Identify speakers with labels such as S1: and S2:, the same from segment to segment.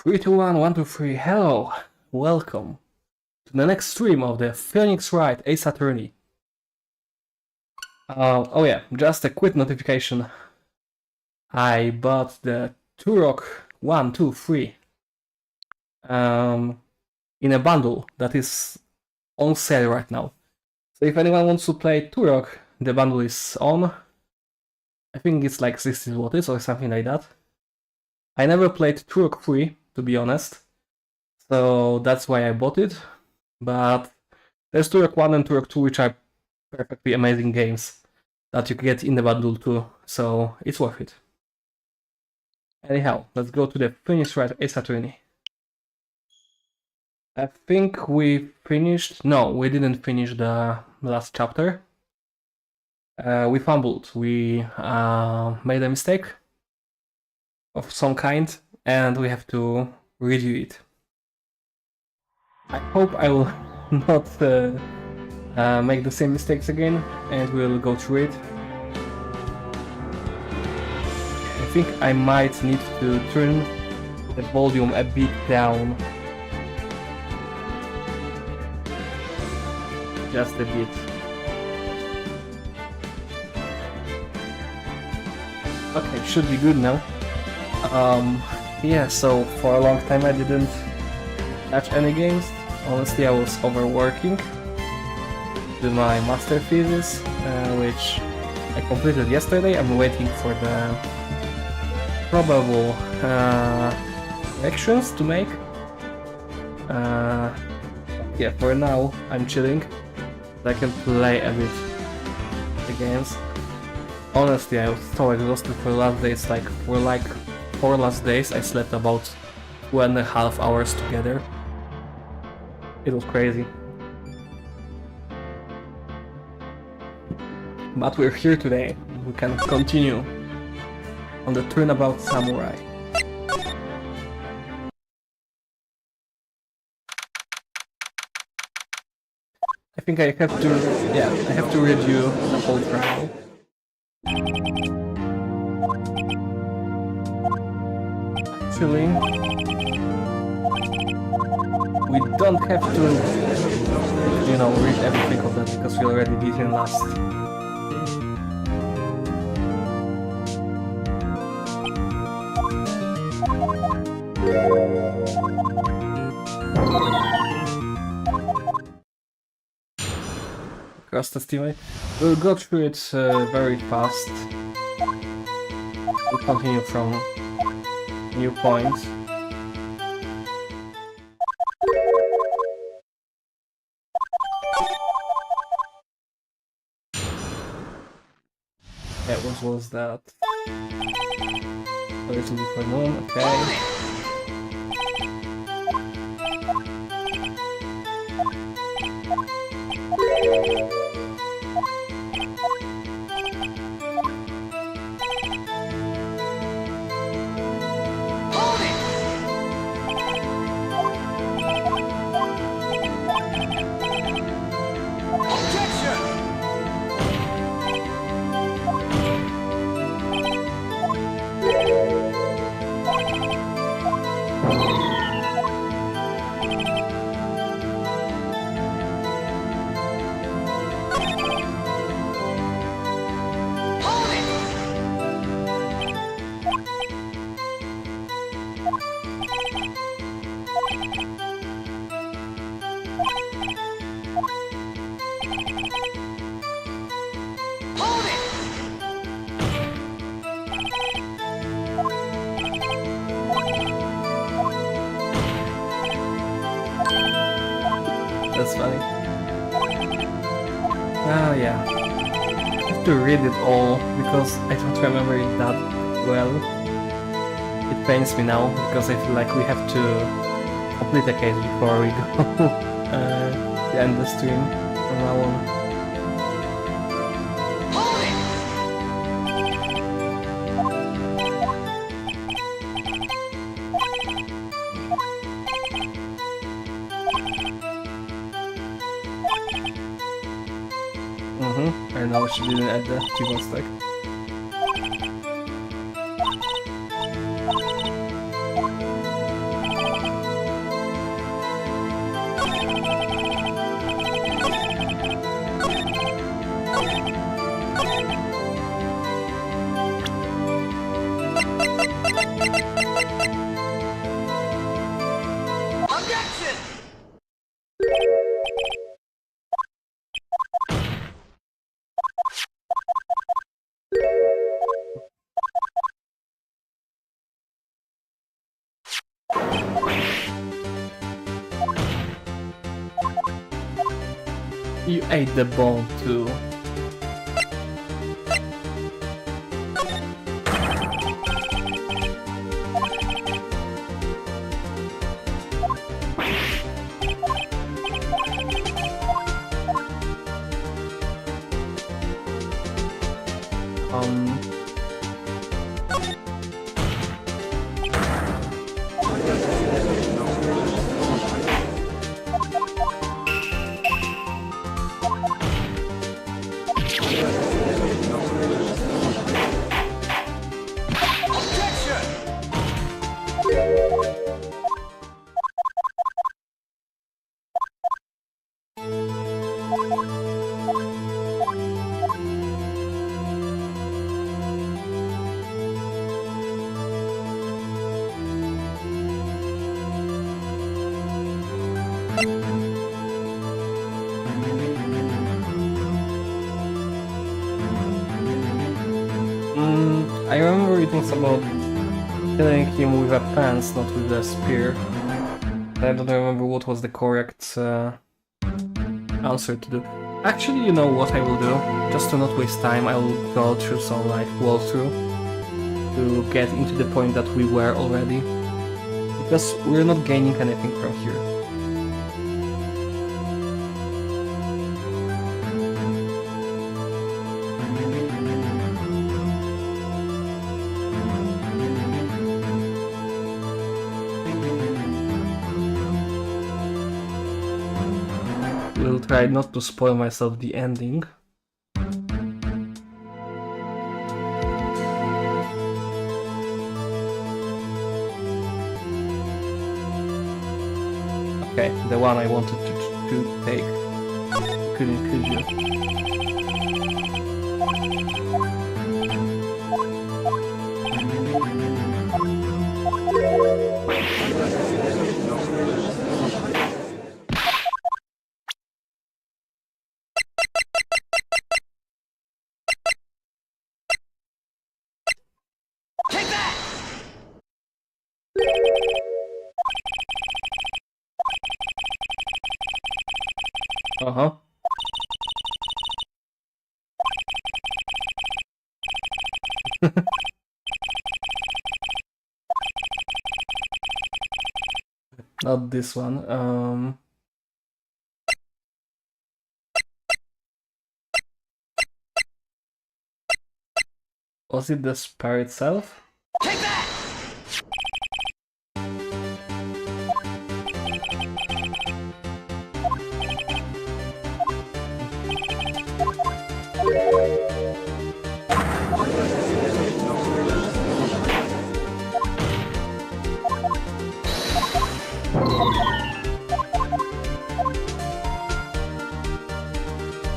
S1: 3, 2, 1, 1, 2, 3. Hello, welcome to the next stream of the Phoenix Wright Ace Attorney. Oh yeah, just a quick notification. I bought the Turok 1, 2, 3 in a bundle that is on sale right now. So if anyone wants to play Turok, the bundle is on. I think it's like 60 zlotys or something like that. I never played Turok 3, to be honest, so that's why I bought it. But there's Turok 1 and Turok 2, which are perfectly amazing games that you get in the bundle too, so it's worth it. Anyhow, let's go to the Phoenix Wright Ace Attorney. I think we finished... No, we didn't finish the last chapter. We fumbled. We made a mistake of some kind, and we have to redo it. I hope I will not make the same mistakes again, and we'll go through it. I think I might need to turn the volume a bit down. Just a bit. Okay, should be good now. Yeah, so for a long time I didn't touch any games. Honestly, I was overworking to my master thesis, which I completed yesterday. I'm waiting for the probable corrections to make. Yeah, for now I'm chilling. I can play a bit the games. Honestly, I was so exhausted for the last days. Like for 4 last days I slept about 2.5 hours together. It was crazy. But we're here today. We can continue on the Turnabout Samurai. I think I have to review the whole trial. Actually, we don't have to, read everything of that because we already did in last. Cross testimony. We'll go through it very fast. We'll continue from new points. Yeah, what was that? A little different one, okay. That's funny. Oh yeah. I have to read it all because I don't remember it that well. It pains me now because I feel like we have to complete the case before we go to end the stream from now on. I know she didn't add the keyboard stack. You ate the ball too. I remember reading about killing him with a pants, not with a spear. I don't remember what was the correct answer to do. Actually, you know what I will do? Just to not waste time, I will go through some like walkthrough to get into the point that we were already. Because we're not gaining anything from here. Will try not to spoil myself the ending. Okay, the one I wanted to take. Couldn't kill you. Uh-huh. Not this one. Was it the spear itself?
S2: Take that!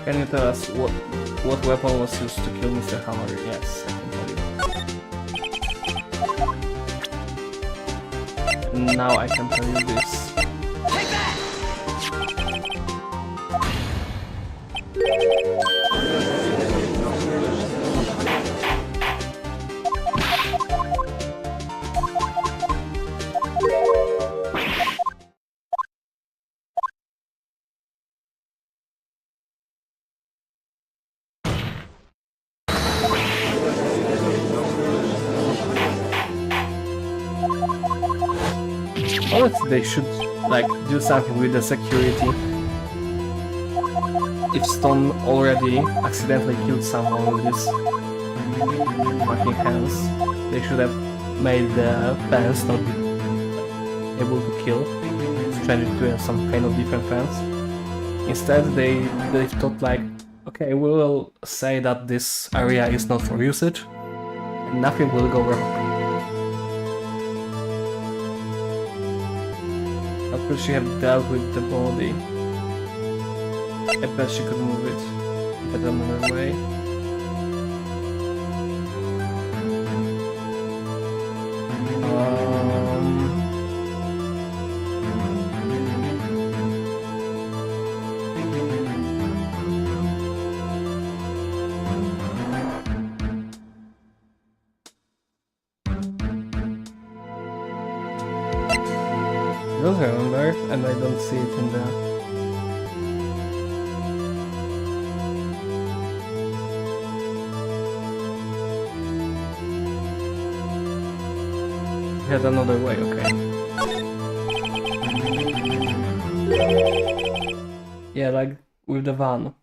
S1: Can you tell us what weapon was used to kill Mr. Hammer? Yes, I can tell you. And now I can tell you this.
S2: Take that!
S1: Honestly, they should like do something with the security. If Stone already accidentally killed someone with his fucking hands, they should have made the fence not be able to kill, change it to some kind of different fence. Instead, they thought like, okay, we will say that this area is not for usage, and nothing will go wrong. How could she have dealt with the body? I bet she could move it better another way. I don't remember, and I don't see it in the had another way, okay. Yeah, like with the van.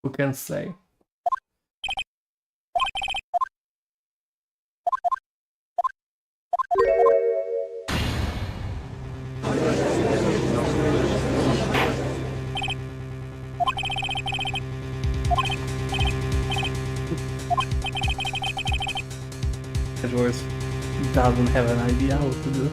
S1: Who can say? Edwards doesn't have an idea what to do.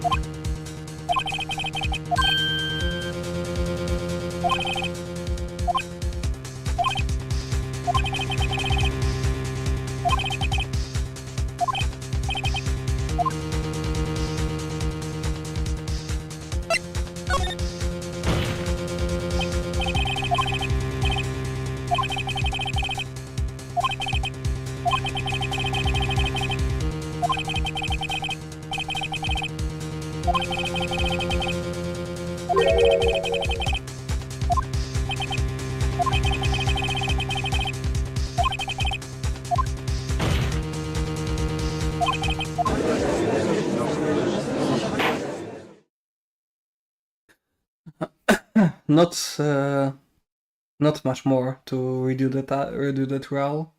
S1: Not much more to redo the trial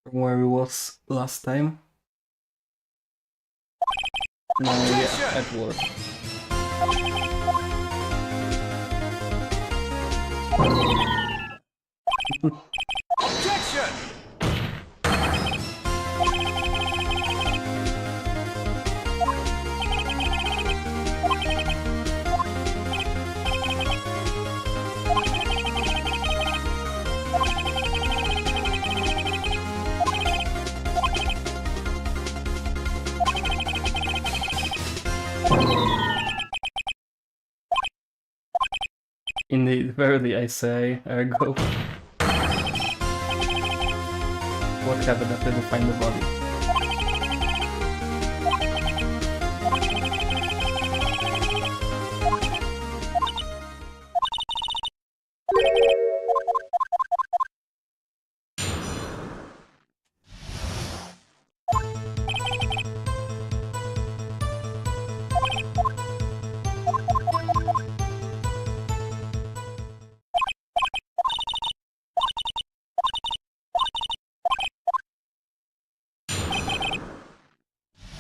S1: from where it was last time. No, yeah, Edward.
S2: Objection!
S1: Indeed, verily I say, ergo. What happened after they find the body?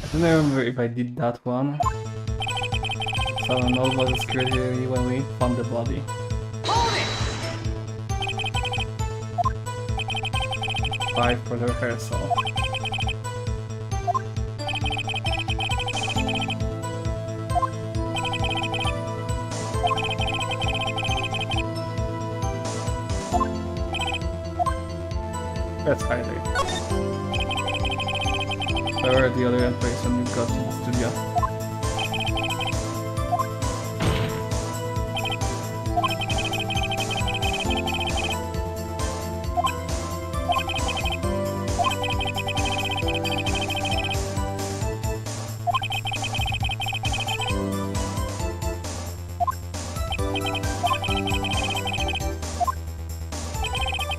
S1: I don't remember if I did that one. So I know what is crazy when we found the body. Five for the rehearsal. That's highly. Where are the other employees when we got to the studio?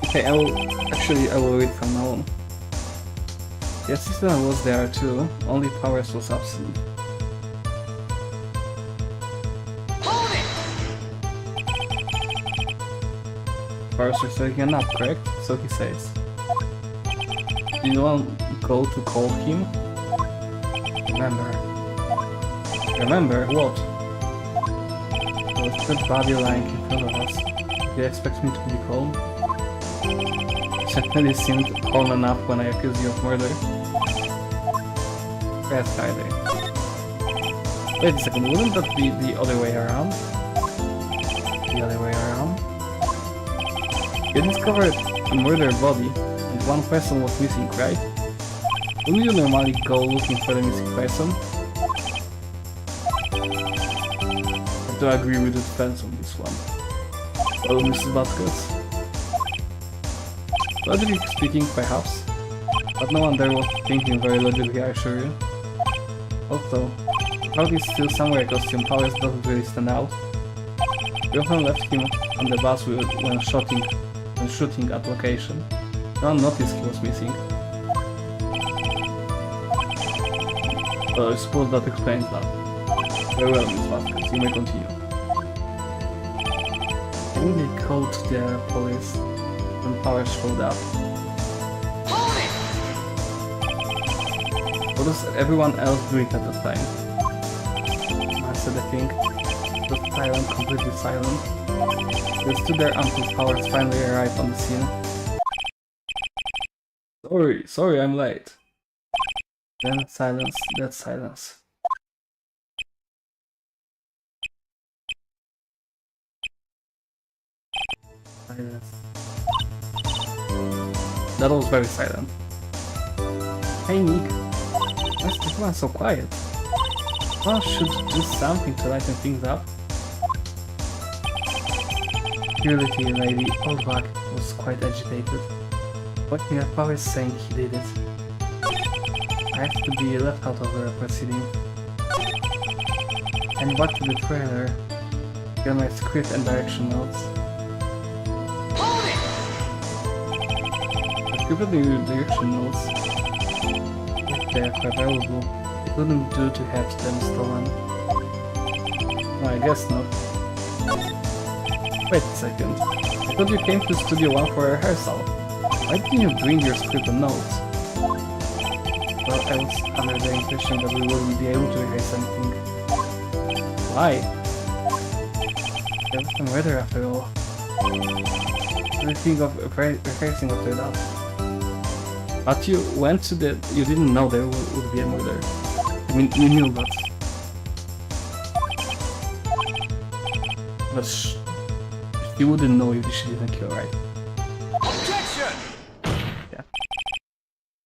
S1: Okay, I will read from now on. The assistant was there too, only Powers was absent. Powers was taking a nap, correct? So he says. Did go to call him? Remember what? What's that body lying in front of us? Do you expect me to be calm? Certainly seemed calm enough when I accused you of murder. Yes, Friday. Wait a second, wouldn't that be the other way around? The other way around? You discovered a murdered body, and one person was missing, right? Wouldn't you normally go looking for the missing person? I do agree with the defense on this one. Oh, Mrs. Vasquez. Logically speaking, perhaps, but no one there was thinking very logically, I assure you. Also, Cloud is still somewhere costume powers doesn't really stand out. We often left him on the bus when shooting at location. No one noticed he was missing. Well, I suppose that explains that. Very well, Miss Vasquez, you may continue. I think they called the police when Powers showed up. What was everyone else doing at the time? I said I think. Just silent, completely silent. They stood there until Powers finally arrived on the scene. Sorry, I'm late. Then silence, dead silence. Silence. That was very silent. Hey Nick, why is everyone so quiet? One should do something to lighten things up. Security lady Oldback was quite agitated. Looking at Powers saying he did it. I have to be left out of the proceeding. And back to the trailer. Here are my script and direction notes. The script and direction notes, if they are available, it wouldn't do to have them stolen. No, I guess not. Wait a second. I thought you came to Studio 1 for a rehearsal. Why didn't you bring your script and notes? Well, I was under the impression that we wouldn't be able to rehearse anything. Why? There was a murder after all. What do you think of rehearsing after that? But you went to the... you didn't know there would be a murder. I mean, you knew, but... But you wouldn't know if she didn't kill, right?
S2: Objection!
S1: Yeah.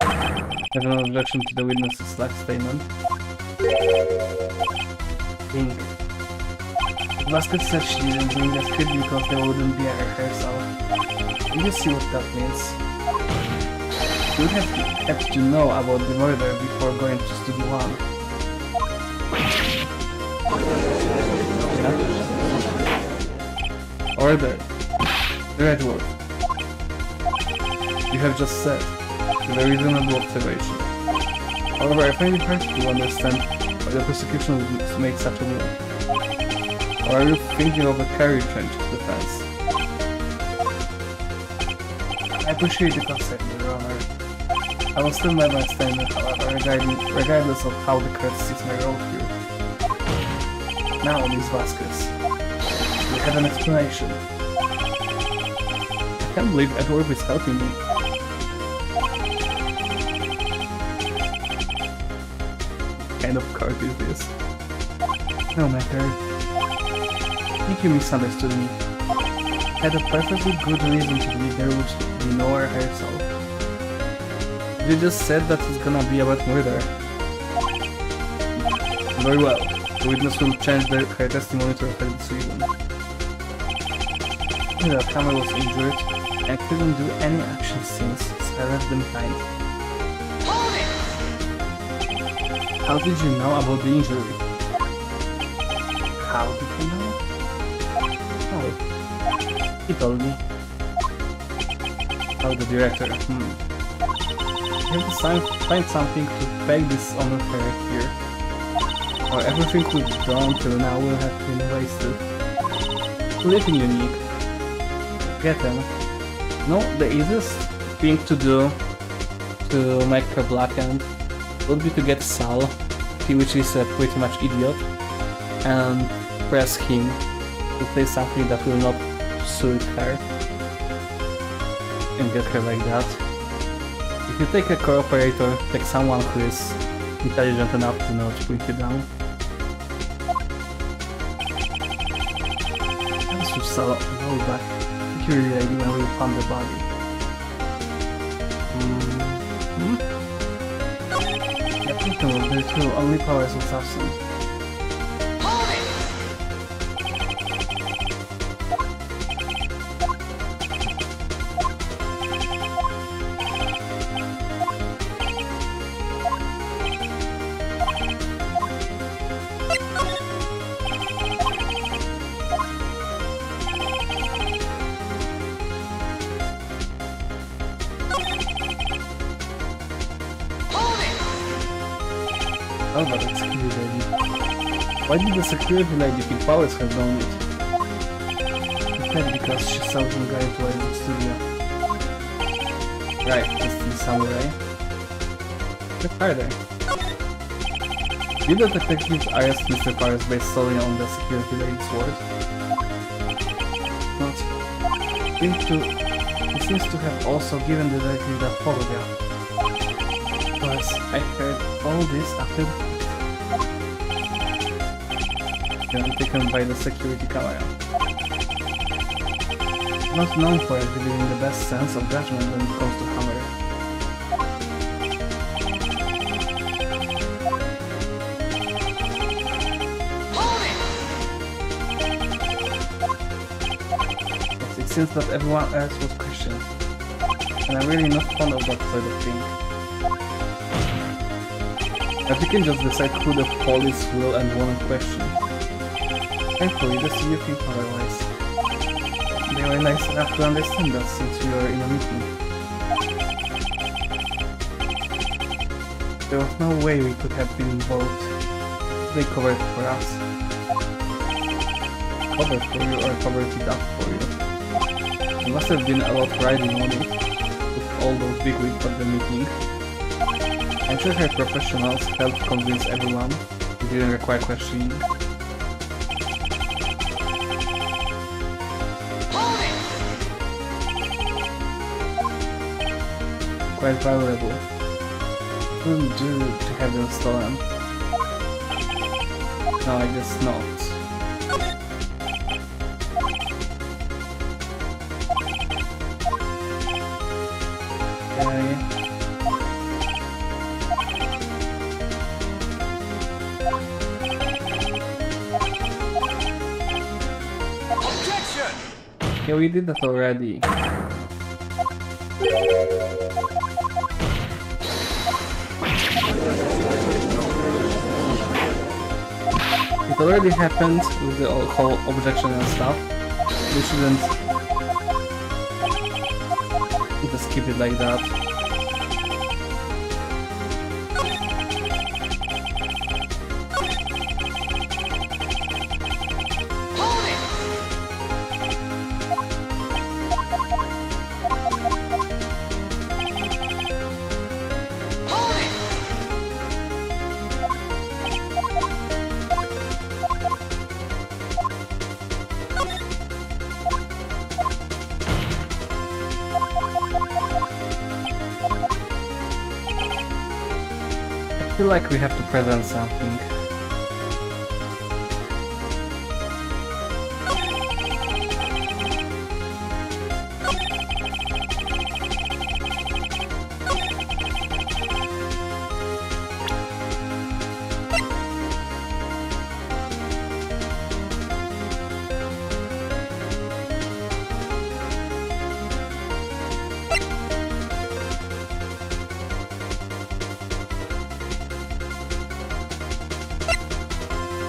S1: I have an objection to the witness's last statement. Think. Vasquez said she didn't bring the script because there wouldn't be a rehearsal. Do you see what that means? You would have had to know about the murder before going to Studio 1. Yeah? Or the red word. You have just said, with a reasonable observation. However, I find it hard to understand why the prosecution would make such a move. Or are you thinking of a carry change defense? I appreciate the concept, Your Honor. I will still by my statement, however, regardless of how the courtesies may roll through. Now, Ms. Vasquez, you have an explanation. I can't believe Edward is helping me. What kind of card is this? No matter. I think you misunderstood me. I had a perfectly good reason to believe there would be no rehearsal. You just said that it's gonna be about murder. Very well. The witness will change her testimony to reflect this reason. The camera was injured and couldn't do any action scenes, so I left them behind. How did you know about the injury? How did you know? Oh, he told me. Oh, the director. You have to find something to peg this on her here. Or everything we've done till now will have been wasted. Anything unique. Get them. No, the easiest thing to do to make her blackened would be to get Sal, which is a pretty much idiot, and press him to say something that will not suit her and get her like that. If you take a cooperator, take someone who is intelligent enough to not put you down. Let's switch Sal way back. Security ID when we found the body. Applicable, the two only powers was absent. Oh, but it's security lady. Why did the security lady pick powers have done it? Instead because she saw some guy play in the studio. Right, that's the samurai. Get harder. Did the detectives arrest Mr. Powers based solely on the security lady's word? Not. He seems to have also given the detective that photograph. Plus, I heard all this after taken by the security camera. Not known for exhibiting the best sense of judgment when it comes to Hammer. But it seems that everyone else was questioned, and I'm really not fond of that sort of thing. If you can just decide who the police will and won't question. Thankfully, the studio think otherwise. They were nice enough to understand that since we were in a meeting. There was no way we could have been involved. They covered for us. Covered for you or covered it up for you. There must have been a lot riding on it with all those bigwigs at the meeting. I'm sure her professionals helped convince everyone. It didn't require questioning. Quite valuable. Wouldn't do to have them stolen. No, I guess not. Okay. Yeah, we did that already. It already happened with the whole objection and stuff. We shouldn't just keep it like that. I feel like we have to present something.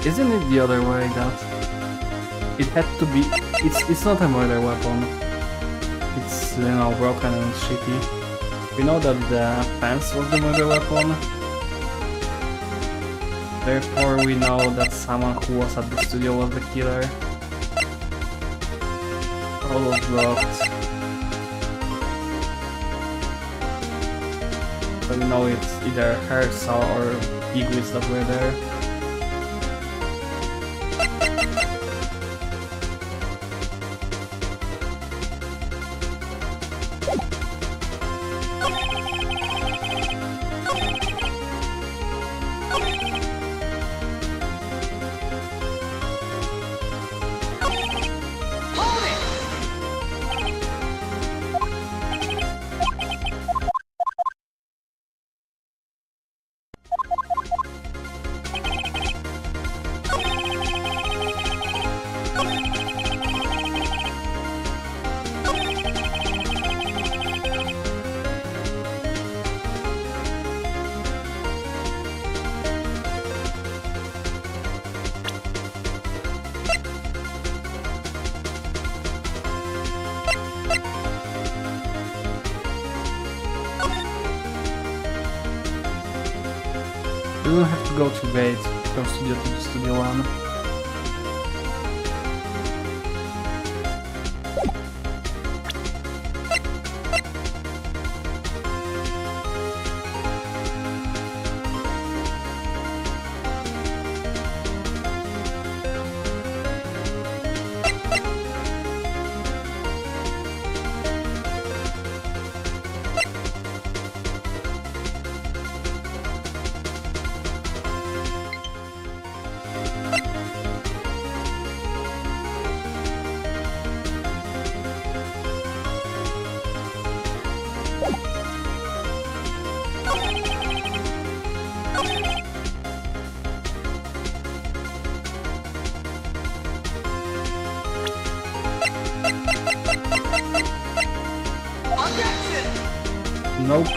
S1: Isn't it the other way that it had to be? It's not a murder weapon. It's, you know, broken and shitty. We know that the fence was the murder weapon. Therefore, we know that someone who was at the studio was the killer. All was blocked. so you know it's either hairsaw or pigwits that were there. You don't have to go too late from Studio 2 to Studio 1. Nope.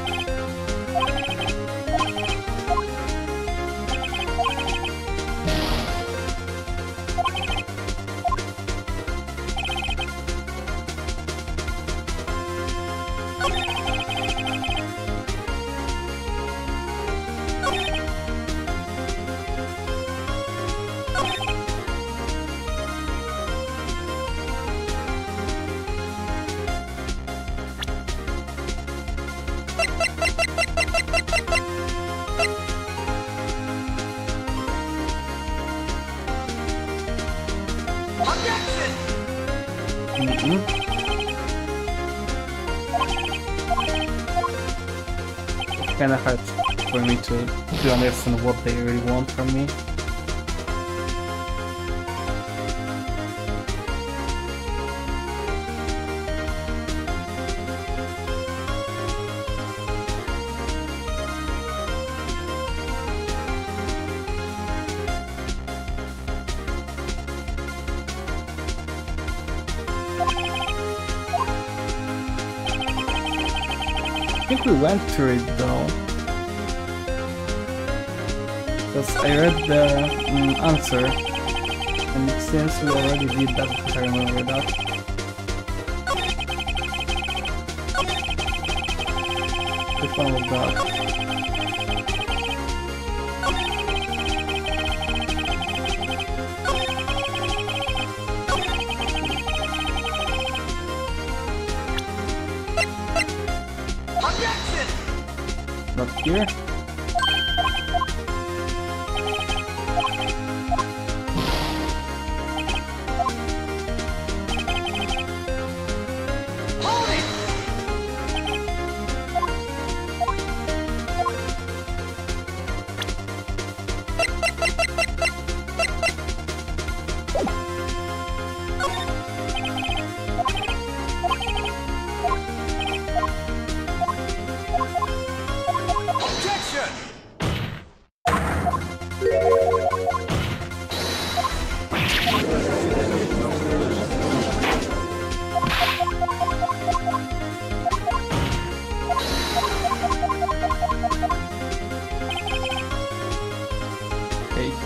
S1: It's kinda hard for me to understand what they really want from me. I think we went through it though, because I read the answer, and since we already did that, because I remember that. Which one was that? Not here.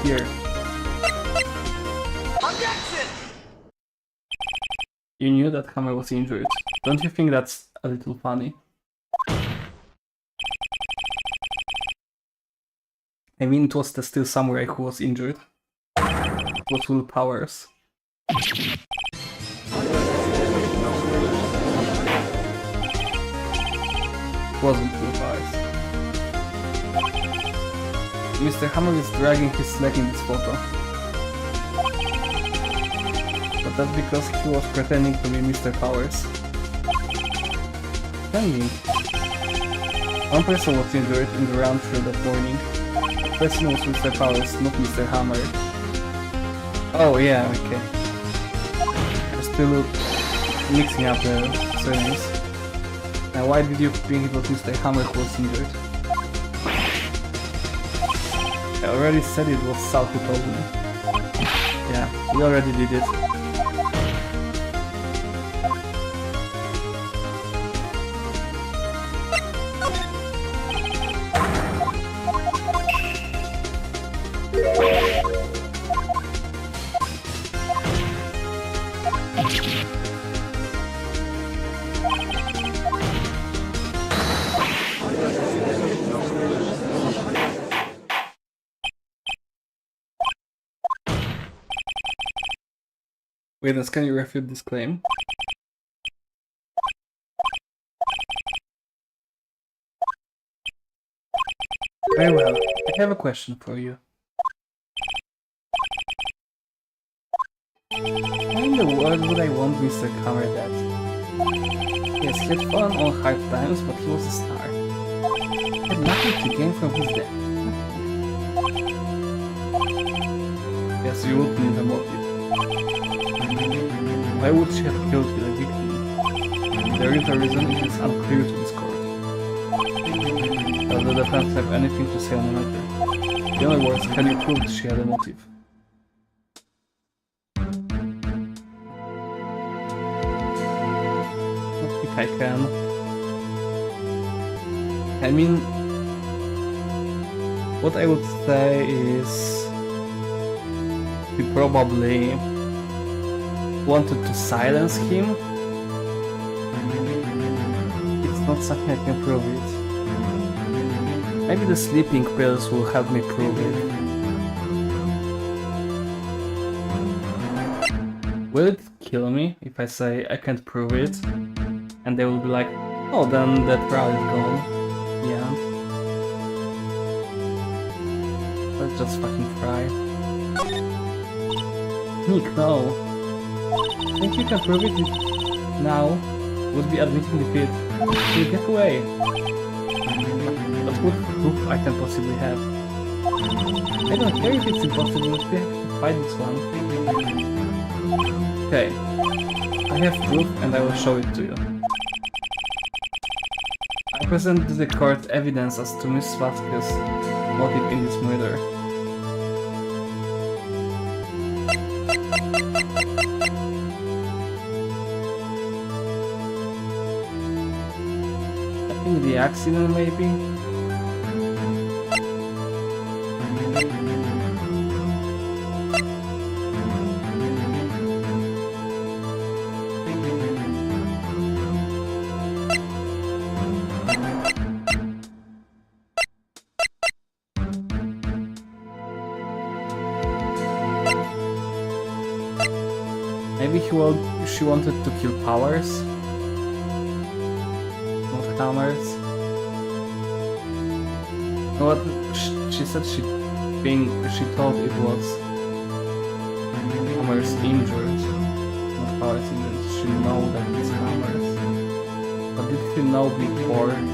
S1: Here.
S2: Objection!
S1: You knew that Hammer was injured. Don't you think that's a little funny? I mean, it was the Steel Samurai who was injured. It was Will Powers. It wasn't Will Powers. Mr. Hammer is dragging his leg in this photo. But that's because he was pretending to be Mr. Powers. Pretending. One person was injured in the round through that morning. The person was Mr. Powers, not Mr. Hammer. Oh yeah, okay. I'm still mixing up the surnames. Now why did you think it was Mr. Hammer who was injured? I already said it was Sal who told me. Yeah, we already did it. Witness, can you refute this claim? Very well. I have a question for you. Why in the world would I want Mr. Hammer dead? Yes, he had fallen on hard times, but he was a star. He had nothing to gain from his death. Yes, you would need a motive. Why would she have killed the victim? There is a reason, it is unclear to this court. Does the defense have anything to say on the matter? In other words, can you prove she had a motive? I think I can. I mean, what I would say is he probably wanted to silence him. It's not something I can prove it. Maybe the sleeping pills will help me prove it. Will it kill me if I say I can't prove it? And they will be like, oh, then that trial is gone. Yeah. Let's just fucking try. Nick, no. Think you can prove it now would be admitting defeat. You get away. What proof I can possibly have? I don't care if it's impossible, we have to fight this one. Okay. I have proof and I will show it to you. I present to the court evidence as to Miss Vasquez's motive in this murder. The accident, maybe? Maybe she wanted to kill Powers? Not Hammers? What she said she thought it was Hammer's injured, not Powers injured. She know that it's Hammer's. But did she know before the...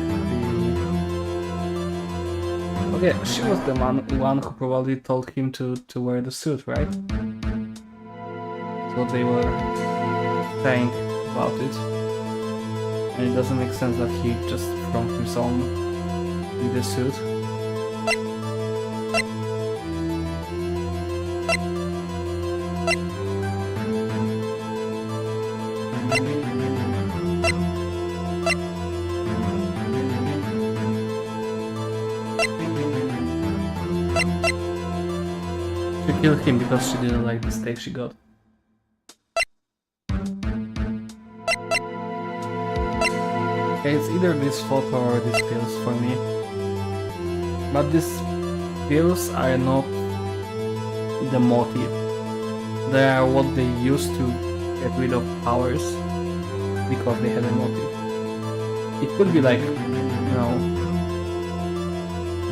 S1: Okay, she was the one who probably told him to wear the suit, right? That's what they were saying about it. And it doesn't make sense that he just from his own with the suit. She killed him because she didn't like the steak she got. Okay, it's either this photo or these pills for me. But these pills are not the motive. They are what they used to get rid of Powers because they had a motive. It could be like, you know,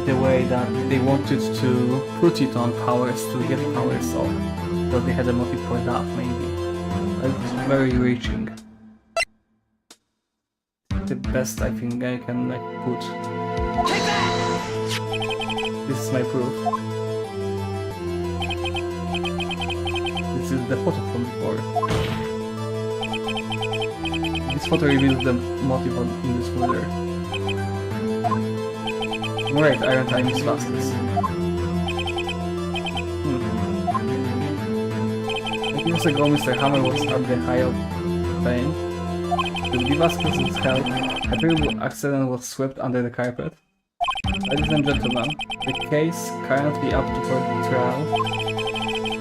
S1: it the way that they wanted to put it on powers to get powers off. So they had a motive for that, maybe. It's very reaching. The best I think I can like put. This is my proof. This is the photo from before. This photo reveals the motive in this folder. Right, Iron Time is fastest. Years ago, Mr. Hammer was at the height of fame. With Vasquez's help, a terrible accident was swept under the carpet. Ladies and gentlemen, the case currently up to court trial.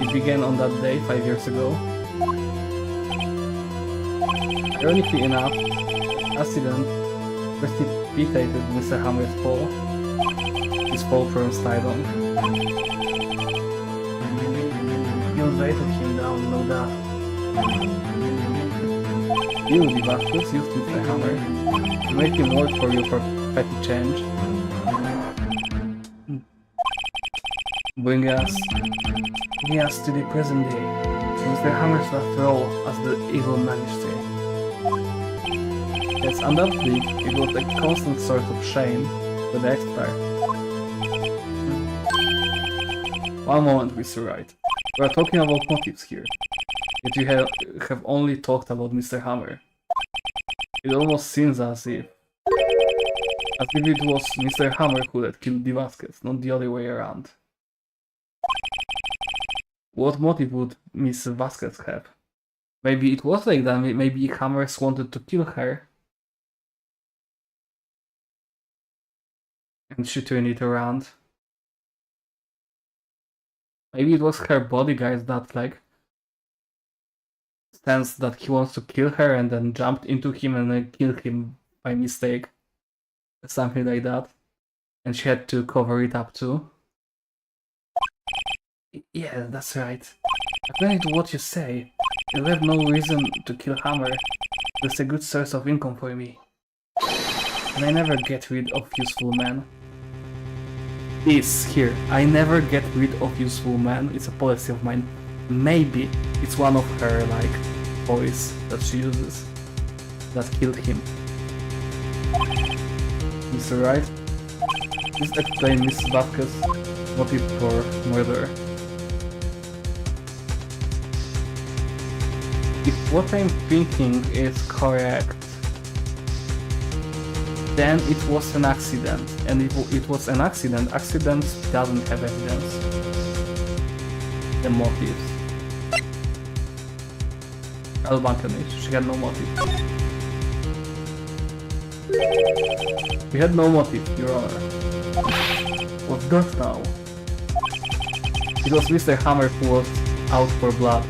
S1: It began on that day 5 years ago. Ironically enough, the accident precipitated Mr. Hammer's fall. His fall from Stydon. You invited him down, no doubt. You, the Vasquez, used Mr. Hammer to make him work for you for petty change. Bring us to the present day, Mr. Hammer's last role as the evil magistrate. Yes, undoubtedly, it was a constant source of shame to the expert. One moment, Mr. Wright. We are talking about motives here, yet you have only talked about Mr. Hammer. It almost seems as if it was Mr. Hammer who had killed the Vasquez, not the other way around. What motive would Miss Vasquez have? Maybe it was like that, maybe Hammers wanted to kill her. And she turned it around. Maybe it was her bodyguard that like sensed that he wants to kill her and then jumped into him and then killed him by mistake. Something like that. And she had to cover it up too. Yeah, that's right. According to what you say, you have no reason to kill Hammer. That's a good source of income for me. And I never get rid of useful men. This here, I never get rid of useful men. It's a policy of mine. Maybe it's one of her like toys that she uses that killed him. Mr. Wright, please explain Miss Vasquez's motive for murder. If what I'm thinking is correct, then it was an accident. And if it was an accident, accidents doesn't have evidence. The motives. I'll bank on it, she had no motive. We had no motive, Your Honor. What's that now? It was Mr. Hammer who was out for blood.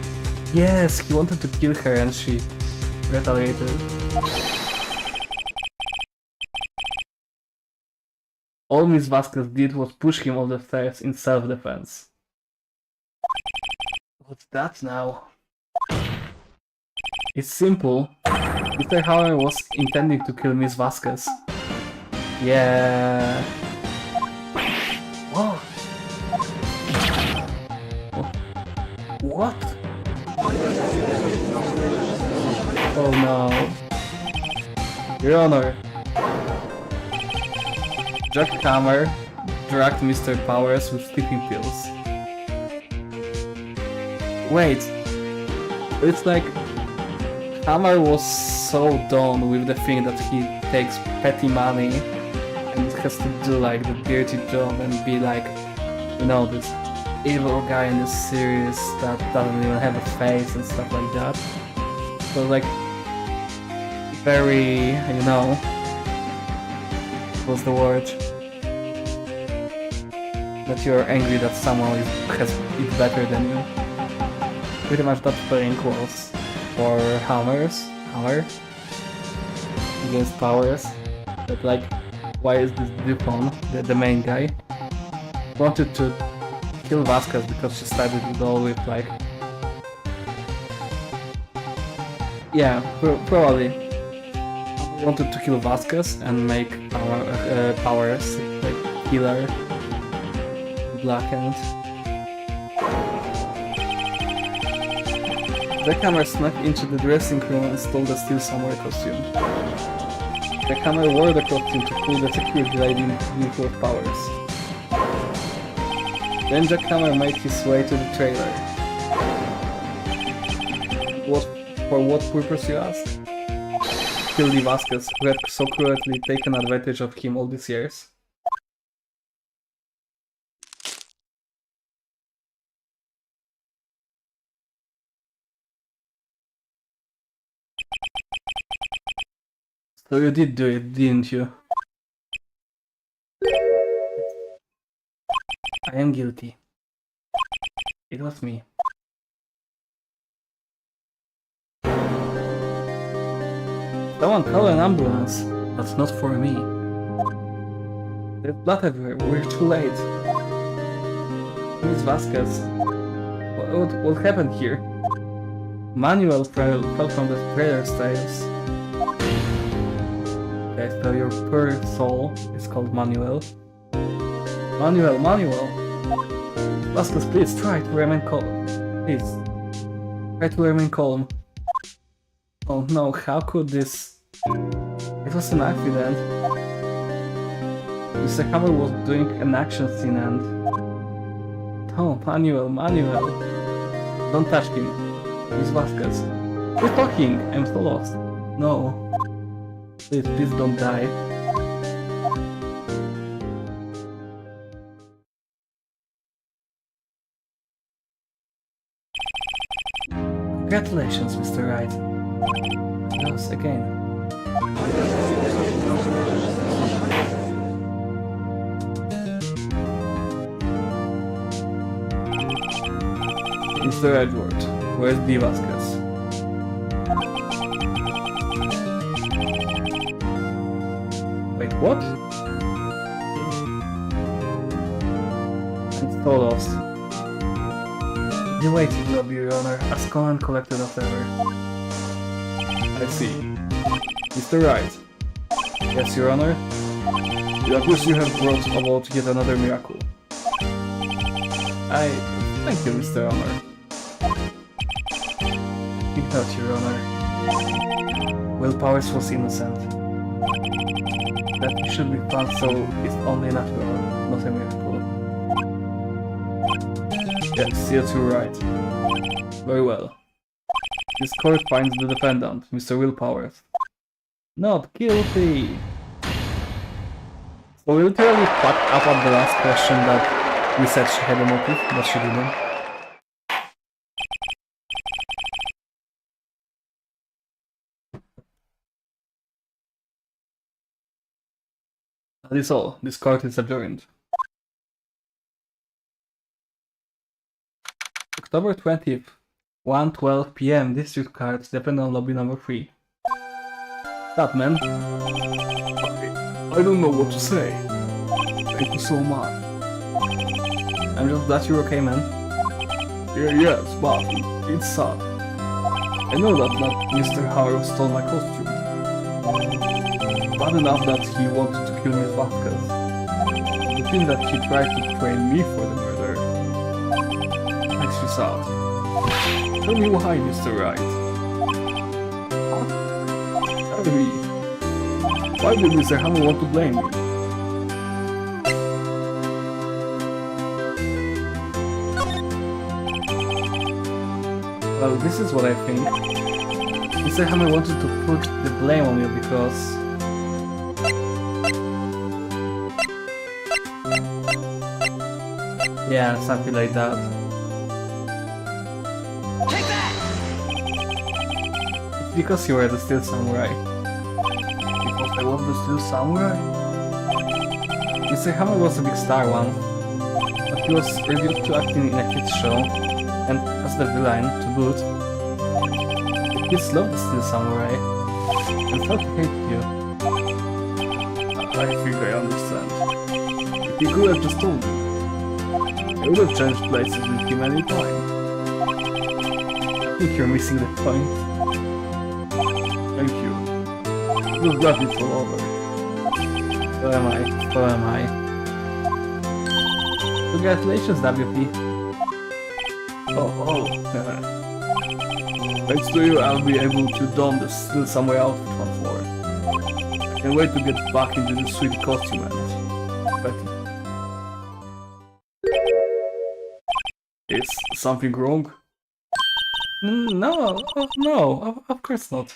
S1: Yes, he wanted to kill her and she retaliated. All Miss Vasquez did was push him off the stairs in self-defense. What's that now? It's simple. Mr. Hammer was intending to kill Miss Vasquez. Yeah. Whoa. What? Oh no. Your Honor. Jack Hammer drugged Mr. Powers with sleeping pills. Wait. It's like Hammer was so done with the thing that he takes petty money and has to do like the dirty job and be like, you know, this evil guy in the series that doesn't even have a face and stuff like that. So like, very, you know, what's the word? That you're angry that someone has it better than you. Pretty much that playing was for Hammer against Powers. But like, why is this Dupont, the main guy, wanted to kill Vasquez because she started it all with like, yeah, probably wanted to kill Vasquez and make Powers like killer blackened. The camera snuck into the dressing room and stole the Steel Samurai costume. The camera wore the costume to fool the security lady with powers. Then the camera made his way to the trailer. For what purpose, you ask? Kill Lee Vasquez, who had so cruelly taken advantage of him all these years. So you did do it, didn't you? I am guilty. It was me. Someone call an ambulance. That's not for me. There's blood everywhere. We're too late. Miss Vasquez. What happened here? Manuel fell from the trailer stairs. Okay, so your poor soul is called Manuel. Manuel! Vasquez, please try to remain calm. Please. Try to remain calm. Oh no, how could this... It was an accident. Mr. Hammer was doing an action scene and... Oh, Manuel! Don't touch him. Miss Vasquez. We're talking! I'm so lost. No. Please don't die. Congratulations, Mr. Wright. Yes, again. Mr. Edward, where's D. Vasquez? Wait, what? I'm so lost. The waiting lobby, Your Honor, as calm and collected as ever. I see. Mr. Wright. Yes, Your Honor? The accuse you have brought about yet another miracle. Thank you, Mr. Honor. Think not, Your Honor. Will Powers was innocent. That he should be found so is only natural, not a miracle. Yes, you're right. Very well. This court finds the defendant, Mr. Will Powers, not guilty. So we literally fucked up on the last question that we said she had a motive, but she didn't. That is all. This court is adjourned. October 20th, 1:12 PM, District Court, Defendant Lobby number 3. That man. I don't know what to say. Thank you so much. I'm just glad you're okay, man. Yes, but it's sad. I know that Mr. Harrow stole my costume. Bad enough that he wanted to kill Miss Vasquez. The thing that he tried to frame me for the murder makes you sad. Tell me why, Mr. Wright. Tell me. Why would Mr. Hammer want to blame me? Well, this is what I think. Mr. Hammer wanted to put the blame on you because... yeah, something like that.
S2: Take that!
S1: It's because you were the Steel Samurai. Because I was the Steel Samurai? Mr. Hammer was a big star once, but he was reduced to acting in a kids show, and as the villain, to boot. The kids loved the Steel Samurai, and felt to hate you. I think I understand. If he could have just told me, I would have changed places with him any time. I think you're missing the point. Thank you. Just glad it's all over. So am I. Congratulations, WP. Oh. Thanks to you, I'll be able to don the still somewhere outfit once more. I can't wait to get back into the sweet costume and... Is something wrong? No, of course not.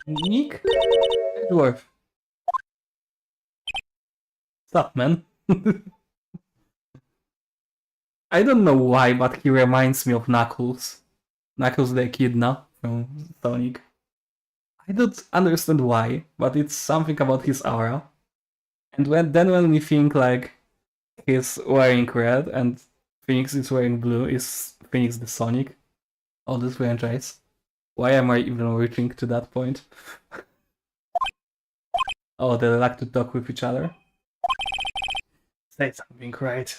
S1: Nick? Dwarf. Stop, man. I don't know why, but he reminds me of Knuckles. Knuckles the Echidna from Sonic. I don't understand why, but it's something about his aura. And when we think like he's wearing red and Phoenix is wearing blue, is Phoenix the Sonic of this franchise? Why am I even reaching to that point? Oh, they like to talk with each other. Say something, right?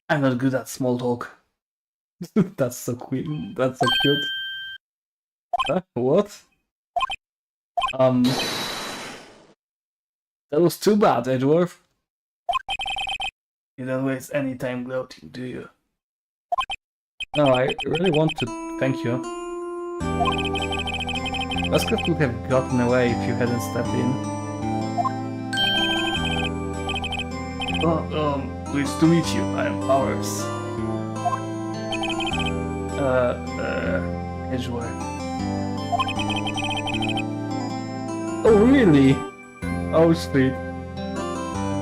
S1: I'm not good at small talk. That's so quick. That's so cute. Huh? What? That was too bad, Edgeworth. You don't waste any time gloating, do you? No, I really want to thank you. Basket would have gotten away if you hadn't stepped in. Oh, pleased to meet you. I am Powers. Edgeworth. Oh, really? Oh, sweet.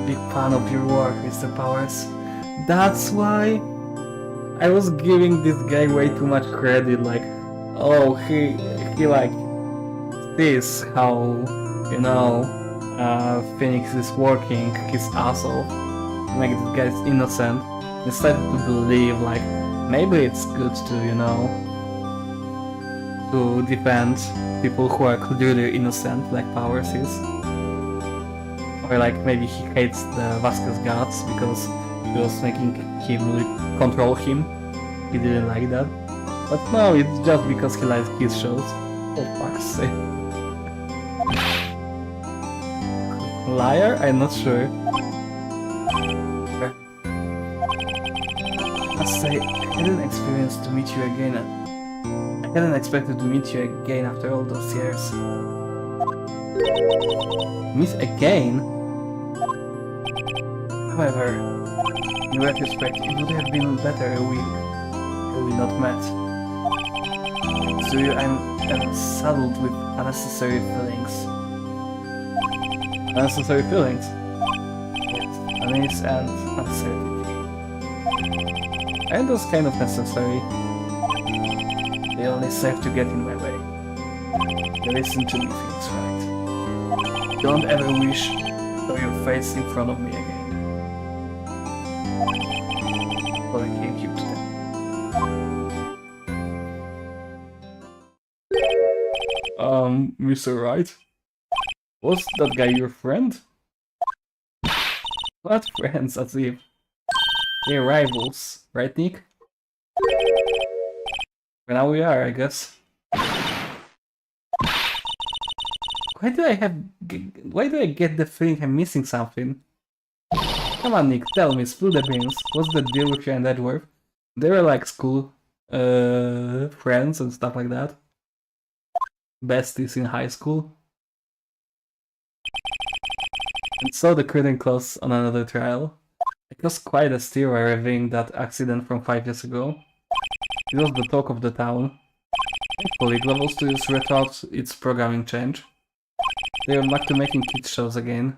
S1: Big fan of your work, Mr. Powers. That's why I was giving this guy way too much credit. Like, oh, he like sees how, you know, Phoenix is working his ass off to make this guy innocent. He started to believe like maybe it's good to, you know, to defend people who are clearly innocent, like Powers is. Or like maybe he hates the Vasquez gods because he was making him control him. He didn't like that. But no, it's just because he likes kids shows. For fuck's sake. Liar? I'm not sure. I must say, I didn't experience to meet you again. I hadn't expected to meet you again after all those years. Meet again? However, in retrospect, it would have been better had we not met. So I'm saddled with unnecessary feelings. Unnecessary feelings? Yes, unease and uncertainty. And those kind of necessary. They only serve to get in my way. You listen to me, Phoenix, right? Don't ever wish to show your face in front of me again. But I came here today. Mr. Wright? Was that guy your friend? What friends, as if they're rivals, right, Nick? For now we are, I guess. Why do I get the feeling I'm missing something? Come on, Nick, tell me, spill the beans. What's the deal with you and Edgeworth? They were like school friends and stuff like that. Besties in high school. And so the curtain closed on another trial. It was quite a stir revealing that accident from 5 years ago. It was the talk of the town. Thankfully, Global Studios rethought its programming change. They are back to making kids shows again.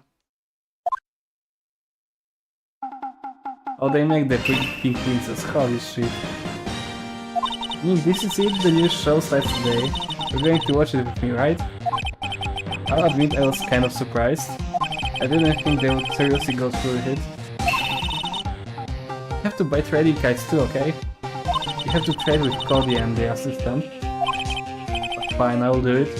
S1: Oh, they make the Pink Princess, holy shit. This is it, the new show starts today. You're going to watch it with me, right? I'll admit I was kind of surprised. I didn't think they would seriously go through with it. You have to buy trading cards too, okay? You have to trade with Cody and the assistant. But fine, I'll do it.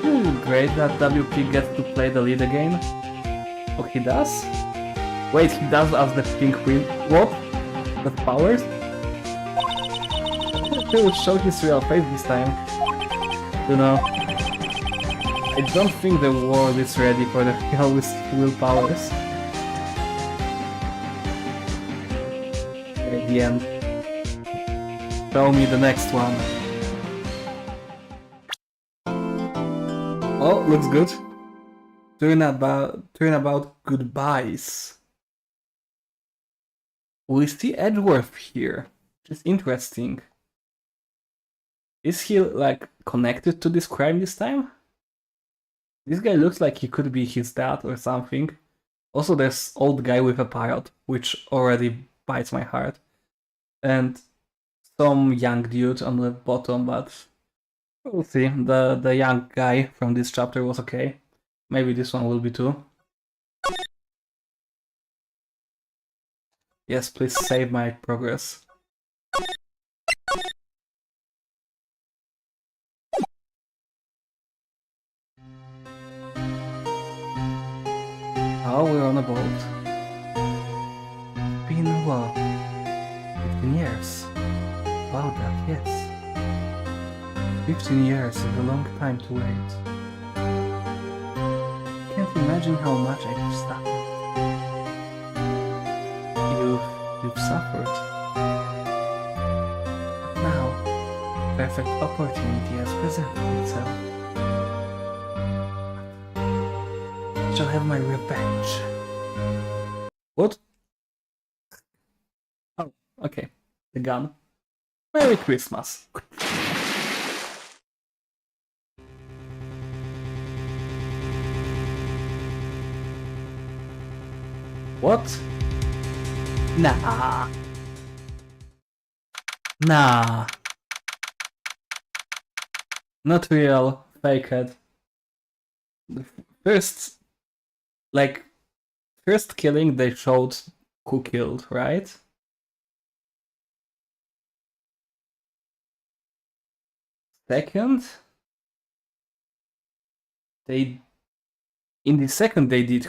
S1: Isn't it great that WP gets to play the lead again? Oh, he does? Wait, he does as the Pink Queen. What? The Powers? He will show his real face this time. You know. I don't think the world is ready for the real willpowers. At the end. Show me the next one. Oh, looks good. Turnabout goodbyes. We see Edgeworth here, which is interesting. Is he like connected to this crime this time? This guy looks like he could be his dad or something. Also, there's old guy with a parrot, which already bites my heart. And some young dude on the bottom, but we'll see. The young guy from this chapter was okay. Maybe this one will be too. Yes, please save my progress. Oh, we're on a boat. It's been, well, 15 years. Wow, that, yes. 15 years is a long time to wait. Can't imagine how much I've suffered. You've suffered. But now, perfect opportunity has presented itself. I shall have my revenge. What? Oh, okay. The gun. Merry Christmas. What? Nah. Nah. Not real. Fake it. The first killing they showed who killed, right? Second, in the second they did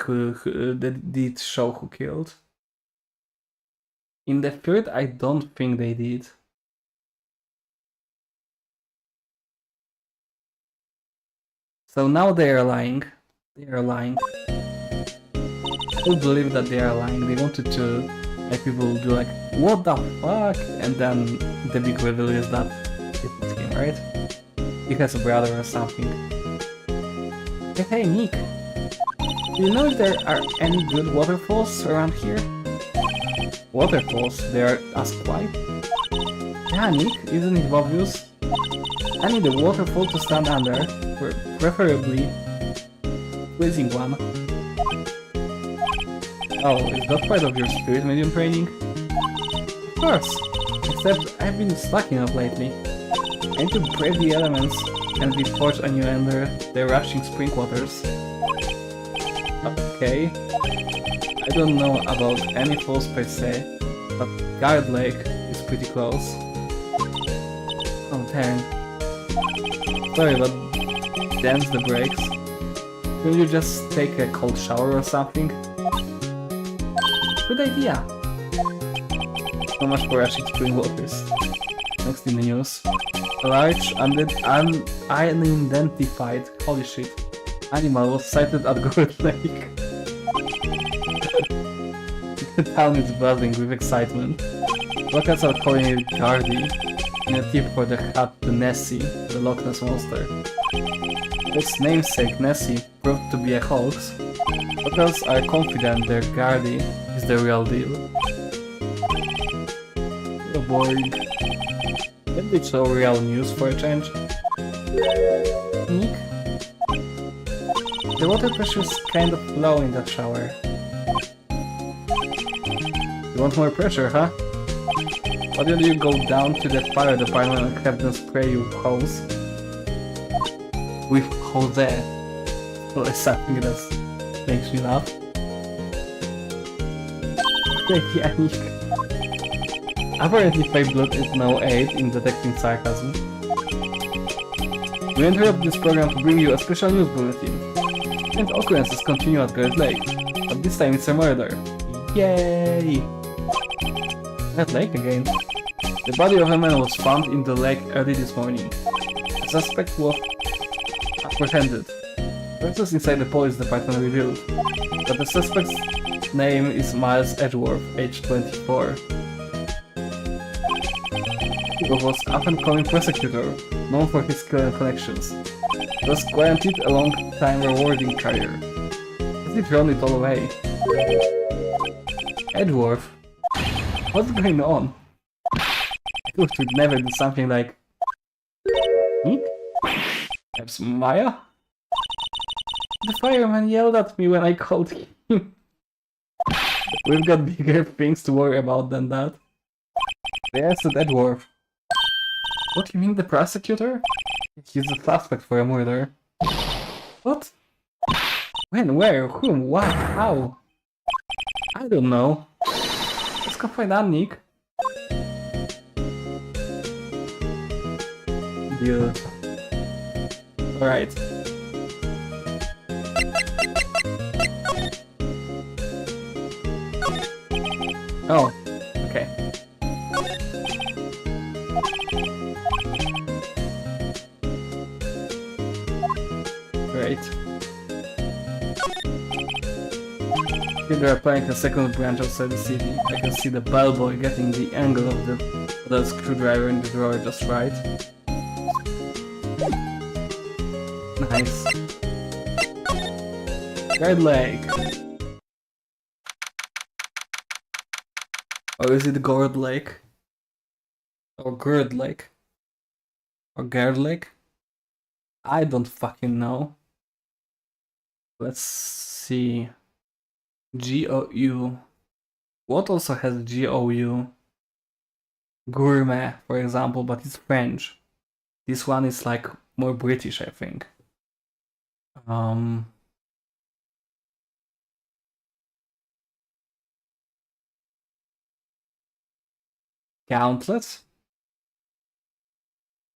S1: they did show who killed. In the third, I don't think they did. So now they are lying. They are lying. I don't believe that they are lying. They wanted to make people do like, what the fuck? And then the big reveal is that it's him, right? He has a brother or something. Hey Nick, do you know if there are any good waterfalls around here? Waterfalls? They are asked why? Yeah, Nick, isn't it obvious? I need a waterfall to stand under, preferably freezing one. Oh, is that part of your spirit medium training? Of course, except I've been slacking up lately. I need to brave the elements and be forged anew under the rushing spring waters. Okay. I don't know about any falls per se, but Guard Lake is pretty close. Oh damn. Sorry, but damns the brakes. Will you just take a cold shower or something? Good idea! So much for rushing spring waters. Next in the news. A large, unidentified, holy shit, animal was sighted at Guard Lake. The town is buzzing with excitement. Locals are calling it Gardy, in a tip for the hat to Nessie, the Loch Ness monster. Its namesake Nessie proved to be a hoax. Locals are confident their Gardy is the real deal. Oh boy. Can they show real news for a change? Nick? The water pressure is kind of low in that shower. You want more pressure, huh? Why don't you go down to the fire department and have them spray you with hose? With Jose. Well, it's something that makes me laugh. Yeah, apparently fake blood is no aid in detecting sarcasm. We interrupt this program to bring you a special news bulletin. And occurrences continue at Great Lake, but this time it's a murder. Yay! That lake again. The body of a man was found in the lake early this morning. The suspect was apprehended. Sources inside the police department revealed that the suspect's name is Miles Edgeworth, age 24. He was an up-and-coming prosecutor, known for his skill and connections. Thus guaranteed a long-time rewarding career. As if thrown it all away. Edgeworth? What's going on? I thought we'd never do something like... Perhaps Maya? The fireman yelled at me when I called him. We've got bigger things to worry about than that. They asked Edgeworth. What do you mean, the prosecutor? He's a suspect for a murder. What? When, where, whom, what, how? I don't know. Let's go find Annick. Dude. Alright. Oh, okay. Great. Here they are playing a second branch outside the city. I can see the bellboy getting the angle of the screwdriver in the drawer just right. Nice. Guard leg. Or is it Gourd Lake? Or Gurd Lake? Or Gerd Lake? I don't fucking know. Let's see. GOU. What also has GOU? Gourmet, for example, but it's French. This one is like more British, I think. Gauntlet?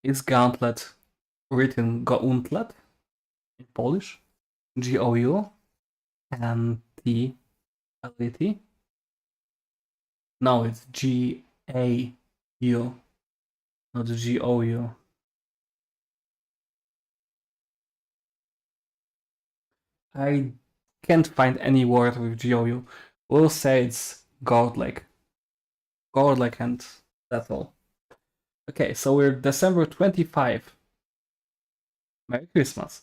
S1: Is Gauntlet written Gauntlet in Polish? GOU and T-L-E-T? No, it's G-A-U, not G-O-U. I can't find any word with GOU. We'll say it's Godlike. Godlike, and that's all. Okay, so we're December 25. Merry Christmas.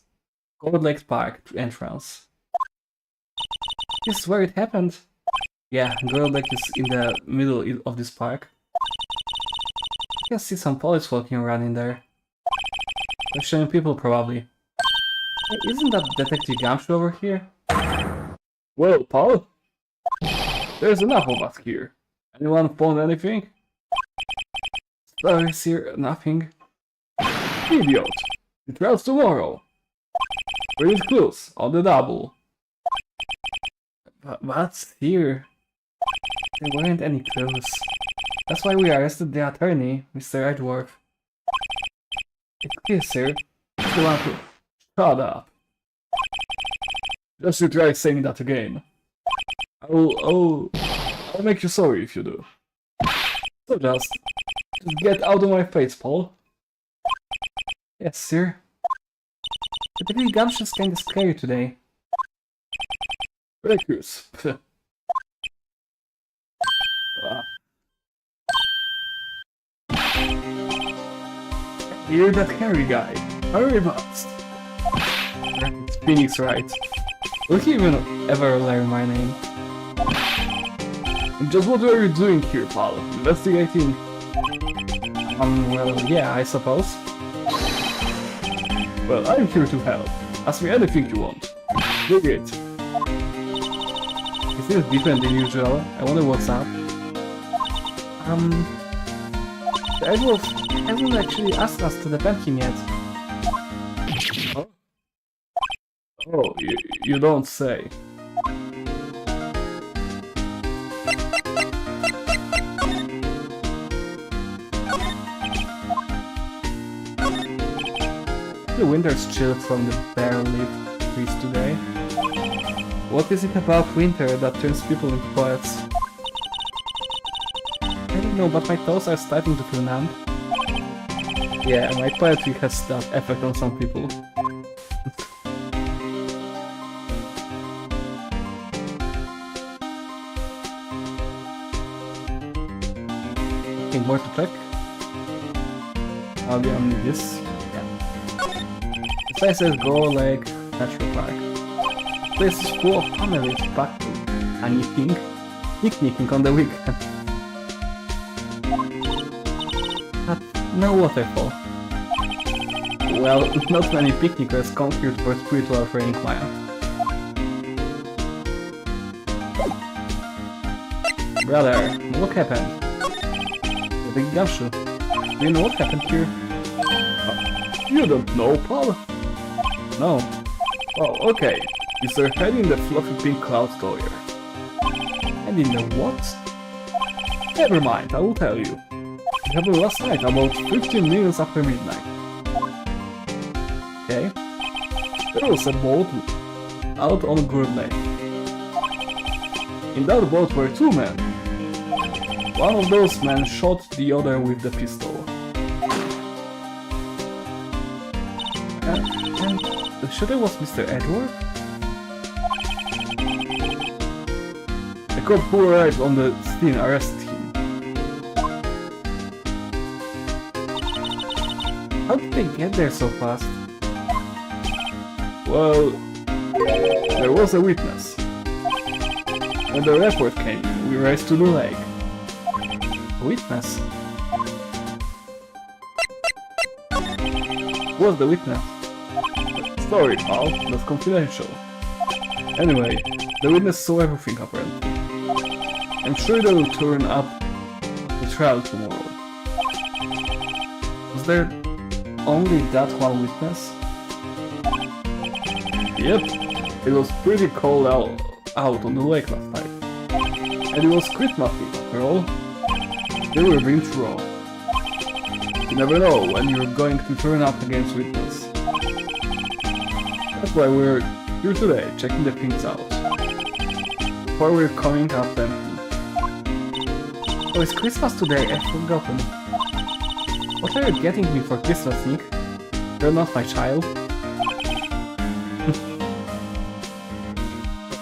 S1: Gold Lake Park entrance. This is where it happened. Yeah, Gold Lake is in the middle of this park. You can see some police walking around in there. Questioning people, probably. Hey, isn't that Detective Gumshoe over here? Well, Paul? There's enough of us here. Anyone found anything? Sorry, sir, nothing. Idiot! The trial's tomorrow. We need clues on the double. But what's here? There weren't any clues. That's why we arrested the attorney, Mr. Edgeworth. Excuse, sir. It's the one who... Shut up. Just you try saying that again. I'll make you sorry if you do. So just get out of my face, Paul. Yes, sir. The big Gumshoe's kinda scary today. Recluse. You're that Harry guy. Hurry fast. It's Phoenix, right? Will he even ever learn my name? Just what are you doing here, pal? Investigating? Well, yeah, I suppose. Well, I'm here to help. Ask me anything you want. Dig it. Is this different than usual? I wonder what's up. The Edgeworth hasn't actually asked us to defend him yet. Huh? Oh, you don't say. The winter's chilled from the bare leaf trees today. What is it about winter that turns people into poets? I don't know, but my toes are starting to feel numb. Yeah, my poetry has that effect on some people. anything more to check? I'll be on this. Yeah. The site says Go Lake Natural Park. The place is full of families packed with anything, picnicking on the weekend. But no waterfall. Well, not many picnickers come here for spiritual training, Maya. Brother, what happened? The big gumshoe. Do you know what happened here? You don't know, Paul? No. Oh, okay. Is there head in the fluffy pink cloud tower? And in the what? Never mind, I will tell you. It happened last night, about 15 minutes after midnight. Okay. There was a boat out on Good Lake. In that boat were two men. One of those men shot the other with the pistol. And the shooter was Mr. Edward? The cop who arrived on the scene arrested him. How did they get there so fast? Well, there was a witness. When the report came, we raced to the lake. A witness? Who was the witness? Sorry, pal, that's confidential. Anyway, the witness saw everything apparently. I'm sure they will turn up at the trial tomorrow. Was there only that one witness? Yep, it was pretty cold out on the lake last night. And it was Christmas Eve after all. They were being wrong. You never know when you're going to turn up against witness. That's why we're here today, checking the things out. Before we're coming up empty. Oh, it's Christmas today, I've forgotten. What are you getting me for Christmas, Nick? You're not my child.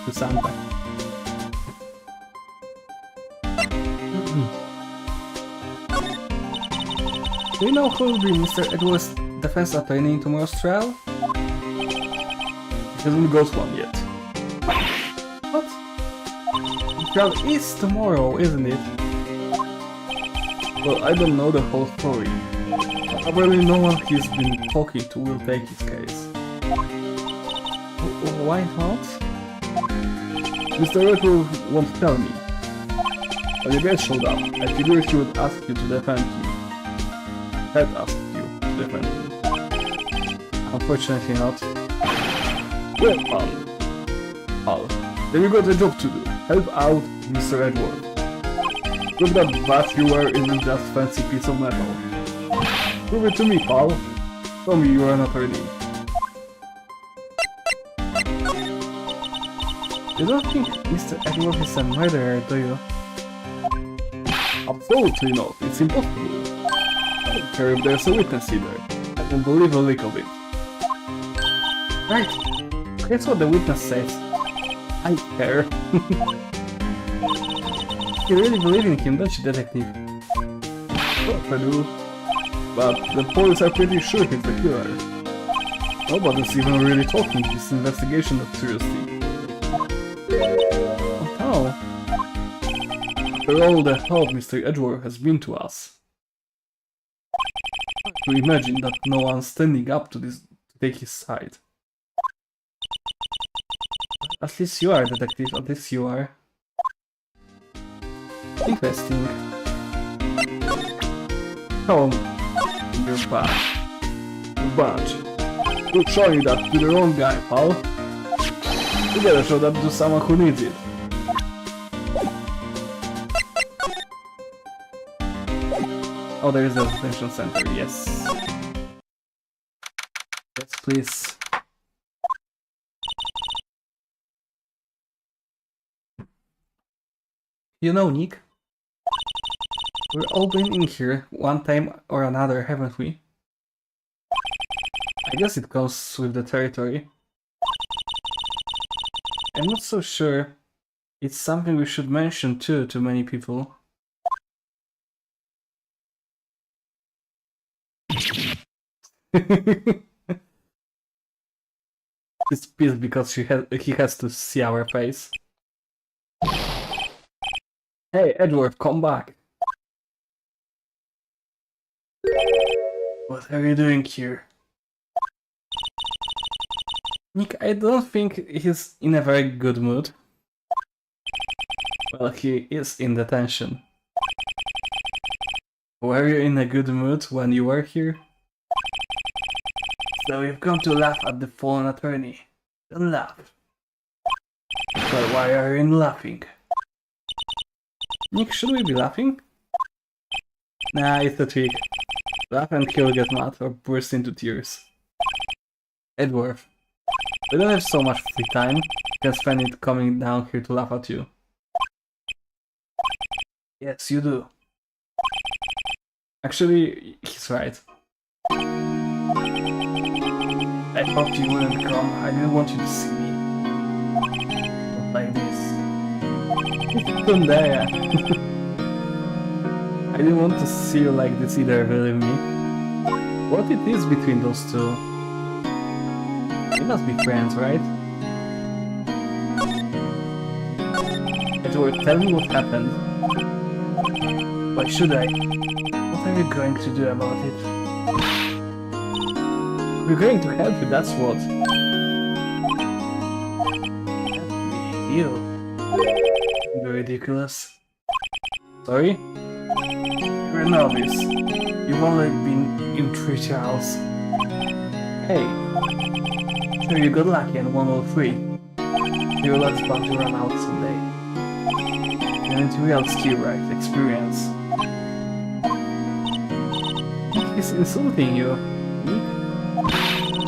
S1: To Santa. Do you know who will be Mr. Edward's defense attorney in tomorrow's trial? He hasn't got one yet. What? The trial is tomorrow, isn't it? Well, I don't know the whole story. Probably no one he's been talking to will take his case. Why not? Mr. Redwood won't tell me. When you guys showed up, I figured he would ask you to defend you. Had asked you to defend you. Unfortunately not. Well, Al, then you got a job to do. Help out Mr. Edward. Prove that bat you wear isn't just fancy piece of metal. Prove it to me, pal. Tell me you are an attorney. You don't think Mr. Edward is a murderer, do you? Absolutely not. It's impossible. I don't care if there's a witness either. I don't believe a lick of it. Right. That's what the witness says. I care. You really believe in him, don't you, detective? Well, I do. But the police are pretty sure he's the killer. Nobody's even really talking this investigation that seriously. Oh, after all the help Mr. Edward has been to us. To imagine that no one's standing up to this to take his side. At least you are, detective, at least you are. Interesting. Oh, your badge. Your badge. You're showing that to the wrong guy, pal. You gotta show that to someone who needs it. Oh, there is a detention center, yes. Yes, please. You know, Nick, we've all been in here one time or another, haven't we? I guess it goes with the territory. I'm not so sure it's something we should mention too to many people. He's pissed because he has to see our face. Hey, Edward, come back! What are you doing here? Nick, I don't think he's in a very good mood. Well, he is in detention. Were you in a good mood when you were here? So you've come to laugh at the fallen attorney. Don't laugh. Well, why are you laughing? Nick, should we be laughing? Nah, it's a trick. Laugh and he'll get mad or burst into tears. Edward, we don't have so much free time. You can spend it coming down here to laugh at you. Yes, you do. Actually, he's right. I hoped you wouldn't come. I didn't want you to see me. Not like this. There. I didn't want to see you like this either, believe me. What it is between those two? We must be friends, right? Edward, tell me what happened. Why should I? What are you going to do about it? We're going to help you, that's what. Help me, you. You're ridiculous. Sorry? You're a novice. You've only been in 3 trials. Hey. Sure, you got lucky and won all 3. Your luck's bound to run out someday. You need real skill, right? Experience. He's insulting you.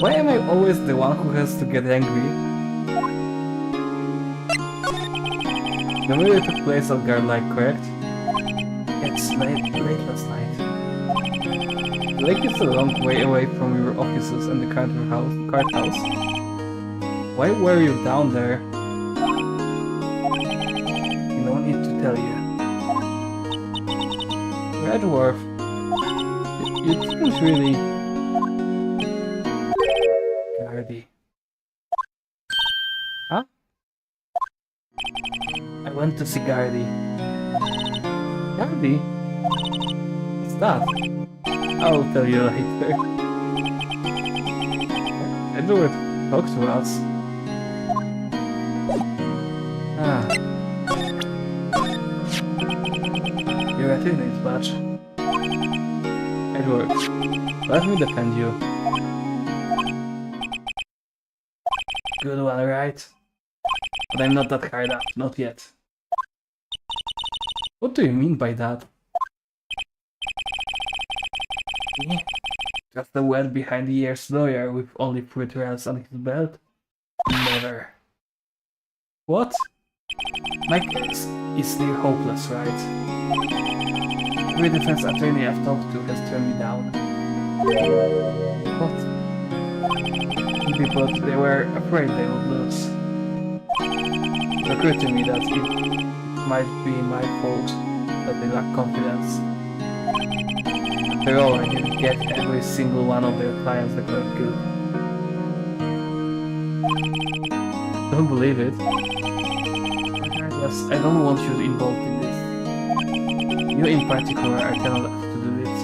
S1: Why am I always the one who has to get angry? The murder took place at Guard Lake, correct? It's late last night. The lake is a long way away from your offices and the card house. Why were you down there? No need to tell you. Red Dwarf, you didn't really... Gardy. Huh? I went to see Gardy. Gardy? What's that? I'll tell you later. Edward, talk to us. Ah. You're a teenage batch. Edward, let me defend you. Good one, right? But I'm not that hard up, not yet. What do you mean by that? Yeah. Just a wet behind the ears lawyer with only 3 trials on his belt? Never. What? My case is near hopeless, right? Every defense attorney I've talked to has turned me down. What? People, they were afraid they would lose. It occurred to me that it might be my fault that they lack confidence. After all, I didn't get every single one of their clients declared guilty. Don't believe it. Yes, I don't want you involved in this. You in particular, I cannot ask to do this.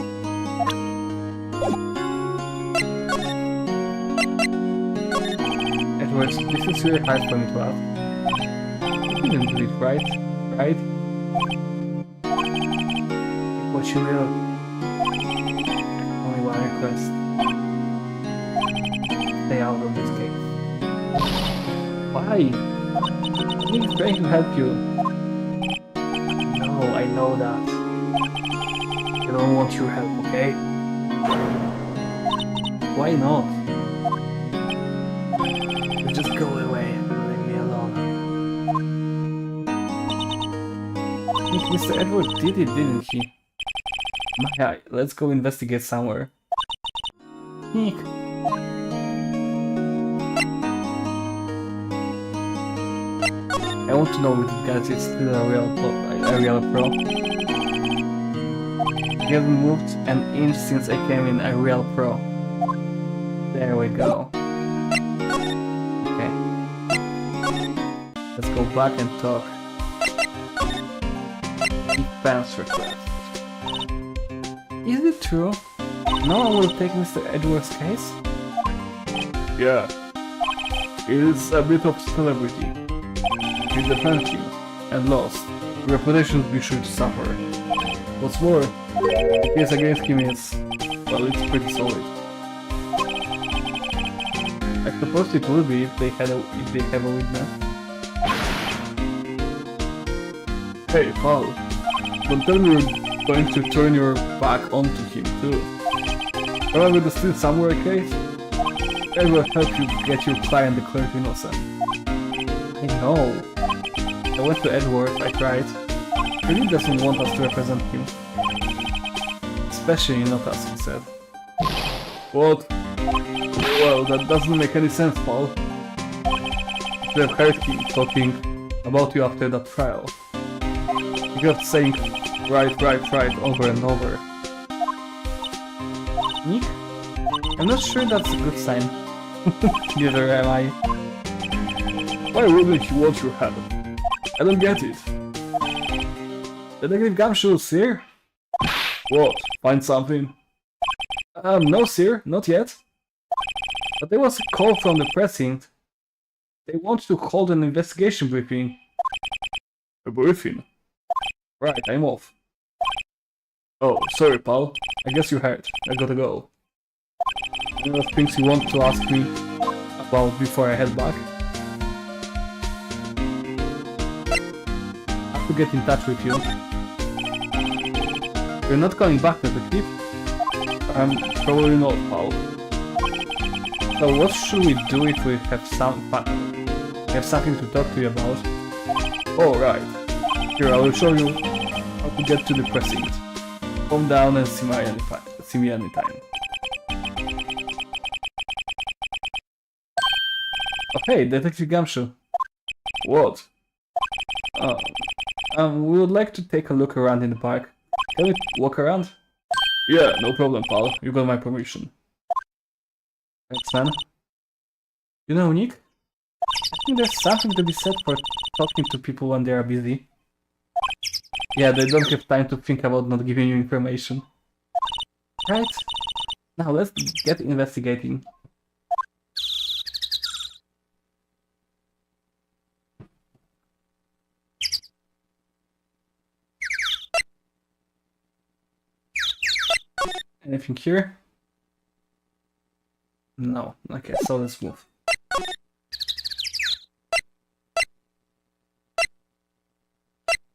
S1: Edwards, this is really hard for me to ask. You didn't do it, right? Right? What you will. Only one request. Stay out of this case. Why? He's trying to help you. No, I know that. I don't want your help, okay? Why not? You just go away and leave me alone. Mr. Edward did it, didn't he? Maya, let's go investigate somewhere. Nick. I want to know if the guy is still a real pro. He hasn't moved an inch since I came in, a real pro. There we go. Okay. Let's go back and talk. Defense request. Is it true? No one will take Mr. Edwards' case? Yeah. He is a bit of celebrity. He defended him and lost. Reputation will be sure to suffer. What's more, the case against him is, well, it's pretty solid. I suppose it will be if they have a witness. Hey, Paul, don't tell me you're going to turn your back onto him too. However, the still somewhere case, I will help you get your client declared innocent. I know. I went to Edward, I tried. He really doesn't want us to represent him. Especially not us, he said. What? Well, that doesn't make any sense, Paul. You should have heard him talking about you after that trial. He kept saying, right, over and over. Nick? I'm not sure that's a good sign. Neither am I. Why wouldn't he want your help? I don't get it. Detective Gumshoe, sir? What? Find something? No, sir, not yet. But there was a call from the precinct. They want to hold an investigation briefing. A briefing? Right, I'm off. Oh, sorry, pal. I guess you heard. I gotta go. Any other things you want to ask me about before I head back? I have to get in touch with you. You're not coming back, detective? Probably not, pal. So what should we do if we have something to talk to you about? Oh, right. Here, I will show you how to get to the precinct. Calm down and see me anytime. Oh, hey, Detective Gumshoe. What? We would like to take a look around in the park. Can we walk around? Yeah, no problem, pal. You got my permission. Thanks, man. You know, Nick? I think there's something to be said for talking to people when they are busy. Yeah, they don't have time to think about not giving you information. Right? Now let's get investigating. Anything here? No. Okay, so let's move.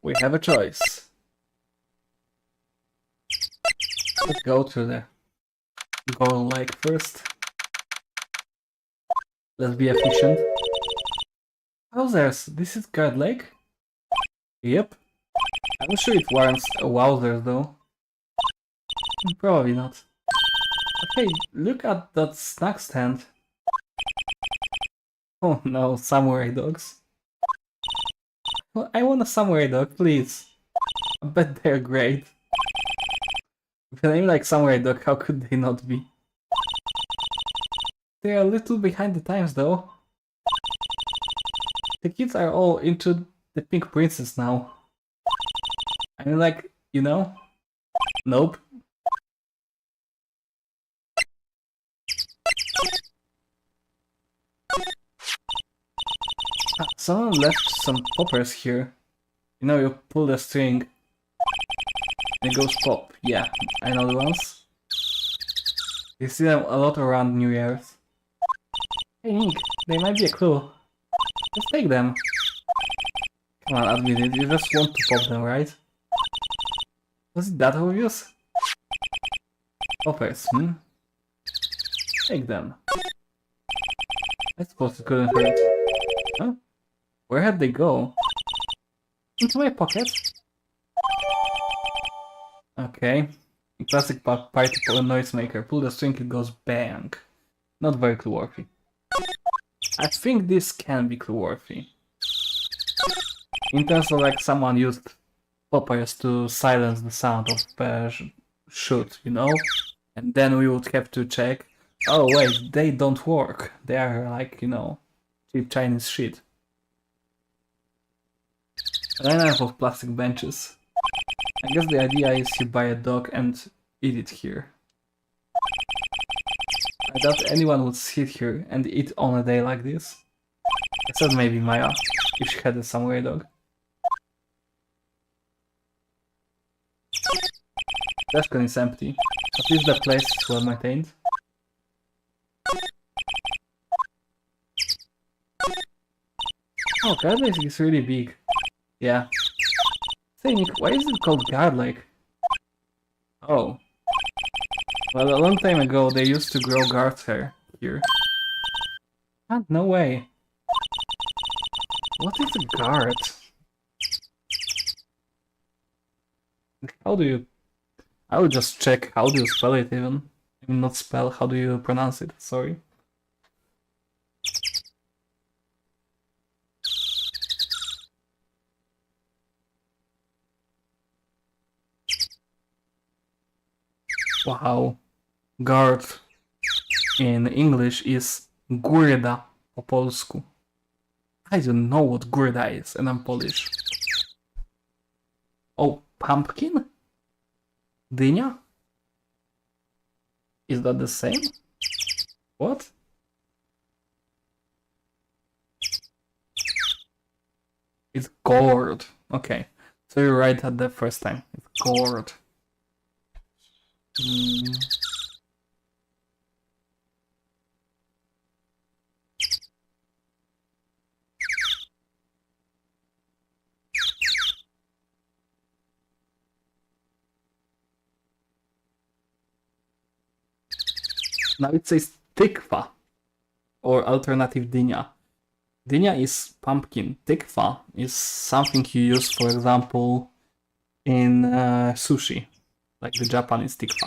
S1: We have a choice. Let's go to the Gold Lake first. Let's be efficient. Wowzers, this is Guard Lake? Yep. I'm not sure it warrants a wowzers though. Probably not. Okay, look at that snack stand. Oh no, samurai dogs. Well, I want a samurai dog, please. I bet they're great. With a name like Samurai Dog, how could they not be? They're a little behind the times though. The kids are all into the Pink Princess now. I mean, like, you know? Nope. Someone left some poppers here. You know, you pull the string and it goes pop. Yeah, I know the ones. You see them a lot around New Year's. Hey Nick, they might be a clue. Let's take them. Come on, admit it, you just want to pop them, right? Was it that obvious? Poppers, Take them. I suppose it couldn't hurt. Huh? Where had they go? Into my pocket? Okay. Classic party noisemaker. Pull the string, it goes bang. Not very clue-worthy. I think this can be clue-worthy. In terms of like someone used poppers to silence the sound of shoot, you know? And then we would have to check Oh wait, they don't work. They are like, you know, cheap Chinese shit. Lineup of plastic benches. I guess the idea is you buy a dog and eat it here. I doubt anyone would sit here and eat on a day like this. Except maybe Maya, if she had a samurai dog. Dashcon is empty. At least the place is well maintained. Oh, guard lake is really big. Yeah. Say Nick, why is it called guard lake? Oh. Well, a long time ago they used to grow guard hair here. Ah, no way. What is a guard? How do you... I will just check, how do you spell it even? I mean, not spell, how do you pronounce it? Sorry. Wow. Guard in English is górda po polsku. I don't know what górda is, and I'm Polish. Oh, pumpkin? Dynia? Is that the same? What? It's gourd. Okay. So you're right at the first time. It's gourd. Now it says tykwa, or alternative dynia. Dynia is pumpkin. Tykwa is something you use, for example, in sushi, like the Japanese tykwa,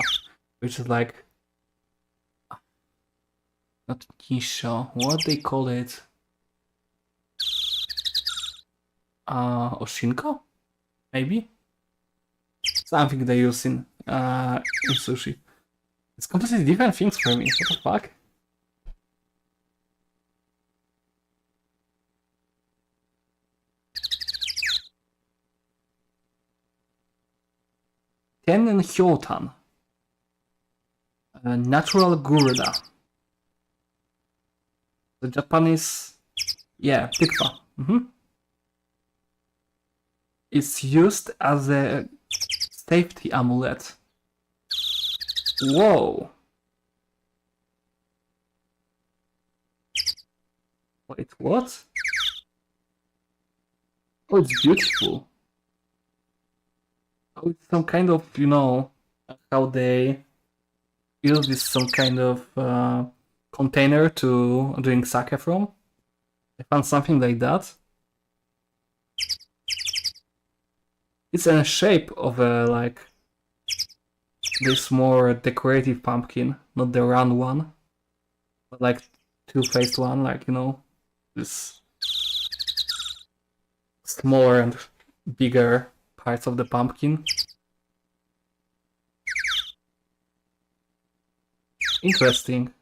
S1: which is like not kisho. What they call it? Oshinko, maybe. Something they use in sushi. It's completely different things for me. What the fuck? Tennen Hyotan. Natural Gurda. The Japanese... Yeah, tykwa. It's used as a safety amulet. Whoa! Wait, what? Oh, it's beautiful. Oh, it's some kind of, you know, how they use this some kind of container to drink sake from. I found something like that. It's in a shape of a, like, this more decorative pumpkin, not the round one, but like two-faced one, like, you know, this smaller and bigger parts of the pumpkin. Interesting.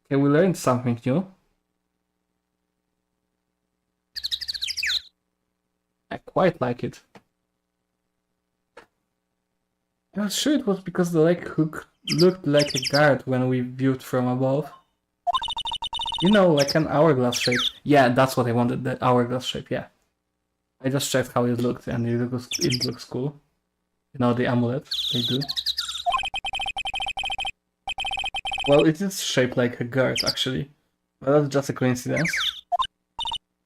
S1: Okay, we learned something new. I quite like it. I was sure it was because the leg hook looked like a guard when we viewed from above. You know, like an hourglass shape. Yeah, that's what I wanted, the hourglass shape, yeah. I just checked how it looked and it looks cool. You know, the amulet, they do. Well, it is shaped like a guard, actually. But that's just a coincidence.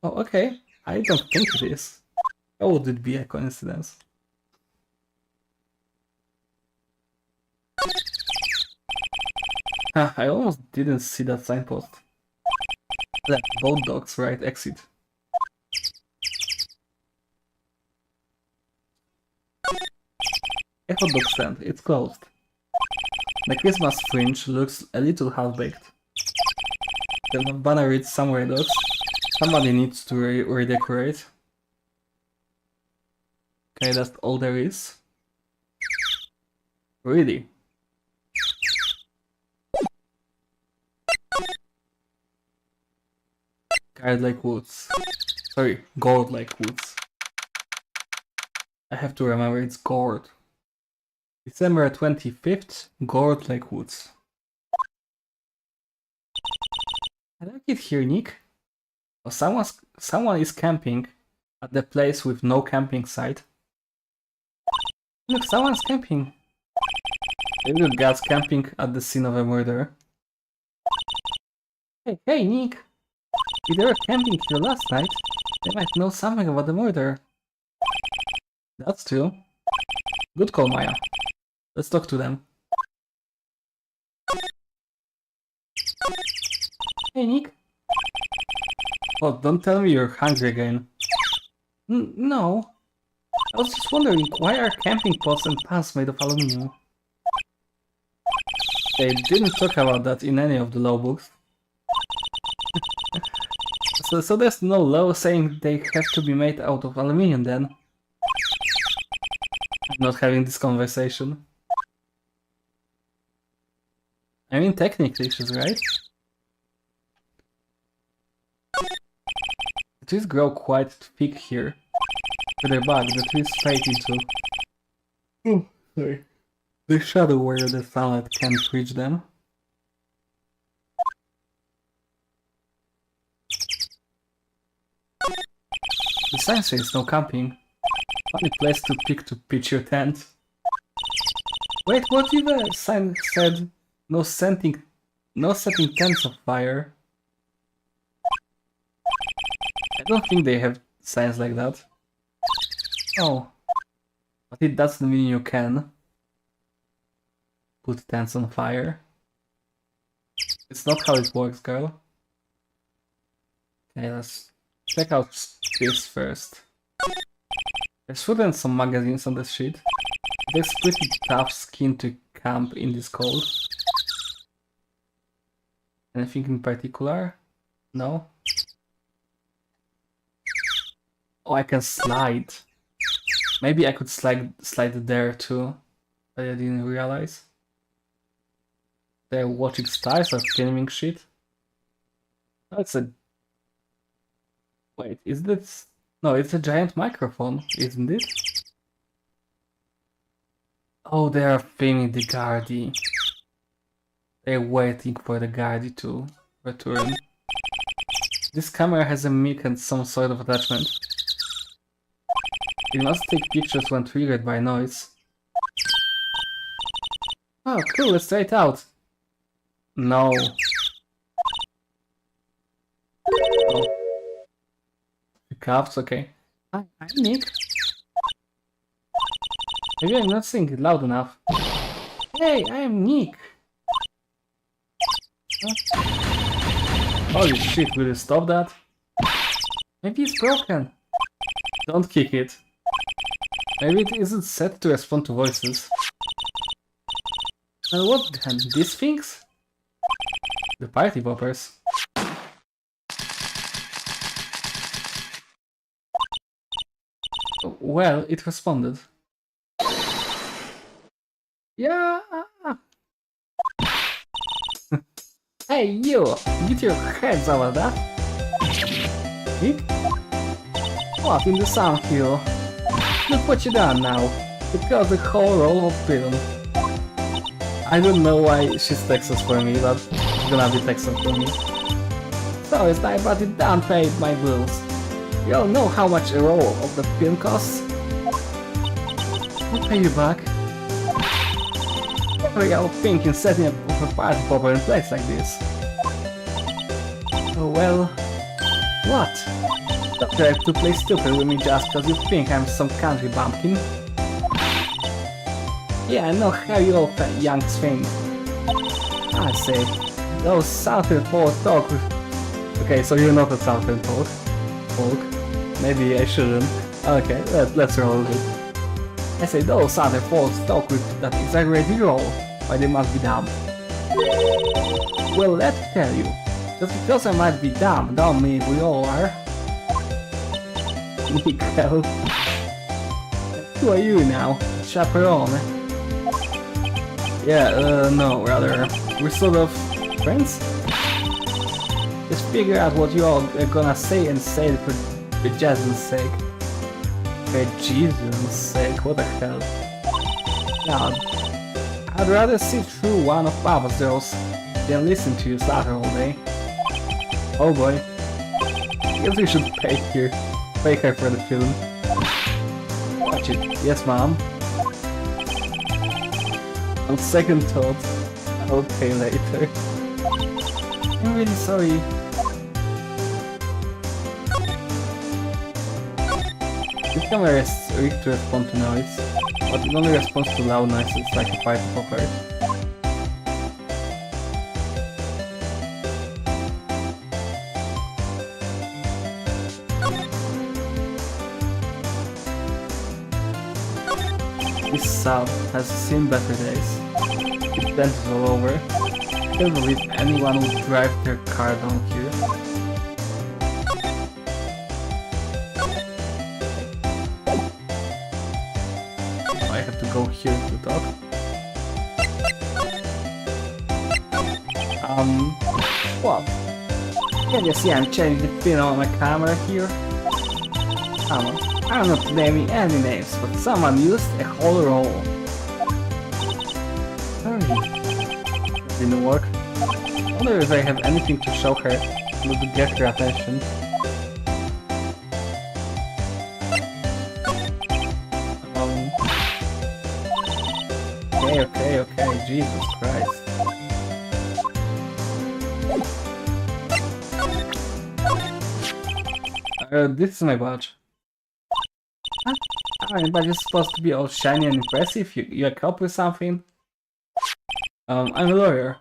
S1: Oh, okay. I don't think it is. How would it be a coincidence? I almost didn't see that signpost. Left, both dogs, right, exit. A hot dog stand, it's closed. The Christmas fringe looks a little half-baked. The banner reads Samurai Dogs. Somebody needs to redecorate. Okay, that's all there is. Really? Guard Lake Woods. Sorry, Gold Lake Woods. I have to remember it's Gourd. December 25th, Gourd Lake Woods. I like it here, Nick. Oh, someone is camping at the place with no camping site. Look, someone's camping. Maybe the guys camping at the scene of a murder. Hey, Nick. If they were camping here last night, they might know something about the murder. That's true. Good call, Maya. Let's talk to them. Hey, Nick. Oh, don't tell me you're hungry again. No. I was just wondering, why are camping pots and pans made of aluminum? They didn't talk about that in any of the law books. So there's no law saying they have to be made out of aluminum then? I'm not having this conversation. I mean, technically she's right. The trees grow quite thick here. Further back, the trees fade into... sorry. The shadow where the sunlight can't reach them. The sign says no camping. Funny place to pick to pitch your tent. Wait, what if the sign said no setting tents of fire? I don't think they have signs like that. Oh. But it doesn't mean you can put tents on fire. It's not how it works, girl. Okay, let's check out this first. There's food and some magazines on the sheet. It takes pretty tough skin to camp in this cold. Anything in particular? No? Oh, I can slide. Maybe I could slide there too, but I didn't realize. They're watching stars or filming shit. That's a... Wait, is this... No, it's a giant microphone, isn't it? Oh, they are filming the Guardi. They're waiting for the Guardi to return. This camera has a mic and some sort of attachment. It must take pictures when triggered by noise. Oh, cool, let's try it out. No. Oh. Cuffs, okay. Hi, I'm Nick. Maybe I'm not saying it loud enough. Hey, I'm Nick. Huh? Holy shit, will you stop that? Maybe it's broken. Don't kick it. Maybe it isn't set to respond to voices. And what then? These things? The party poppers. Well, it responded. Yeah. Hey, you! Get your heads out of that! Nick? What in the sound here? Look what you done now. You got the whole roll of film. I don't know why she's Texas for me, but she's gonna be Texas for me. Sorry, Snipe, but it done paid my bills. You all know how much a roll of the film costs? I'll pay you back. What are you thinking setting up a party popper in a place like this? Oh well... What? Don't try to play stupid with me just because you think I'm some country bumpkin. Yeah, I know how you all youngs think. I say, those Southern folk talk with... Okay, so you're not a Southern folk. Maybe I shouldn't. Okay, let's roll with it. I say those Southern folks talk with that exaggerated roll, why they must be dumb. Well, let me tell you, just because I might be dumb, don't mean we all are. Nickel. Who are you now? Chaperone? Yeah, no, rather, we're sort of friends? Just figure out what you all are gonna say and say it for Jesus' sake. For Jesus' sake, what the hell? God. I'd rather sit through one of Papa's girls than listen to you slander all day. Oh boy. Guess we should pay her for the film. Watch it. Yes, mom. On second thought, I'll pay later. I'm really sorry. This camera is rigged to respond to noise, but it only responds to loud noises like a party popper. This sub has seen better days. Its dent is all over. I can't believe anyone would drive their car down here. I have to go here to talk. What? Can you see I'm changing the film on my camera here? Come on. I'm not naming any names, but someone used a whole roll. Hurry. That didn't work. I wonder if I have anything to show her that would get her attention. Okay, Jesus Christ. This is my badge. Huh? My badge is supposed to be all shiny and impressive. You a cop with something? I'm a lawyer.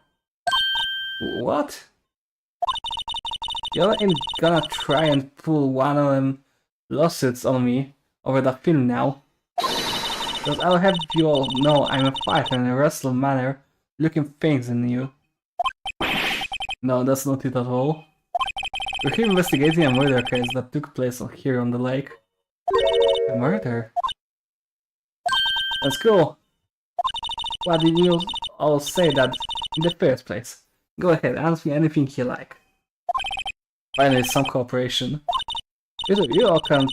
S1: What? You ain't gonna try and pull one of them lawsuits on me over that film now? Because I'll have you all know I'm a fighter in a wrestler manner, looking things in you. No, that's not it at all. We're here investigating a murder case that took place here on the lake. A murder? That's cool. Why did you all say that in the first place? Go ahead, ask me anything you like. Finally, some cooperation. You all can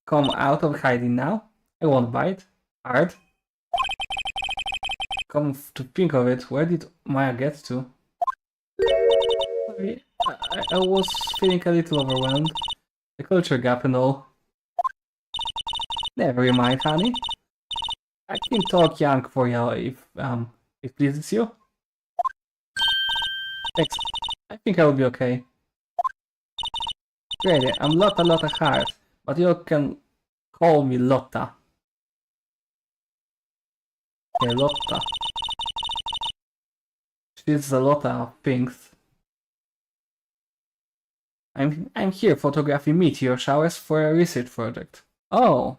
S1: come out of hiding now. I won't bite. Hard. Come to think of it, where did Maya get to? Sorry, I was feeling a little overwhelmed. The culture gap and all. Never mind, honey. I can talk young for you if it pleases you. Thanks. I think I will be okay. Great, I'm Lotta Hart, but you can call me Lotta. Okay, Lotta. She's a lot of things. I'm here photographing meteor showers for a research project. Oh,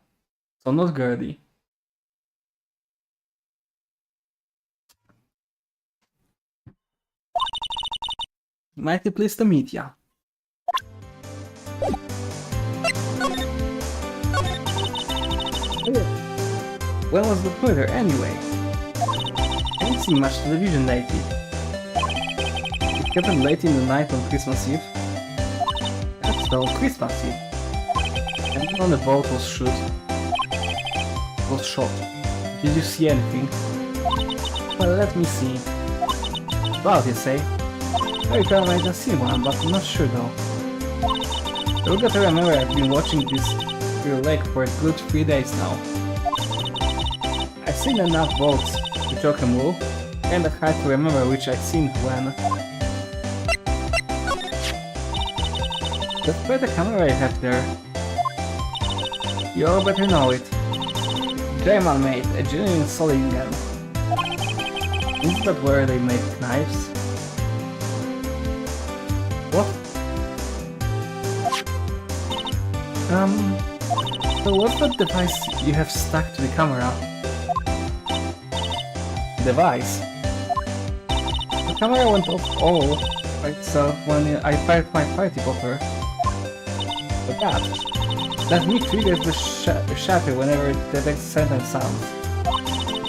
S1: so not girly. Mighty pleased to meet ya. When was the murder anyway? I haven't seen much television lately. It happened late in the night on Christmas Eve. That's so Christmas Eve. Everyone on the boat was shot. Did you see anything? Well, let me see. About you say? I recall I just seen one, but I'm not sure though. You gotta remember I've been watching this real lake for a good 3 days now. I've seen enough boats to talk and move, kinda hard to remember which I've seen when. That's quite a camera I have there. You all better know it. German made, a genuine solid gun. Isn't that where they make knives? What? So what's that device you have stuck to the camera? Device? The camera went off all by itself when I fired my party popper. But that me triggers the shatter whenever it detects certain sounds.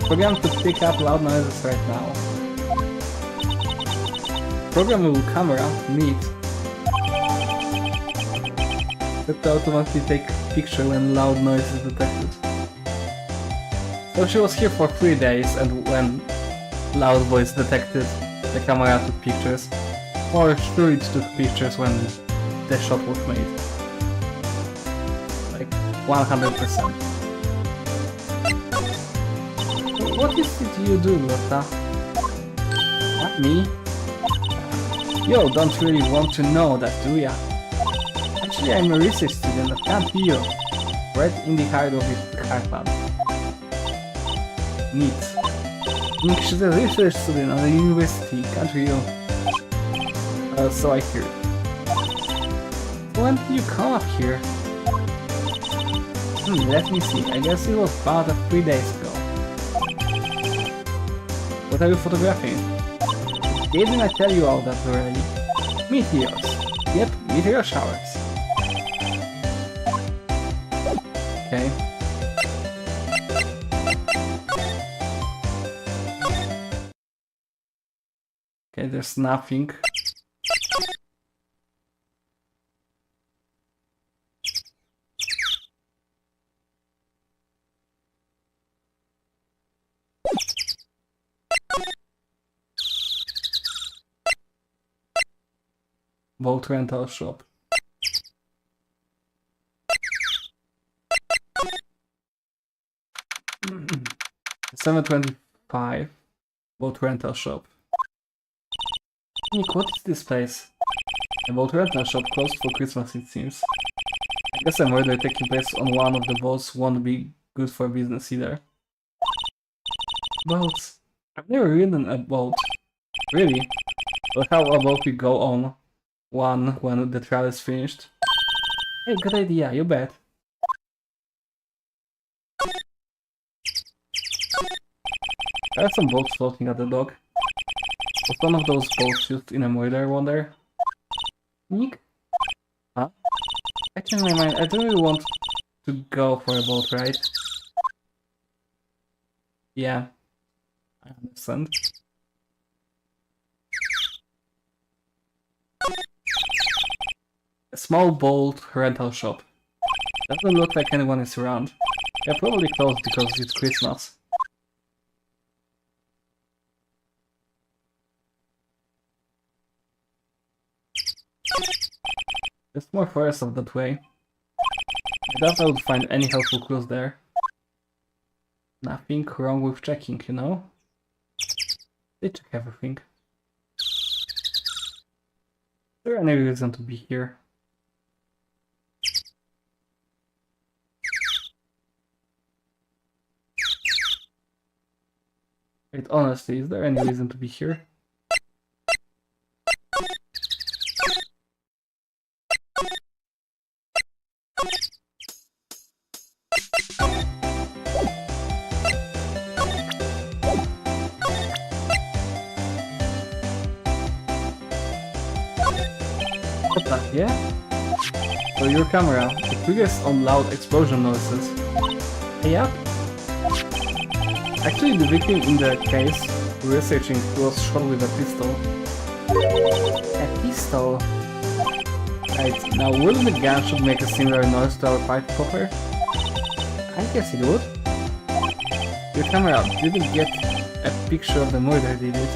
S1: Programmed to pick up loud noises right now. Programmable camera, neat. Set to automatically take picture when loud noise is detected. So she was here for 3 days, and when loud voice detected, the camera took pictures. For sure it took pictures when the shot was made. Like 100%. What is it you do, Lotta? Not me. Yo, don't really want to know that, do ya? Actually, I'm a research student at Camp Hill, right in the heart of this iPad. Neat. She's a research student at the university, Camp Hill. So I hear. So when did you come up here? Let me see. I guess it was about 3 days ago. What are you photographing? Didn't I tell you all that already? Meteors. Yep, meteor showers. Okay. Okay, there's nothing. Boat rental shop. 725. Boat rental shop. Nick, what is this place? A boat rental shop closed for Christmas, it seems. I guess a murder taking place on one of the boats won't be good for business either. Boats. I've never ridden a boat. Really? But how about we go on one when the trial is finished? Hey, good idea, you bet. There are some boats floating at the dock. Was one of those boats used in a murder, I wonder? Nick? Huh? I changed my mind, I don't really want to go for a boat ride. Yeah, I understand. A small boat rental shop. Doesn't look like anyone is around. They're probably closed because it's Christmas. There's more forest up that way. I doubt I would find any helpful clues there. Nothing wrong with checking, you know? They check everything. Is there any reason to be here? Wait, honestly, is there any reason to be here? What the yeah? So your camera, it triggers on loud explosion noises. Hey up? Actually, the victim in the case researching was shot with a pistol. A pistol? Right, now wouldn't the gun should make a similar noise to our pipe popper? I guess it would. Your camera didn't get a picture of the murder, did it?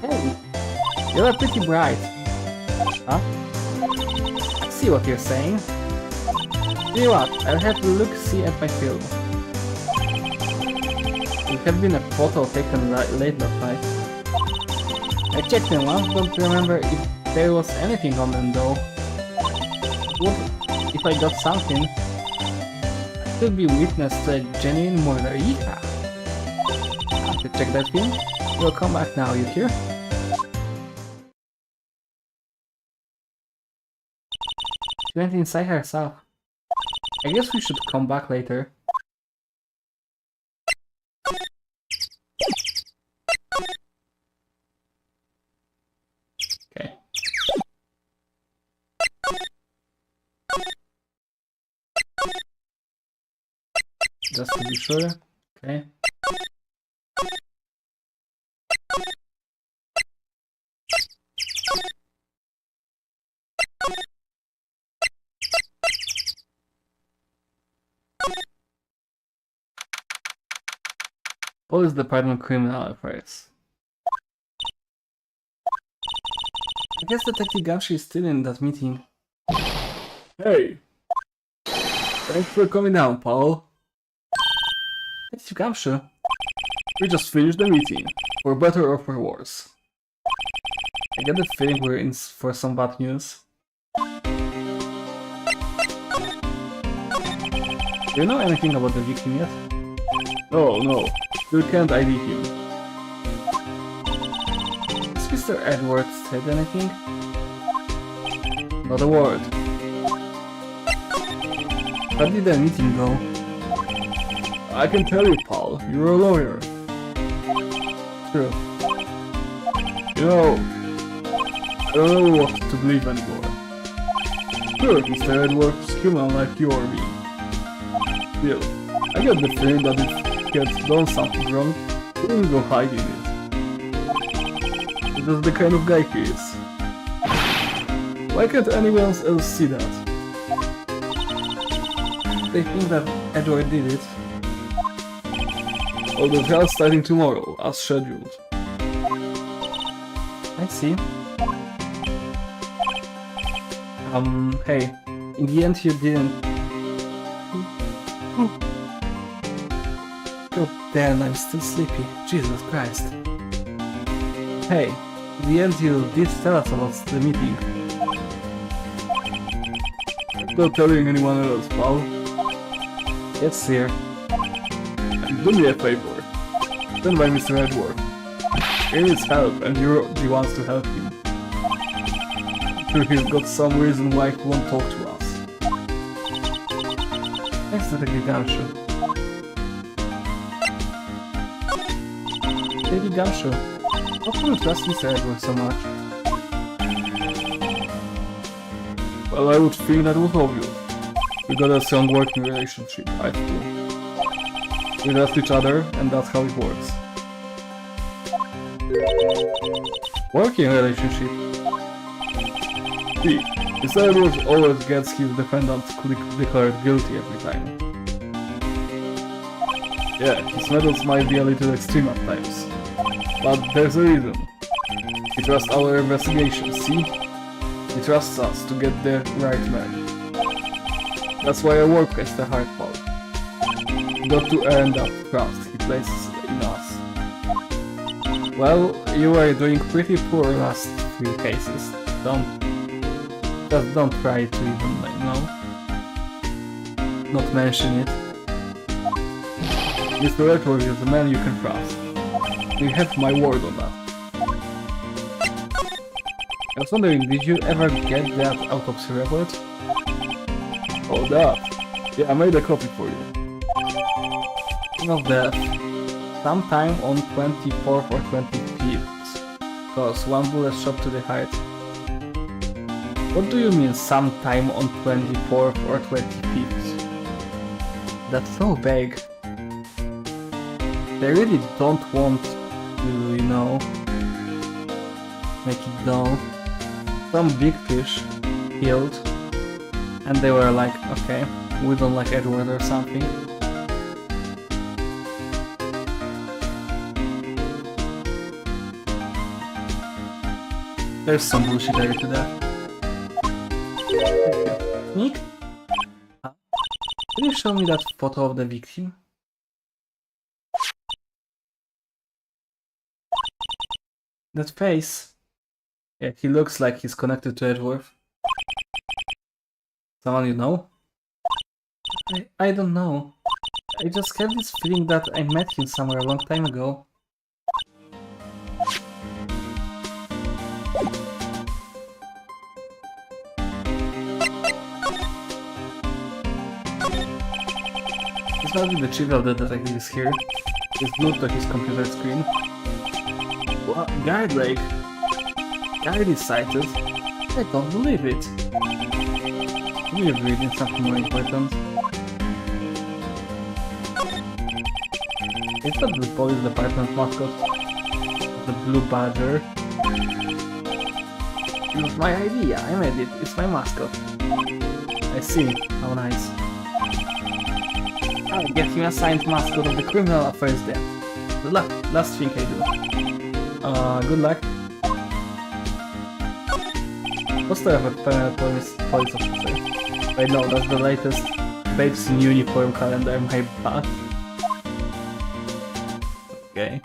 S1: Hey, you're pretty bright. Huh? I see what you're saying. Tell you what, I'll have to look-see at my film. It had been a photo taken late that night. I checked them once, don't remember if there was anything on them though. What if I got something? I could be witness to a genuine murder, yeah. Have to check that film? We'll come back now, you hear? She went inside herself. I guess we should come back later. Okay. Just to be sure. Okay. Police Department Criminal Affairs. I guess Detective Gumshoe is still in that meeting. Hey! Thanks for coming down, Paul. Detective Gumshoe. We just finished the meeting, for better or for worse. I get the feeling we're in for some bad news. Do you know anything about the victim yet? No. You can't ID him. Has Mr. Edwards said anything? Not a word. How did the meeting go? I can tell you, Paul. You're a lawyer. True. You know, I don't know what to believe anymore. Sure, Mr. Edwards is human like you or me. Still, I get the feeling that if he had done something wrong, he wouldn't go hiding it. That's the kind of guy he is. Why can't anyone else see that? They think that Edward did it. Oh, the trial's starting tomorrow, as scheduled. I see. Hey, in the end you didn't... God damn, I'm still sleepy. Jesus Christ. Hey, in the end you did tell us about the meeting. I'm not telling anyone else, pal. Yes, sir. And do me a favor. Stand by Mr. Edward. He needs help and you're the ones to help him. He's got some reason why he won't talk to us. Thanks, Detective Gumshoe. Detective Gumshoe, how can you trust Mr. Edward so much? Well, I would think that was obvious. We got a strong working relationship, I feel. We trust each other, and that's how it works. Working relationship? See, Mr. Edwards always gets his defendants declared guilty every time. Yeah, his methods might be a little extreme at times. But there's a reason. He trusts our investigation, see? He trusts us to get the right man. That's why I work as the hard part. Got to earn that trust he places in us. Well, you were doing pretty poor last 3 cases. Just don't try to even, not mention it. Mr. Edward is the man you can trust. You have my word on that. I was wondering, did you ever get that autopsy report? Oh, that? Yeah, I made a copy for you. Of death. Sometime on 24th or 25th. Cause one bullet shot to the heart. What do you mean sometime on 24th or 25th? That's so vague. They really don't want to, make it known. Some big fish killed, and they were like, okay, we don't like Edward or something. There's some bullshit added to that. Nick? Can you show me that photo of the victim? That face. Yeah, he looks like he's connected to Edward. Someone you know? I don't know. I just have this feeling that I met him somewhere a long time ago. This must be the chief of the detectives here. He's glued to his computer screen. What? Guard Lake? Guard is sighted? I don't believe it. We're reading something more important. Is that the police department mascot? The blue badger? It was my idea, I made it, it's my mascot. I see, how nice. I'll get him assigned mascot of the criminal affairs then. the last thing I do. Good luck. What's the police officer? Wait, no, that's the latest Babes in Uniform calendar, my bad. Okay.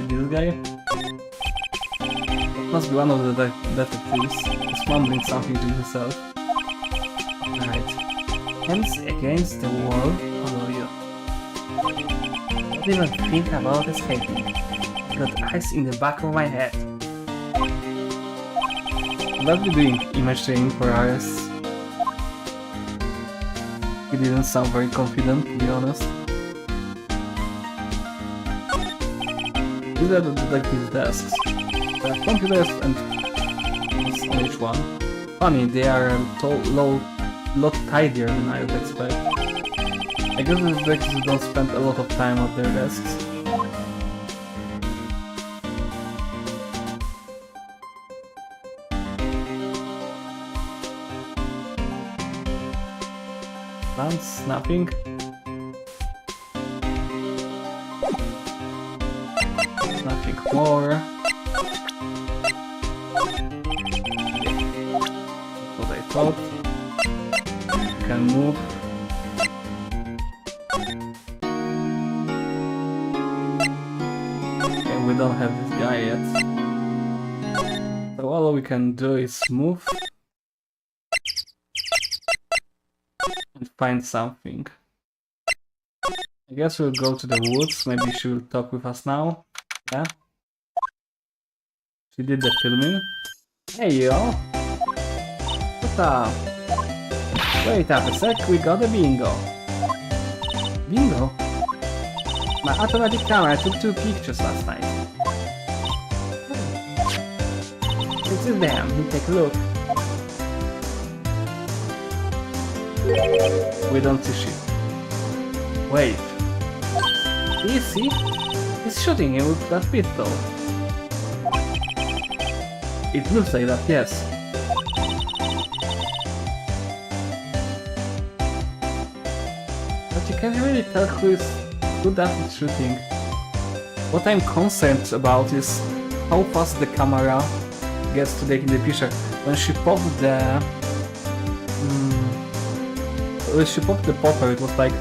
S1: This guy? That must be one of the detectives. He's mumbling something to himself. Right. Hands against the wall, follow you. Don't even think about escaping. Got eyes in the back of my head. I'll be doing image training for arrests. He didn't sound very confident, to be honest. These are the detective desks. There are computers and it's on each one. Funny, they are a lot tidier than I would expect. I guess the detectives don't spend a lot of time at their desks. Plants, nothing. Nothing more. What I thought. Can move. Okay, we don't have this guy yet. So all we can do is move and find something. I guess we'll go to the woods. Maybe she will talk with us now. Yeah. She did the filming. Hey yo! What's up? Wait up a sec, we got a bingo. Bingo? My automatic camera took 2 pictures last night. This is them, you take a look. We don't see shit. Wait. Do you see? He's shooting him with that pistol. It looks like that, yes. But you can't really tell who that is shooting. What I'm concerned about is how fast the camera gets to taking the picture. When she popped the popper, it was like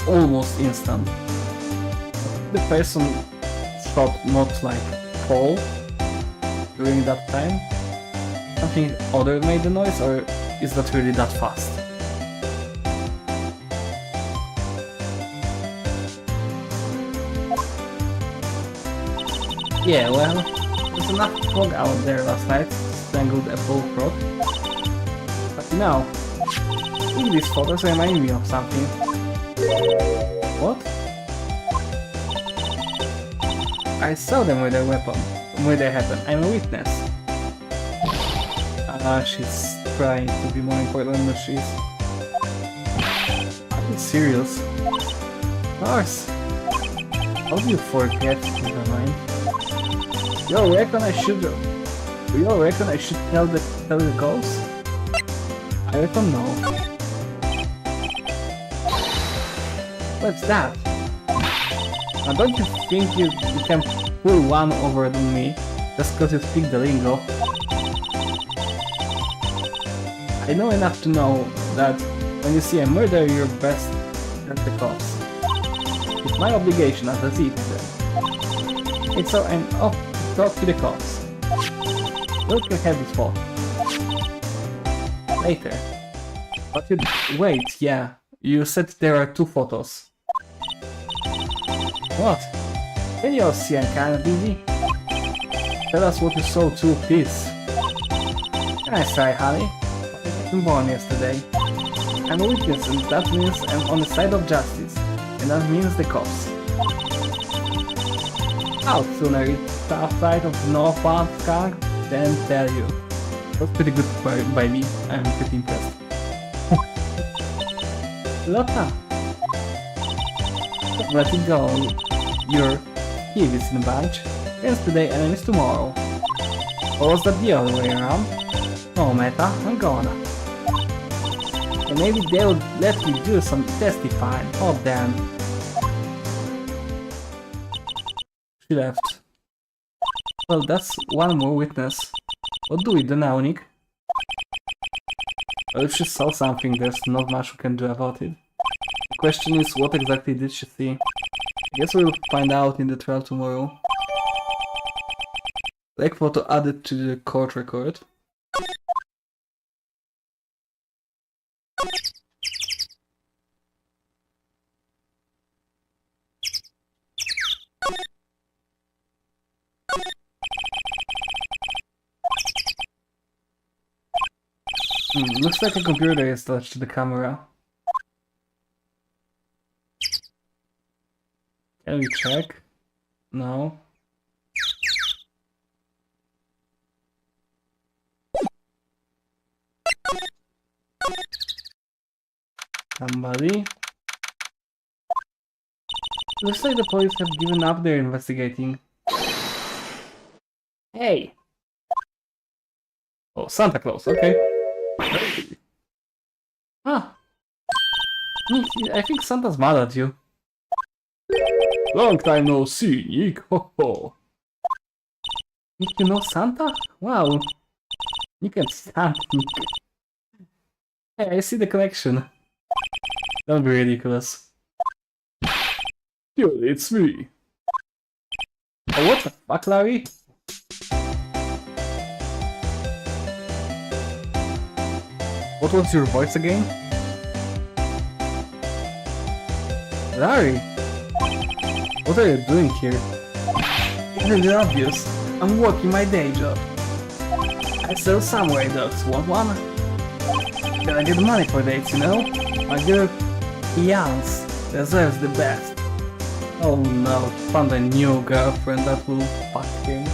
S1: almost instant. The person shot not like fall during that time. Something other made the noise, or is that really that fast? Yeah, well, there's enough fog out there last night to strangle a bullfrog. But now, I think these photos remind me of something. What? I saw them with their weapon. When they happened. I'm a witness. She's trying to be more important than she is. Are you serious? Of course. How do you forget? Never mind. You all reckon I should tell the ghost? I reckon no. What's that? Now don't you think you can pull one over on me just cause you speak the lingo? I know enough to know that when you see a murder, you're best at the cops. It's my obligation as a citizen. It's so I'm off to talk to the cops. You can have this phone. Later. But you wait, yeah. You said there are 2 photos. What? Can you all see I'm kinda busy? Tell us what you saw too, please. I'm sorry, honey. I wasn't born yesterday. I'm a witness, and that means I'm on the side of justice. And that means the cops. I'll sooner eat outside of the northbound skunk than tell you. That's pretty good by me. I'm pretty impressed. Lotta! Let it go. Your Eve is in a bunch. Friends today, enemies tomorrow. Or was that the other way around? No matter, I'm gonna. And maybe they'll let me do some testifying. Oh damn. She left. Well, that's one more witness. What do we do now, Nick? Well, if she saw something, there's not much we can do about it. The question is, what exactly did she see? I guess we'll find out in the trial tomorrow. Like photo added to the court record. Looks like a computer is attached to the camera. Can we check? No. Somebody? Looks like the police have given up their investigating. Hey! Oh, Santa Claus, okay. Ah! I think Santa's mad at you. Long time no see, Nick. Ho ho. Nick, you know Santa? Wow. You can stand Nick. Hey, I see the connection. Don't be ridiculous. Dude, it's me. Oh, what the fuck, Larry? What was your voice again? Larry! What are you doing here? Isn't it obvious? I'm working my day job. I sell samurai dogs, want one? Gotta get money for dates, you know? My girl Jans deserves the best. Oh no, found a new girlfriend that will fuck him.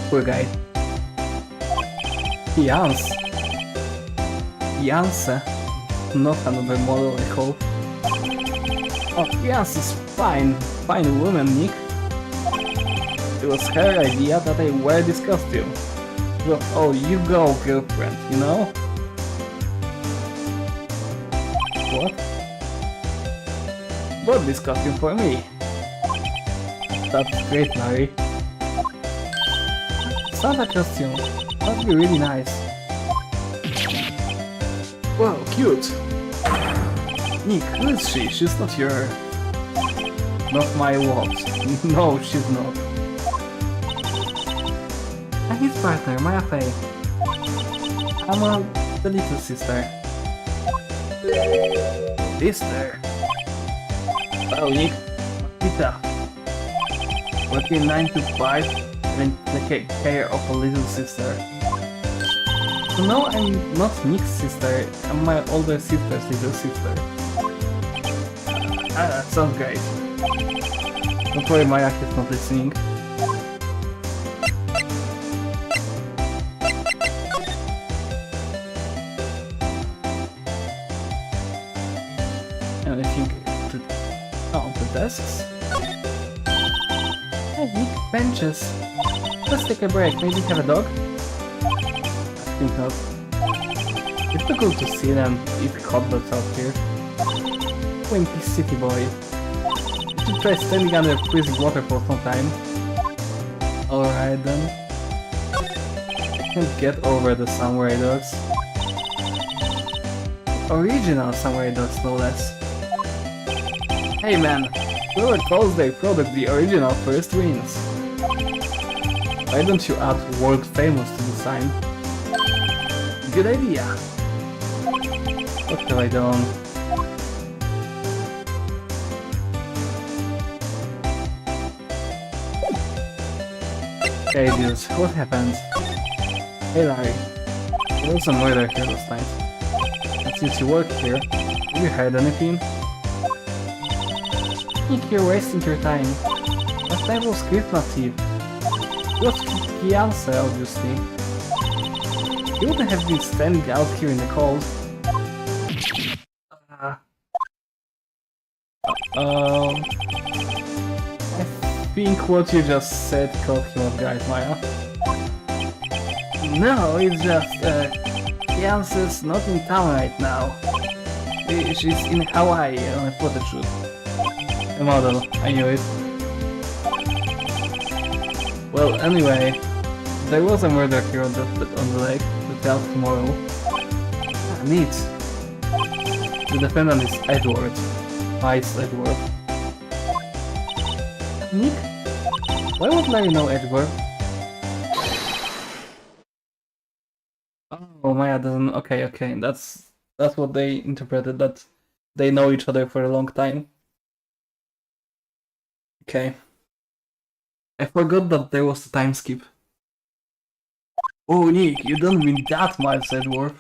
S1: Poor guy. Fiance. Not another model, I hope. Oh, Fiance is fine woman, Nick. It was her idea that I wear this costume. Well, oh, you go, girlfriend, you know? What? Bought this costume for me. That's great, Larry. Santa costume. That'd be really nice. Wow, cute! Nick, who is she? She's not your... Not my what? No, she's not. I'm his partner, Maya Faye. I'm the little sister. Sister? Well, Nick, must be tough. Working 9 to 5 and take care of a little sister. So now I'm not Nick's sister, I'm my older sister's little sister. That sounds great. Don't worry, Maya is not listening. And I think on the desks. Hey, Nick, benches. Let's take a break. Maybe have a dog? I think not. It's too cool to see them eat hot dogs out here. Wimpy city boy. You should try standing under freezing water for some time. Alright then. I can't get over the samurai dogs. Original samurai dogs, no less. Hey man, whoever calls their product the original first wins. Why don't you add world famous to the sign? Good idea. What have I done? Hey dudes, what happened? Hey Larry, there was a murder here last night. And since you work here, have you heard anything? I think you're wasting your time. Last night was Christmas Eve. It was fiancé, obviously. You wouldn't have been standing out here in the cold. I think what you just said caught him off guard, Maya. No, it's just, Fiance's not in town right now. She's in Hawaii on a photo shoot. A model, I knew it. Well, anyway, there was a murder here on the lake, to tell tomorrow. Ah, neat. The defendant is Edward. Vice Edward. Nick? Why would Larry know Edward? Oh, Maya doesn't. Okay, that's what they interpreted. That they know each other for a long time. Okay. I forgot that there was a time skip. Oh, Nick, you don't mean that, Miles Edward.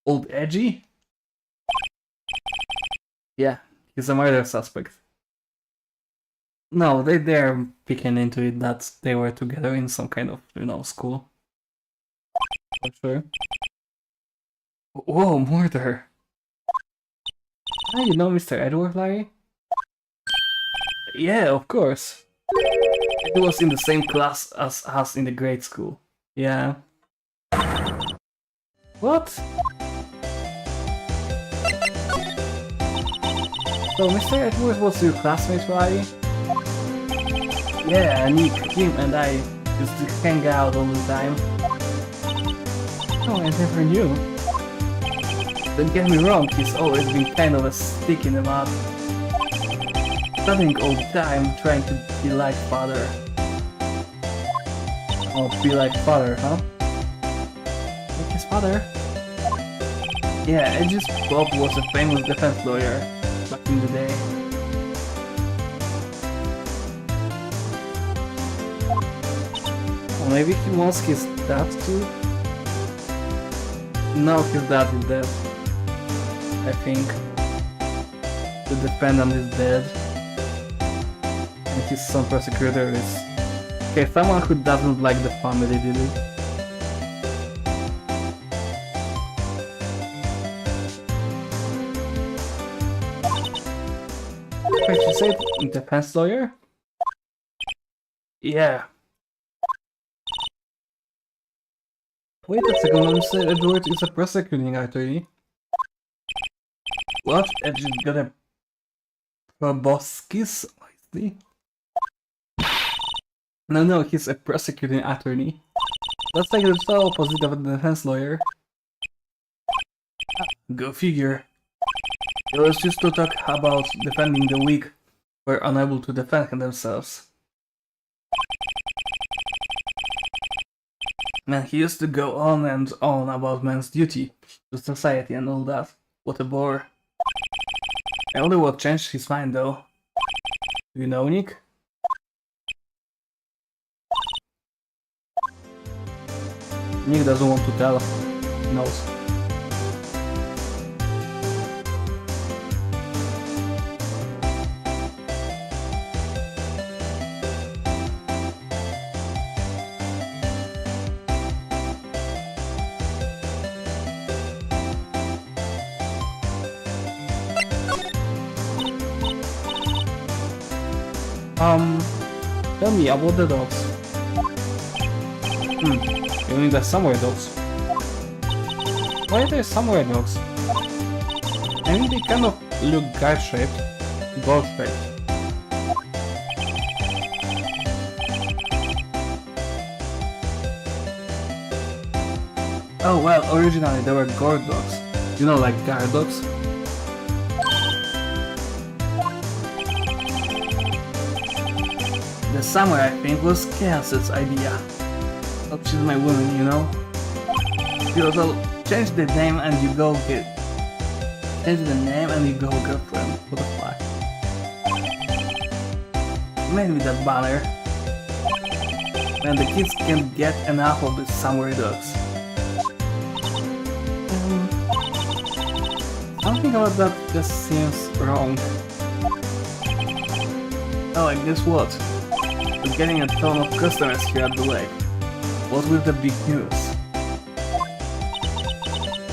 S1: Old Edgy? Yeah, he's a murder suspect. No, they're picking into it that they were together in some kind of, school. For sure. Whoa, murder! Ah, you know Mr. Edward, Larry? Yeah, of course. He was in the same class as us in the grade school. Yeah. What? So Mr. Edward was your classmate, Larry? Yeah, Nick, him and I used to hang out all the time. Oh, I never knew. Don't get me wrong, he's always been kind of a stick in the mud. Studying all the time, trying to be like father. Oh, be like father, huh? Like his father? Yeah, Edge's Bob was a famous defense lawyer back in the day. Or maybe he wants his dad too? No, his dad is dead. I think. The defendant is dead. And his son prosecutor is... Okay, someone who doesn't like the family did it. Wait, you said defense lawyer? Yeah. Wait a second, you said Edward is a prosecuting attorney. What? Edward got a proboscis? I see. No, he's a prosecuting attorney. That's like the total opposite of a defense lawyer. Go figure. They was just to talk about defending the weak who were unable to defend themselves. Man, he used to go on and on about man's duty to society and all that. What a bore. I wonder what changed his mind though. Do you know, Nick? Nick doesn't want to tell. He knows. Tell me about the dogs. You mean the samurai dogs? Why are they samurai dogs? I mean they kind of look gold-shaped. Oh well, originally they were guard dogs. You know, like guard dogs? The samurai, I think, was Chaos's idea. Oh, she's my woman, you know? You also change the name and you go get... Change the name and you go girlfriend. What the fuck? Made me that banner. Man, the kids can't get enough of these samurai dogs. Something about that just seems wrong. Oh, and guess what? We're getting a ton of customers here at the lake. What with the big news?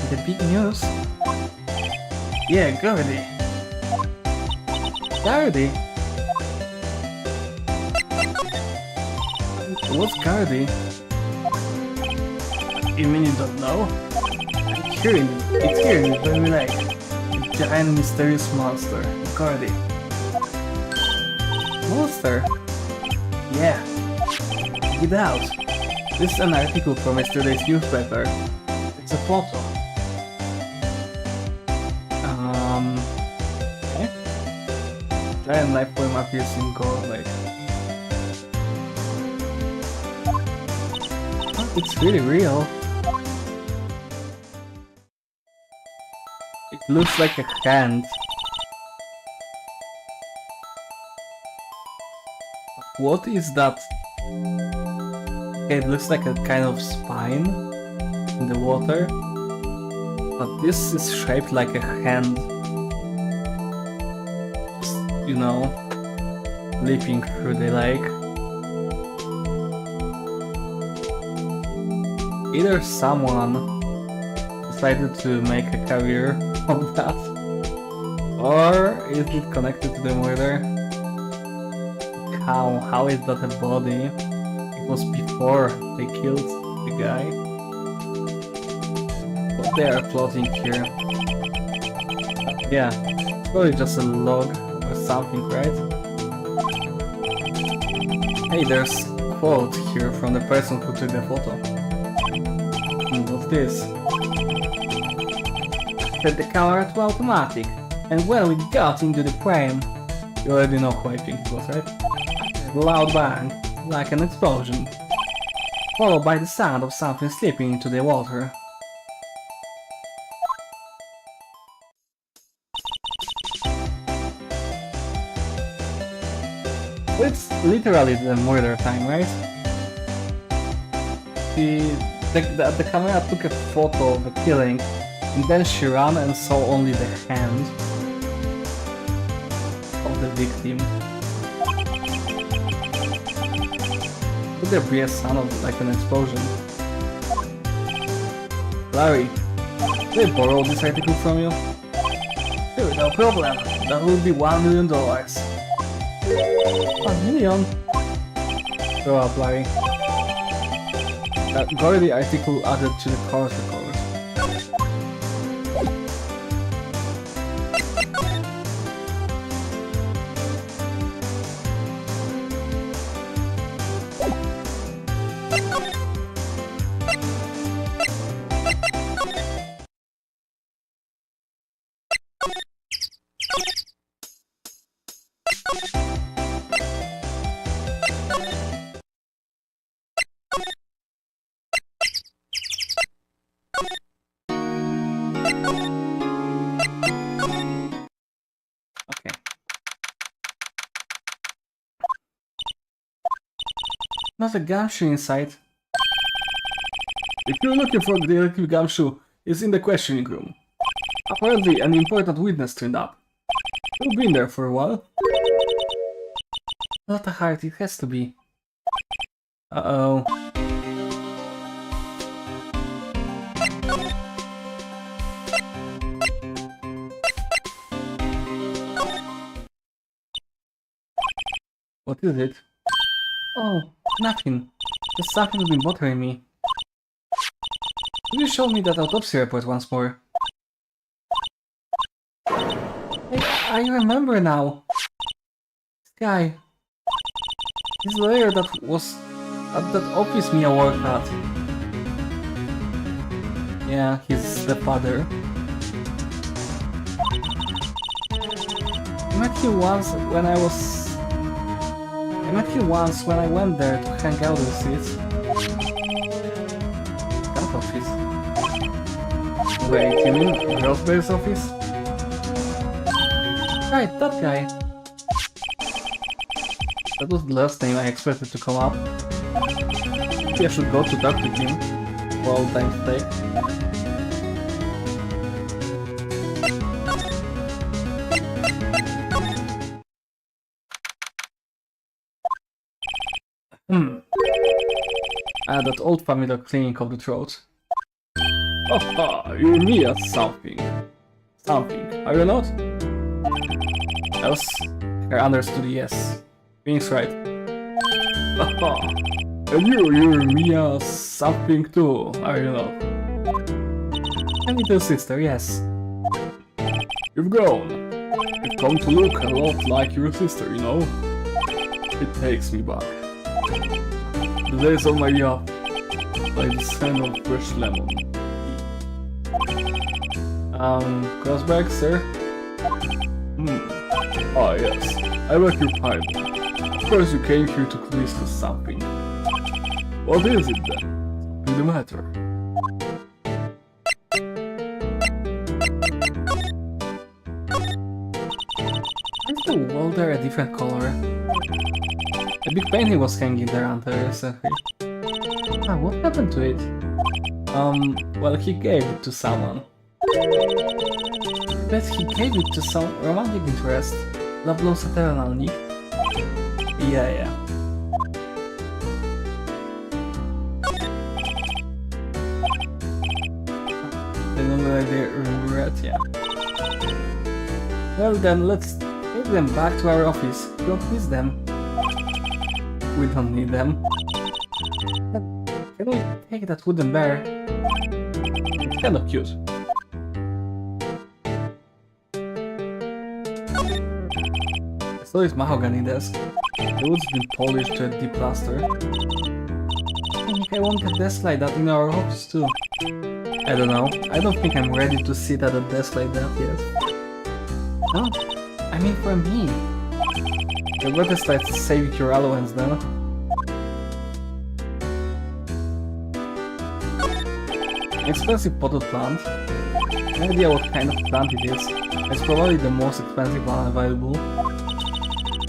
S1: The big news? Yeah, Gardy. Gardy? What's Gardy? You mean you don't know? It's here in the very lake. A giant mysterious monster. Gordy. Monster? Yeah. Check it out. This is an article from yesterday's newspaper. It's a photo. Okay. Giant life form appears in Gold Lake. It's really real. It looks like a hand. What is that? Okay, it looks like a kind of spine in the water. But this is shaped like a hand. Just, you know, leaping through the lake. Either someone decided to make a career of that, or is it connected to the murder? How is that a body? It was before they killed the guy. But they are floating here. Yeah, probably just a log or something, right? Hey, there's a quote here from the person who took the photo. What's this? Set the camera to automatic, and when we got into the frame, you already know who I think it was, right? A loud bang, like an explosion, followed by the sound of something slipping into the water. It's literally the murder time, right? The camera took a photo of the killing, and then she ran and saw only the hand of the victim. Could there be a sound of like an explosion? Larry, did I borrow this article from you? Sure, no problem. That would be $1 million. $1 million? Grow up, Larry. Gordy article added to the court record. Okay. Not a gumshoe inside. If you're looking for the electric gumshoe, it's in the questioning room. Apparently, an important witness turned up. You've been there for a while. Not a heart, it has to be. Uh-oh. What is it? Oh, nothing. Just something has been bothering me. Will you show me that autopsy report once more? I remember now. This guy. This lawyer that was at that office Mia worked at. Yeah, he's the father. I met him once when I went there to hang out with his that office. Wait, you mean Roseberry's office? Right, that guy. That was the last name I expected to come up. Maybe I should go to talk to him for all time's sake. That old familiar cleaning of the throat. Oh, you're me at something. Are you not? Else, I understood yes. Phoenix right. And you're Mia something too, are you not? My little sister, yes. You've grown. You've come to look a lot like your sister, you know? It takes me back. The days of my youth, like the scent of fresh lemon. Crossback, sir? Ah, yes. I beg your pardon. Of course you came here to discuss something. What is it then? What's the matter? Is the wall there a different color? A big painting was hanging there until recently. Ah, what happened to it? Well, he gave it to someone. I bet he gave it to some romantic interest. Love blows eternal, Nick. Yeah. They don't really regret, yeah. Well then, let's take them back to our office. We don't miss them. We don't need them. Can we take that wooden bear? It's kind of cute. I saw this mahogany desk. The wood's been polished to a deep luster. I think I want a desk like that in our office too. I don't know. I don't think I'm ready to sit at a desk like that yet. No, I mean for me. You better start saving your allowance then. Expensive potted plant. No idea what kind of plant it is. It's probably the most expensive one available.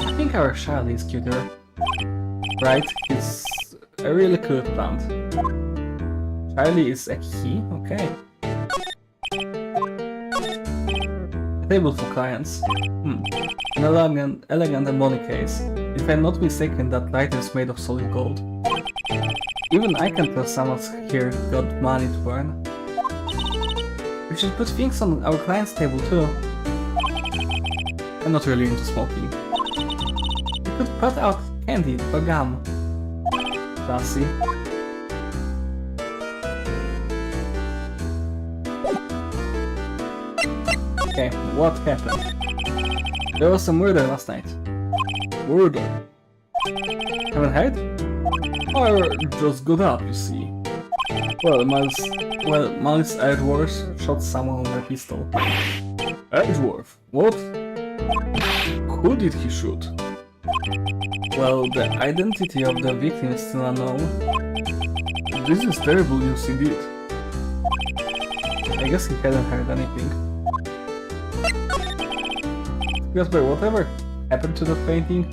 S1: I think our Charlie is cuter. Right? It's a really cute plant. Charlie is a he? Okay. A table for clients. An elegant money case. If I'm not mistaken, that light is made of solid gold. Even I can tell someone's here got money to burn. We should put things on our client's table too. I'm not really into smoking. We could put out candy or gum. Classy. Okay, what happened? There was a murder last night. Murder? Haven't heard? Or just got up, you see. Miles Edwards shot someone with a pistol. Edgeworth? What? Who did he shoot? Well, the identity of the victim is still unknown. This is terrible news indeed. I guess he hadn't heard anything. Jasper, whatever happened to the painting?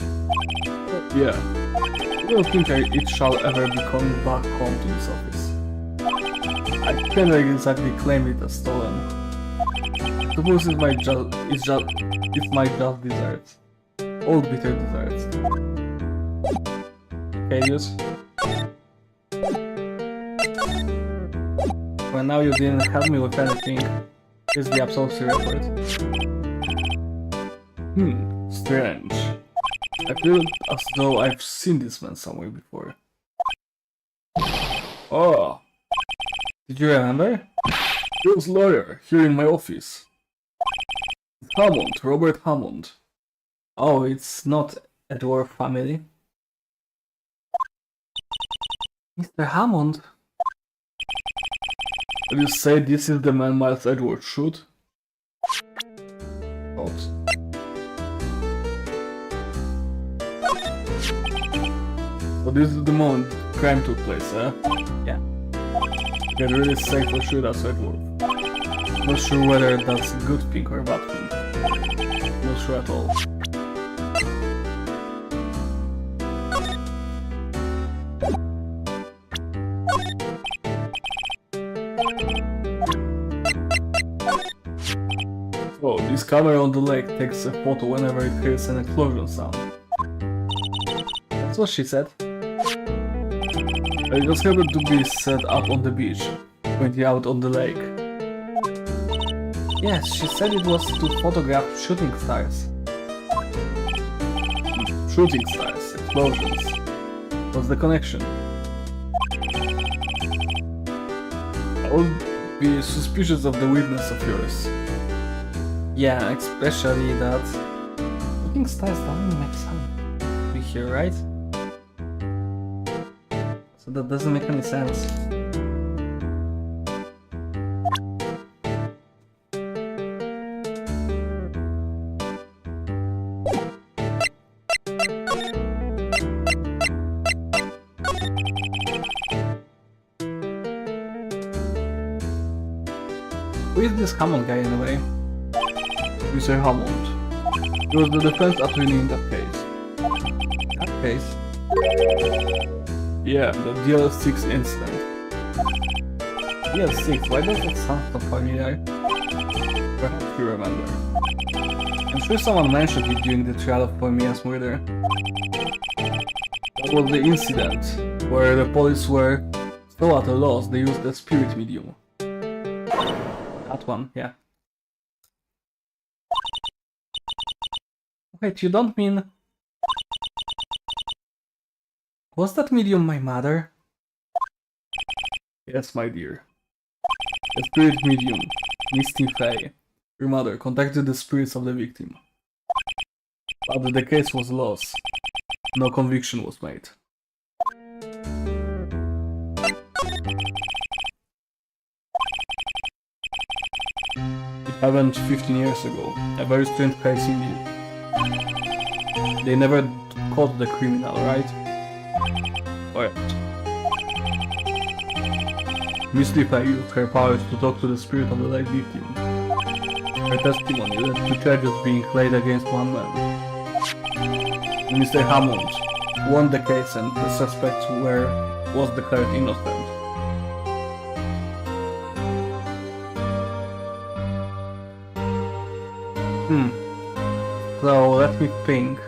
S1: Yeah. I don't think it shall ever be coming back home to this office. I can't exactly claim it as stolen. I suppose it's my just desserts. Old bitter desserts. Okay, use. Well, now you didn't help me with anything. Here's the autopsy report. Strange. I feel as though I've seen this man somewhere before. Oh! Did you remember? He was lawyer, here in my office. Hammond, Robert Hammond. Oh, it's not a dwarf family. Mr. Hammond? Will you say this is the man Miles Edwards shoot? Not. So this is the moment crime took place, eh? Yeah. Get really safe for shoot as Edward. Not sure whether that's a good thing or a bad thing. Not sure at all. Oh, this camera on the lake takes a photo whenever it hears an explosion sound. That's what she said. It just happened to be set up on the beach, pointing out on the lake. Yes, she said it was to photograph shooting stars. Shooting stars, explosions. What's the connection? I would be suspicious of the witness of yours. Yeah, especially that putting stars down makes sense. Be here, right? So that doesn't make any sense. Who is this Hammond guy anyway? Mr. Hammond. He was the defense attorney in that case. That case? Yeah, the DL6 incident. DL6, why does that sound so familiar? Perhaps you remember. I'm sure someone mentioned it during the trial of Formia's murder. That was the incident where the police were so at a loss they used the spirit medium. That one, yeah. Wait, you don't mean... Was that medium my mother? Yes, my dear. The spirit medium, Misty Faye, your mother, contacted the spirits of the victim. But the case was lost. No conviction was made. It happened 15 years ago. A very strange case indeed. They never caught the criminal, right? Alright. Miss Lipa used her powers to talk to the spirit of the late victim. Her testimony led to charges being laid against one man. Mr. Hammond won the case and the suspect was declared innocent. So let me think.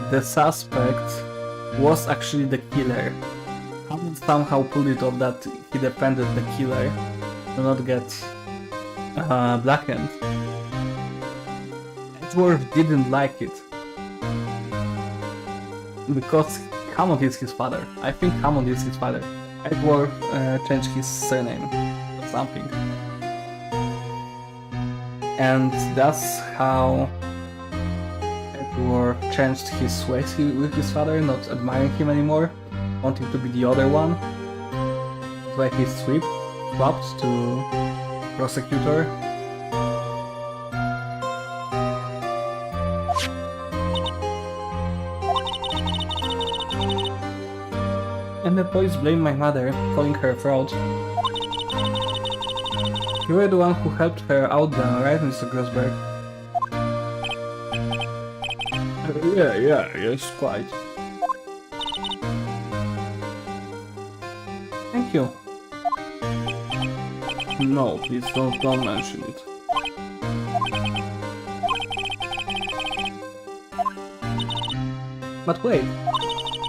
S1: The suspect was actually the killer. Hammond somehow pulled it off that he defended the killer to not get blackened. Edgeworth didn't like it because Hammond is his father. I think Hammond is his father. Edgeworth changed his surname or something. And that's how Edgeworth changed his ways with his father, not admiring him anymore, wanting to be the other one. That's why he swapped to prosecutor. And the police blame my mother, calling her a fraud. You were the one who helped her out then, right, Mr. Grossberg? Yes, quite. Thank you. No, please don't mention it. But wait,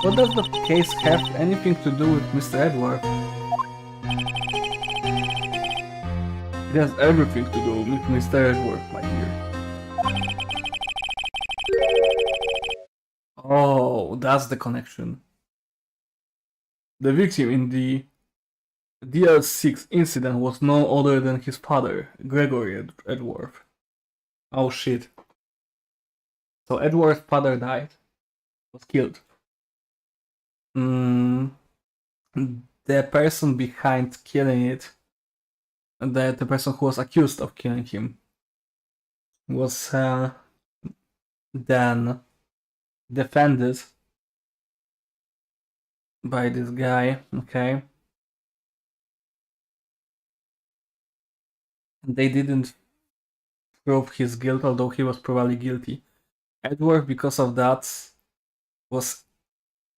S1: what does the case have anything to do with Mr. Edward? It has everything to do with Mr. Edward, my dear. Oh, that's the connection. The victim in the DL6 incident was no other than his father, Gregory Edworth. Oh shit. So Edward's father died. Was killed. The person behind killing it, the person who was accused of killing him, was then defended by this guy, okay? They didn't prove his guilt, although he was probably guilty. Edward, because of that, was...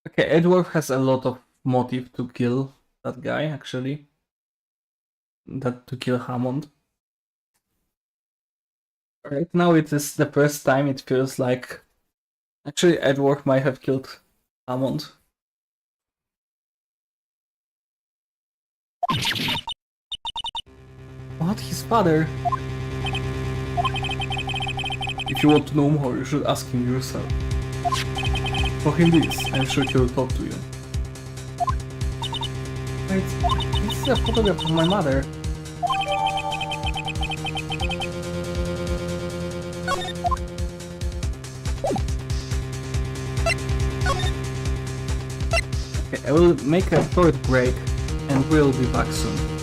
S1: Okay, Edward has a lot of motive to kill that guy, actually. To kill Hammond. Right now it is the first time it feels like... Actually, Edward might have killed Hammond. What? His father? If you want to know more, you should ask him yourself. For him this, I'm sure he will talk to you. This is a photograph of my mother. Okay, I will make a short break and we'll be back soon.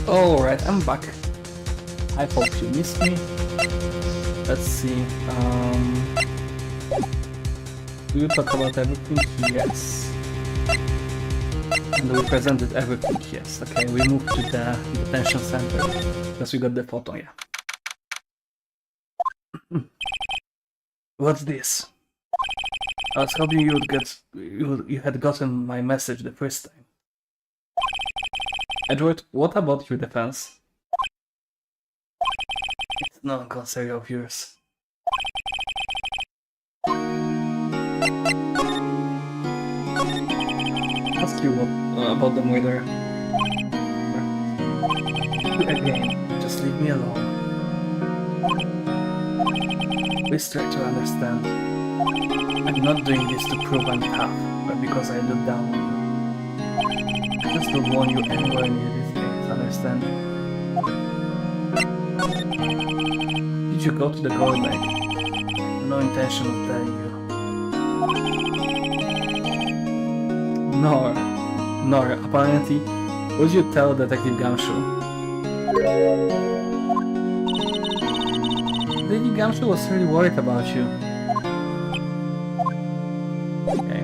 S1: Alright, I'm back. I hope you missed me. Let's see. Do you talk about everything? Yes. And we presented everything, yes. Okay, we moved to the detention center because we got the photo, yeah. What's this? I was hoping you had gotten my message the first time. Edward, what about your defense? It's no concern of yours. Ask you what about the murder. Again, just leave me alone. Please try to understand. I'm not doing this to prove I'm tough, but because I look down on you. I just don't want you anywhere near this case, understand? Did you go to the gold leg? No intention of telling you. Nor, apparently, would you tell Detective Gumshoe? Lady Gumshoe was really worried about you. Okay.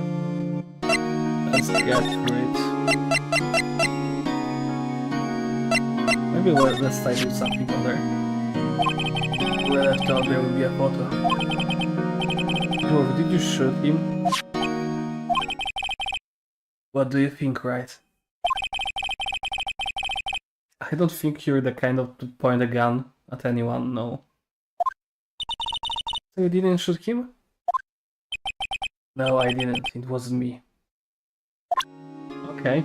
S1: Let's get through it. Maybe let's try to do something on there. Well, I thought there would be a photo. Dwarf, did you shoot him? What do you think, right? I don't think you're the kind of to point a gun at anyone, no. So you didn't shoot him? No, I didn't. It wasn't me. Okay.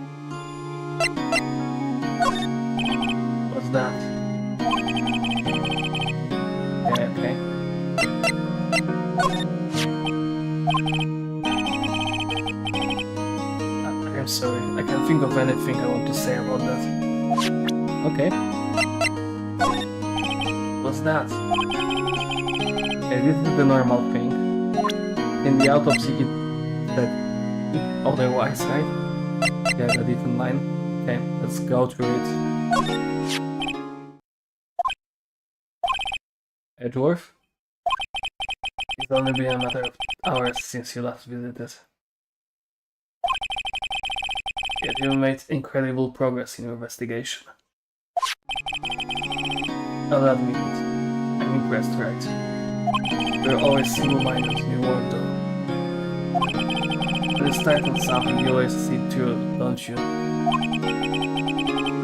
S1: What's that? Okay. I'm sorry. I can't think of anything I want to say about that. Okay. What's that? Okay, this is the normal thing. In the autopsy, it said otherwise, right? Yeah, the different line. Okay, let's go through it. Edward? It's only been a matter of hours since you last visited. Yet you made incredible progress in your investigation. I'll admit it. I'm impressed, right? You're always single-minded in your work, though. When you start on something, you always see through it, don't you?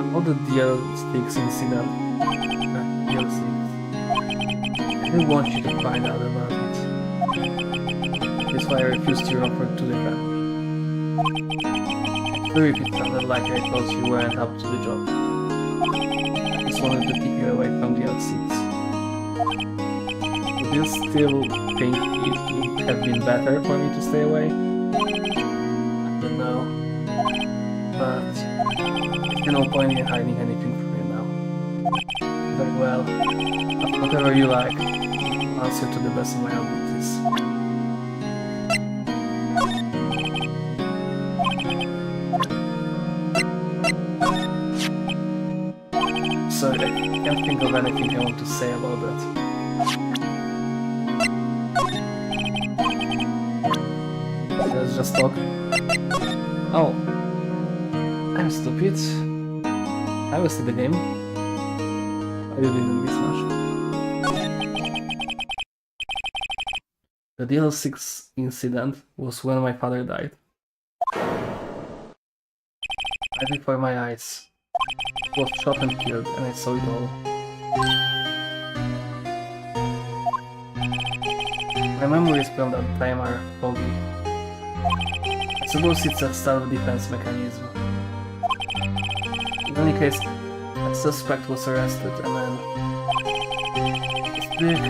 S1: About the DL6 incident. DL6. I didn't want you to find out about it. That's why I refused your offer to defend me. I'm sorry if it sounded like I thought you weren't up to the job. I just wanted to keep you away from DL6. Do you still think it would have been better for me to stay away? I don't know. But there's no point in hiding anything from you now. Very well. Whatever you like. I'll answer to the best of my abilities. Sorry, I can't think of anything I want to say about that. Let's just talk. Oh. I'm stupid. I will see the game. I didn't miss much. The DL6 incident was when my father died. Right before my eyes. He was shot and killed, and I saw it all. My memories from that time are foggy. I suppose it's a self-defense mechanism. In any case, a suspect was arrested, and then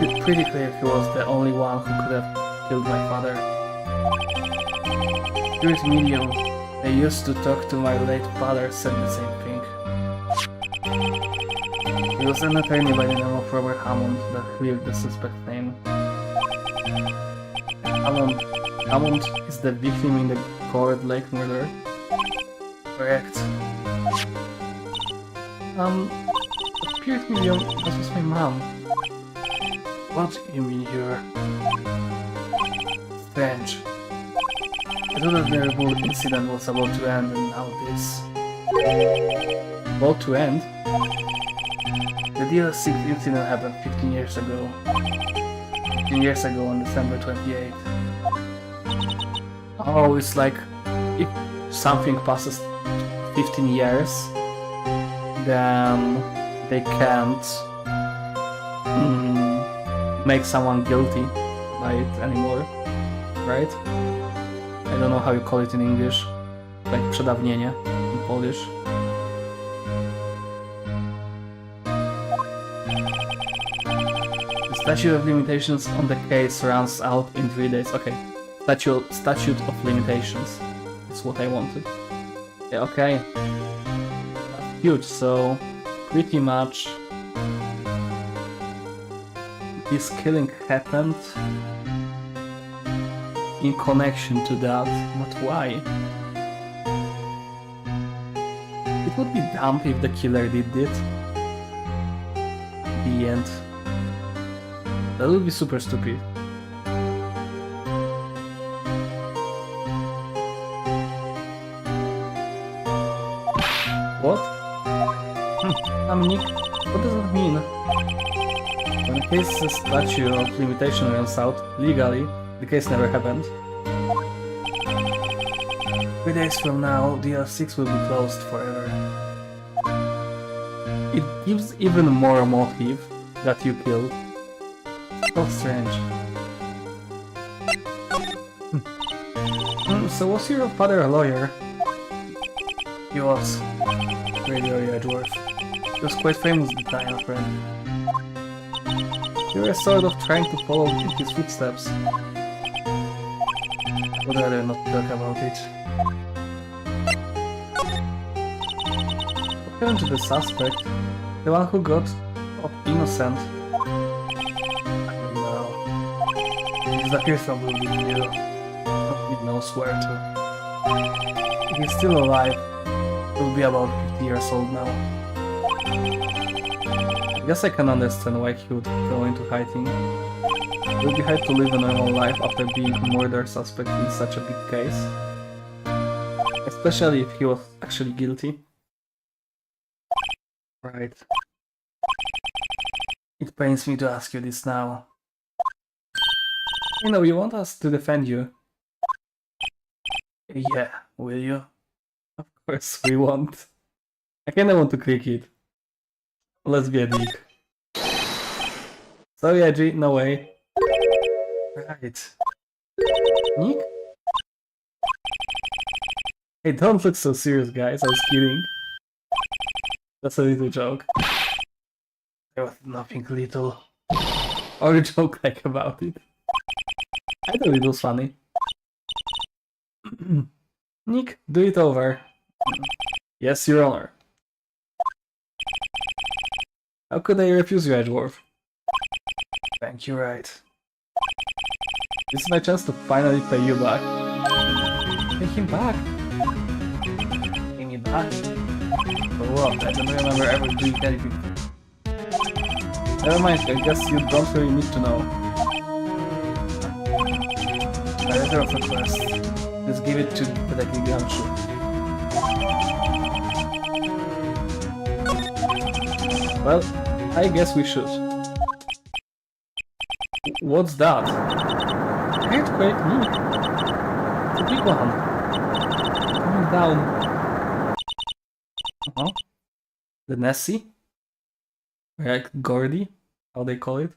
S1: it's pretty clear he was the only one who could have killed my father. Spirit medium I used to talk to my late father said the same thing. He was an attorney by the name of Robert Hammond that cleared the suspect's name. Hammond is the victim in the Court Lake murder? Correct. Appeared to me that was my mom. What you mean you're... Strange. I thought that the terrible incident was about to end and now this... About to end? The DLC incident happened 15 years ago. 15 years ago on December 28th. Oh, it's like... if something passes 15 years, then they can't make someone guilty by it anymore, right? I don't know how you call it in English, like przedawnienie in Polish. The statute of limitations on the case runs out in 3 days. Okay, statute of limitations is what I wanted. Yeah, okay. That's huge, so pretty much this killing happened in connection to that, but why? It would be dumb if the killer did it. The end. That would be super stupid. What? Nick, what does that mean? When a case's statute of limitation runs out, legally, the case never happened. 3 days from now, DL6 will be closed forever. It gives even more motive that you killed. So strange. So was your father a lawyer? He was. Radio Edgeworth. He was quite famous at the time, my friend. You were sort of trying to follow in his footsteps. Would rather not talk about it. What happened to the suspect? The one who got off innocent? I don't know. He disappeared from Blue Hill. Nobody knows where to. If he's still alive, he'll be about 50 years old now. I guess I can understand why he would go into hiding. It would be hard to live a normal life after being a murder suspect in such a big case. Especially if he was actually guilty. Right. It pains me to ask you this now. You know, you want us to defend you. Yeah, will you? Of course we won't. I kinda want to click it. Let's be a dick. Sorry, Edgy, no way. Right. Nick? Hey, don't look so serious, guys. I was kidding. That's a little joke. There was nothing little or a joke like about it. I thought it was funny. Nick, do it over. Yes, Your Honor. How could I refuse you, Edgeworth? Thank you, right. This is my chance to finally pay you back. Pay him back? Pay me back? For what? I don't remember ever doing anything. Never mind, I guess you don't really need to know. A letter of request. Just give it to Detective Gumshoe. Well, I guess we should. What's that? Earthquake? It's a big one. Coming down. Uh-huh. The Nessie? Like Gordy? How they call it?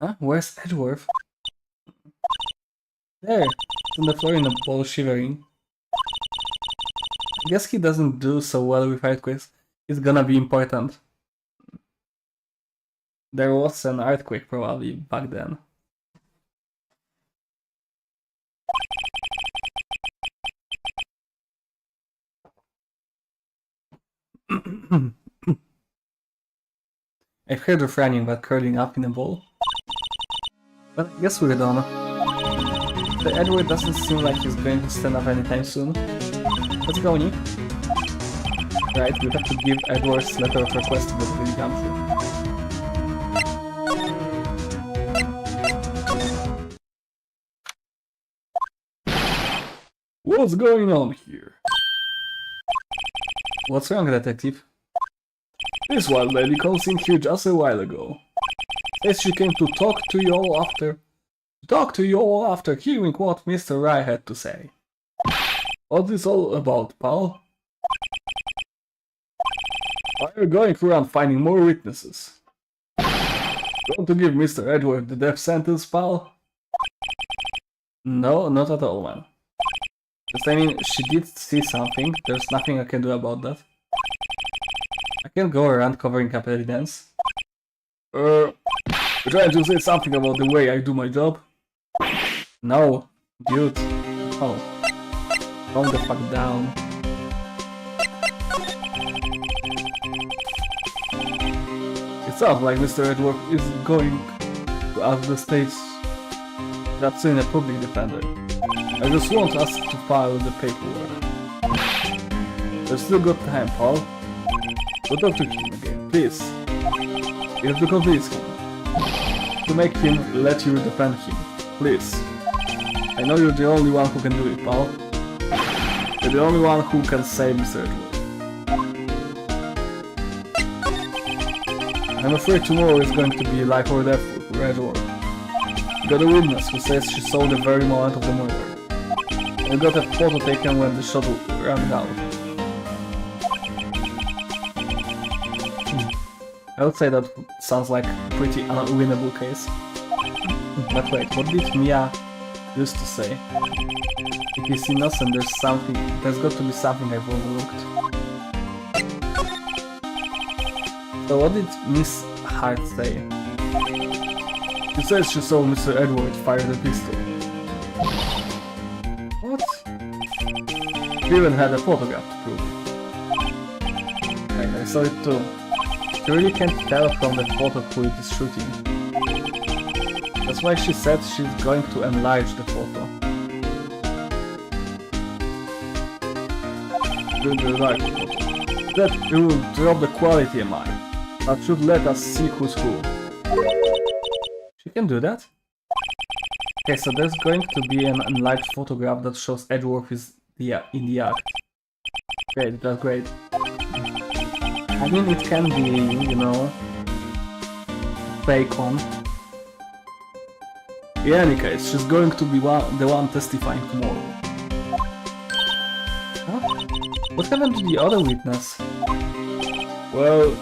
S1: Huh? Where's Edgeworth? There! It's on the floor in a ball shivering. I guess he doesn't do so well with earthquakes. It's gonna be important. There was an earthquake probably back then. I've heard of running but curling up in a ball. But I guess we're done. Mr. Edward doesn't seem like he's going to stand up anytime soon. Let's go, Nick. Right, we have to give Edward's letter of request to the Billy Country. What's going on here? What's wrong, detective? This wild lady comes in here just a while ago. Says she came to talk to you all after hearing what Mr. Rye had to say. What's this all about, pal? Why are you going around finding more witnesses? Want to give Mr. Edward the death sentence, pal? No, not at all, man. Just, I mean, she did see something, there's nothing I can do about that. I can't go around covering up evidence. You're trying to say something about the way I do my job? No, dude. Oh. Calm the fuck down. It sounds like Mr. Edward is going to ask the state that's in a public defender. I just want us to file the paperwork. There's still good time, Paul. Go talk to him again, please. You have to convince him. To make him let you defend him. Please. I know you're the only one who can do it, Paul. You're the only one who can save Mr. Edward. I'm afraid tomorrow is going to be life or death for Edward. You got a witness who says she saw the very moment of the murder. And you got a photo taken when the shot ran out. I would say that sounds like a pretty unwinnable case. But wait, what did Mia used to say? If he's innocent, there's got to be something I've overlooked. So what did Miss Hart say? She says she saw Mr. Edward fire the pistol. What? She even had a photograph to prove it. Right, I saw it too. You really can't tell from the photo who it is shooting. That's why she said she's going to enlarge the photo. Enlarge the photo. That it will drop the quality, am I? That should let us see who's who. She can do that? Okay, so there's going to be an enlarged photograph that shows Edward is in the act. Great, that's great. I mean, it can be, you know, fake on. In any case, she's going to be the one testifying tomorrow. Huh? What happened to the other witness? Well,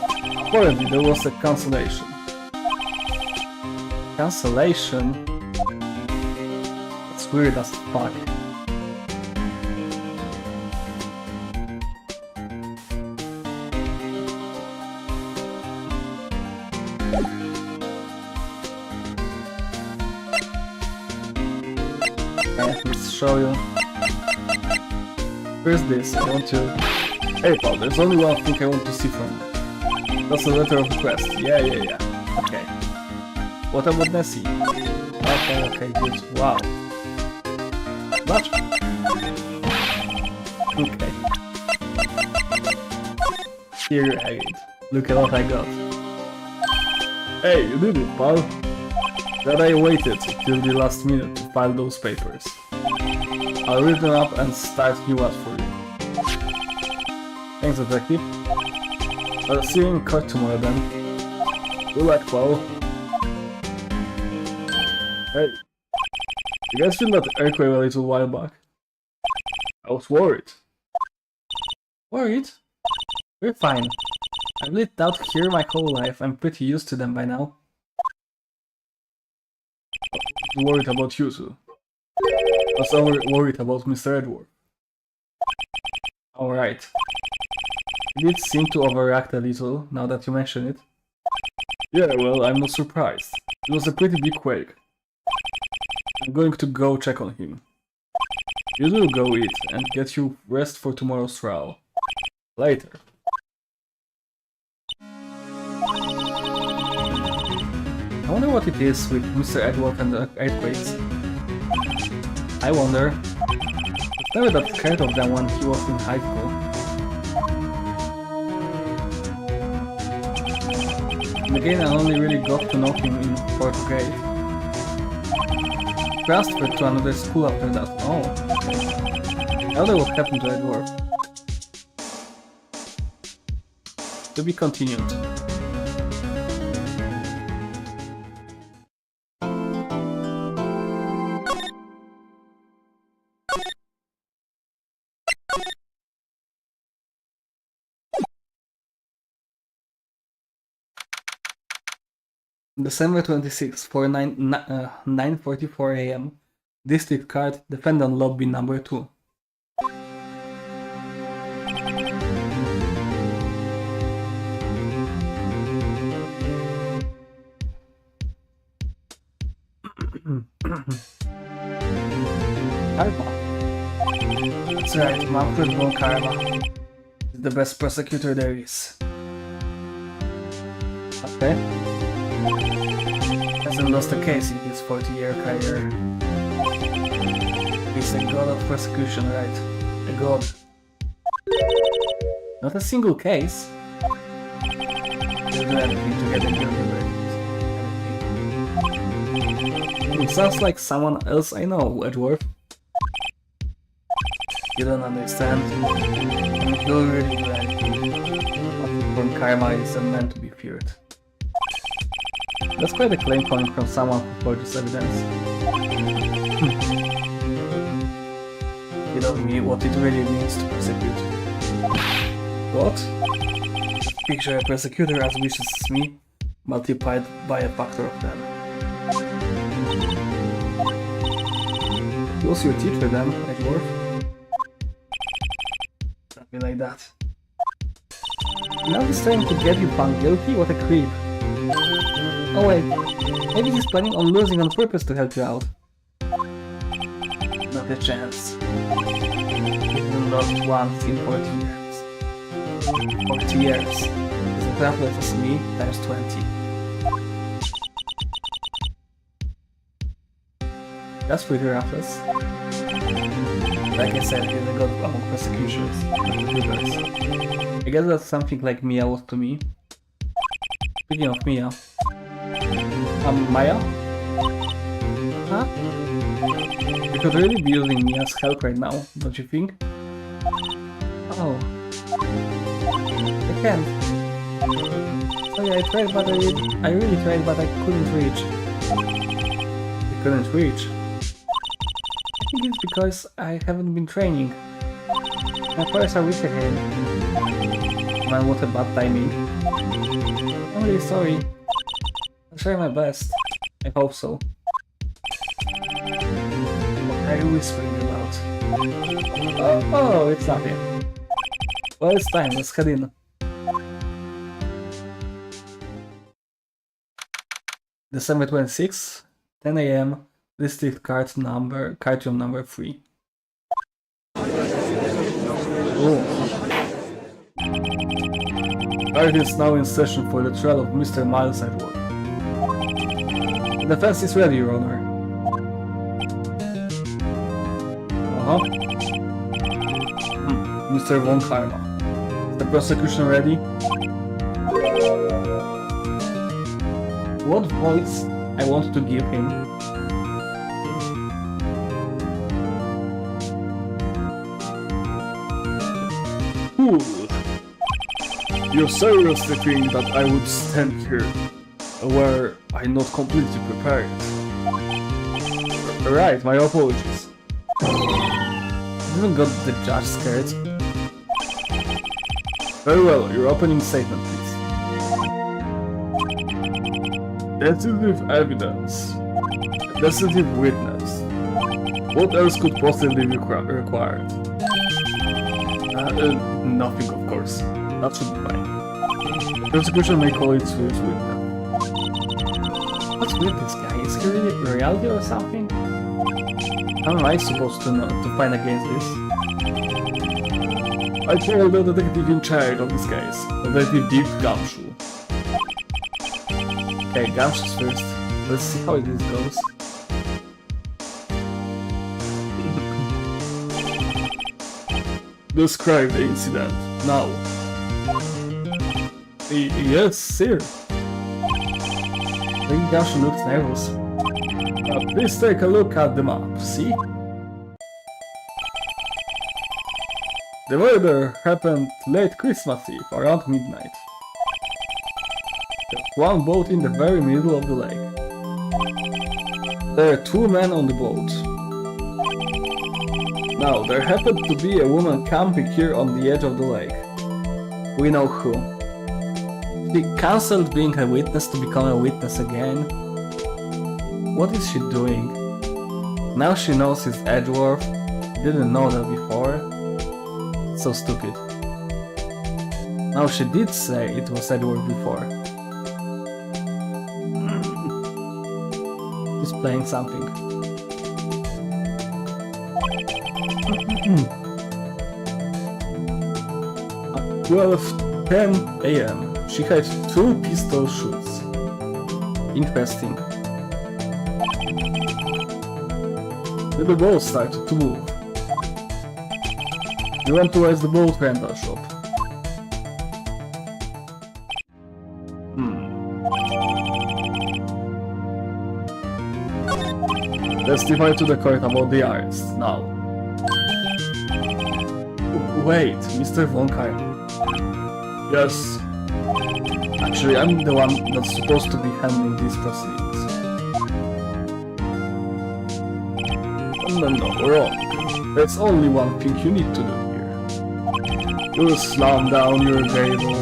S1: apparently there was a cancellation. Cancellation? That's weird as fuck. Let's show you. First this, I want to... Hey Paul, there's only one thing I want to see from you. That's a letter of request. Yeah. Okay. What about Nessie? Okay, good. Wow. Much? Okay. Here you have it. Look at what I got. Hey, you did it, pal. That I waited till the last minute to file those papers. I'll read them up and start new ones for you. Thanks, detective. I'll see you in court tomorrow then. Good luck, Paul. Hey, you guys feel that earthquake a little while back? I was worried. Worried? We're fine. I've lived out here my whole life. I'm pretty used to them by now. I'm worried about you too. I was worried about Mr. Edward. Alright. You did seem to overact a little, now that you mention it. Yeah, well, I'm not surprised. It was a pretty big quake. I'm going to go check on him. You do go eat, and get you rest for tomorrow's trial. Later. I wonder what it is with Mr. Edward and the earthquakes. I wonder. I was never that scared of them when he was in high school. And again, I only really got to know him in 4th grade. Transferred to another school after that. Oh, okay. I wonder what happened to Edward. To be continued. December 26th, 9:44 AM. District Court, Defendant Lobby number 2. Karma. That's right, Manfred von Karma. He's the best prosecutor there is. Okay. Hasn't lost a case in his 40-year career. He's a god of prosecution, right? A god. Not a single case. He'll do anything to get a guilty verdict. It sounds like someone else I know, Edward. You don't understand. He'll really do anything. From Karma is a man to be feared. That's quite a claim coming from someone who forges evidence. You don't mean what it really means to prosecute. What? Picture a prosecutor as vicious as me, multiplied by a factor of 10. He was your teacher then, Edward? Something like that. Now he's trying to get you found guilty? What a creep. Oh wait, maybe he's planning on losing on purpose to help you out. Not a chance. He's been lost once in 40 years. 40 years. It's as roughless as me times 20. That's pretty roughless. Like I said, he's a god among prosecutions. I guess that's something like Mia was to me. Speaking of Mia. Maya? Huh? You could really be using Mia's help right now, don't you think? Oh. I can't. Oh yeah, I tried, but I really tried, but I couldn't reach. You couldn't reach? I think it's because I haven't been training. My powers are weak again. Man, what a bad timing. I'm really sorry. I'll try my best. I hope so. What are you whispering about? Oh, it's nothing. Well, it's time, let's head in. December 26th, 10 AM, District Court number, courtroom number 3. Oh. Court is now in session for the trial of Mr. Miles Edward. The defense is ready, Your Honor. Mr. Von Karma. Is the prosecution ready? What voice I want to give him? Fool! You seriously think that I would stand here where I'm not completely prepared? Right, my apologies. Even got the judge scared. Very well, your opening statement, please. Decisive evidence. Decisive witness. What else could possibly be required? Nothing, of course. That should be fine. The prosecution may call it serious witness. What's with this guy? Is he really reality or something? How am I supposed to know to fight against this? I told the detective in charge of this case, Detective Deep Gumshoe. Okay, Gumshoe's first. Let's see how this goes. Describe the incident, now. Yes, sir. The Gashu looks nervous. Please take a look at the map, see? The murder happened late Christmas Eve, around midnight. There's one boat in the very middle of the lake. There are two men on the boat. Now, there happened to be a woman camping here on the edge of the lake. We know who. She cancelled being a witness to become a witness again. What is she doing? Now she knows it's Edgeworth. Didn't know that before. So stupid. Now she did say it was Edgeworth before. She's playing something. At 12:10 AM, she had 2 pistol shots. Interesting. Then the boat started to move. We went towards the boat rental shop. Testify to the court about the arrest, now. Wait, Mr. Von Kyle. Yes. Actually, I'm the one that's supposed to be handling these proceedings. No, wrong. There's only one thing you need to do here. You slam down your gavel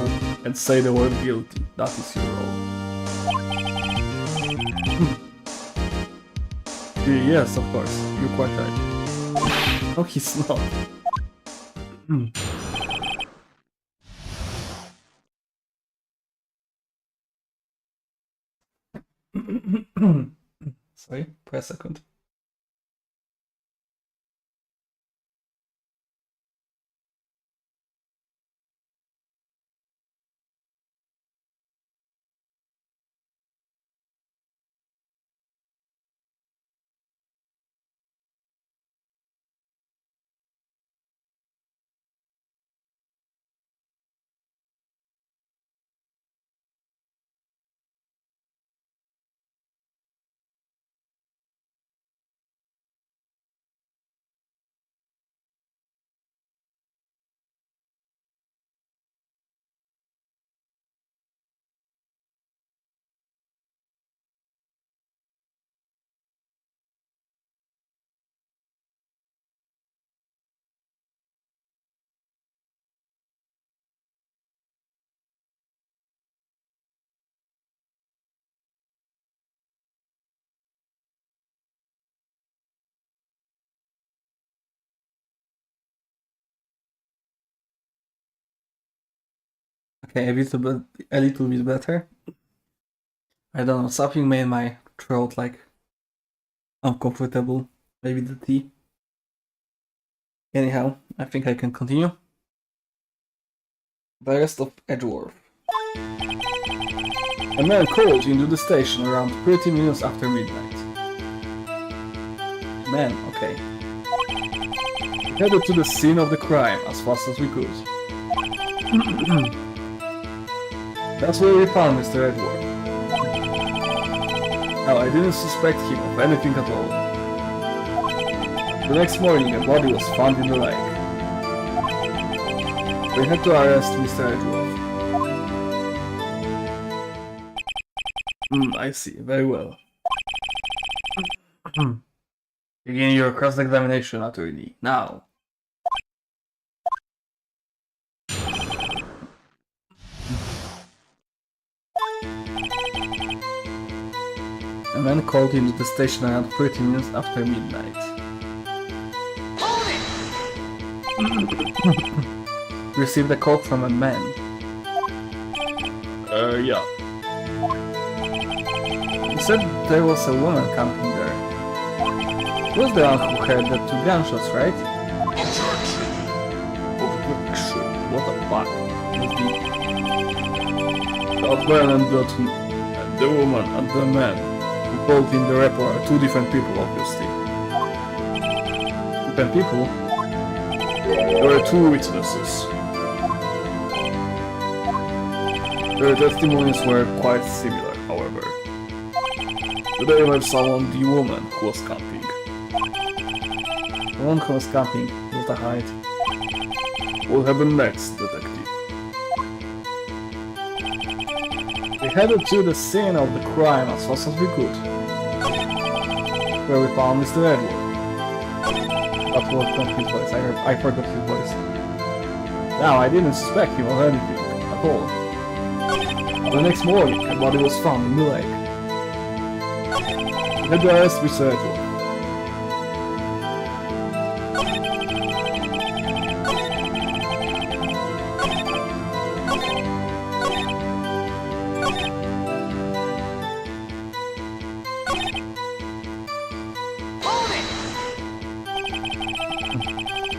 S1: and say the word guilty. That is your role. Yes, of course. You're quite right. No, he's not. Sorry, press a second. Okay, a little bit better. I don't know, something made my throat like uncomfortable. Maybe the tea. Anyhow, I think I can continue. The rest of Edgeworth. A man called into the station around 30 minutes after midnight. Man, okay. We headed to the scene of the crime as fast as we could. That's where we found Mr. Edgeworth. Now, I didn't suspect him of anything at all. The next morning, a body was found in the lake. We had to arrest Mr. Edgeworth. I see, very well. Begin your cross-examination, attorney, now. A man called into the station around 30 minutes after midnight. Received a call from a man. Yeah. He said there was a woman camping there. He was the one who heard the 2 gunshots, right? Objection. What a fuck. That man and the woman and the man who called in the report are 2 different people, obviously. Different people? There are two witnesses. Their testimonies were quite similar, however. Today we have summoned the woman who was camping. The woman who was camping was the height. What happened next, detective? We headed to the scene of the crime as fast as we could, where we found Mr. Edward. That was not his voice, I forgot his voice. Now, I didn't suspect him of anything, at all. The next morning, a body was found in the lake. We had to arrest Mr. Edward.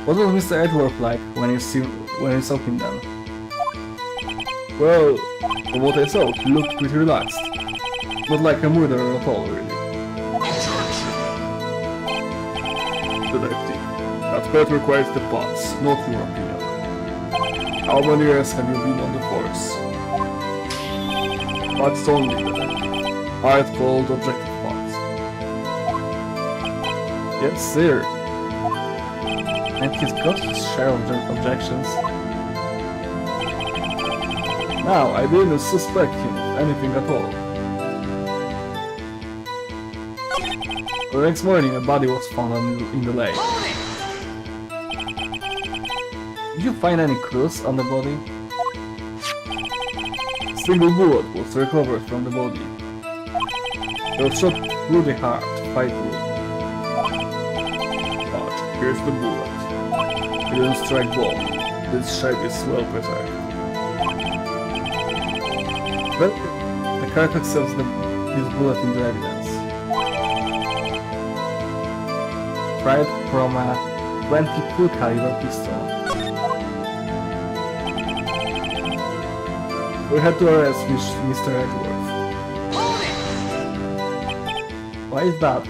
S1: What was Mr. Edward like when you saw him then? Well, from what I saw, he looked pretty relaxed. Not like a murderer at all, really. Detective, that part requires the past, not your opinion. How many years have you been on the force? Facts only, detective. Hard cold objective facts. Yes, sir. And he's got his share of objections. Now, I didn't suspect him of anything at all. The next morning, a body was found in the lake. Did you find any clues on the body? A single bullet was recovered from the body. It was shot through the heart, fatally. But here's the bullet. It didn't strike bone. This shape is well preserved. But the court accepts this bullet into evidence. Fired from a 22 caliber pistol. We had to arrest Mr. Edward. Why is that?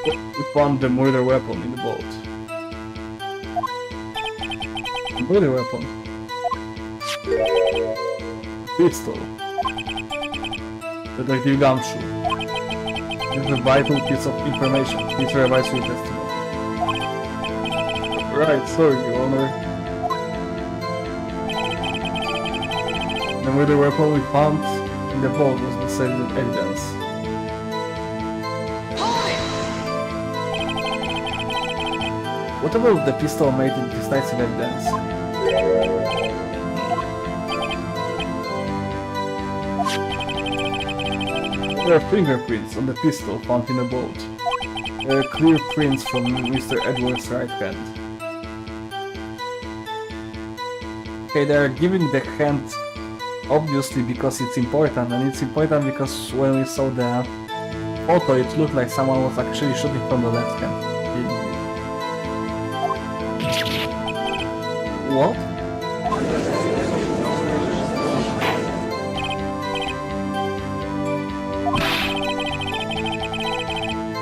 S1: We found the murder weapon in the boat. Murder weapon. Pistol. Detective Gumshoe. This is a vital piece of information. Please revise your testimony. Right, sorry, Your Honor. The murder weapon we found in the boat was the same evidence. What about the pistol made in decisive evidence? There are fingerprints on the pistol found in the boat. There are clear prints from Mr. Edward's right hand. Okay, they are giving the hand obviously because it's important, and it's important because when we saw the photo it looked like someone was actually shooting from the left hand. What?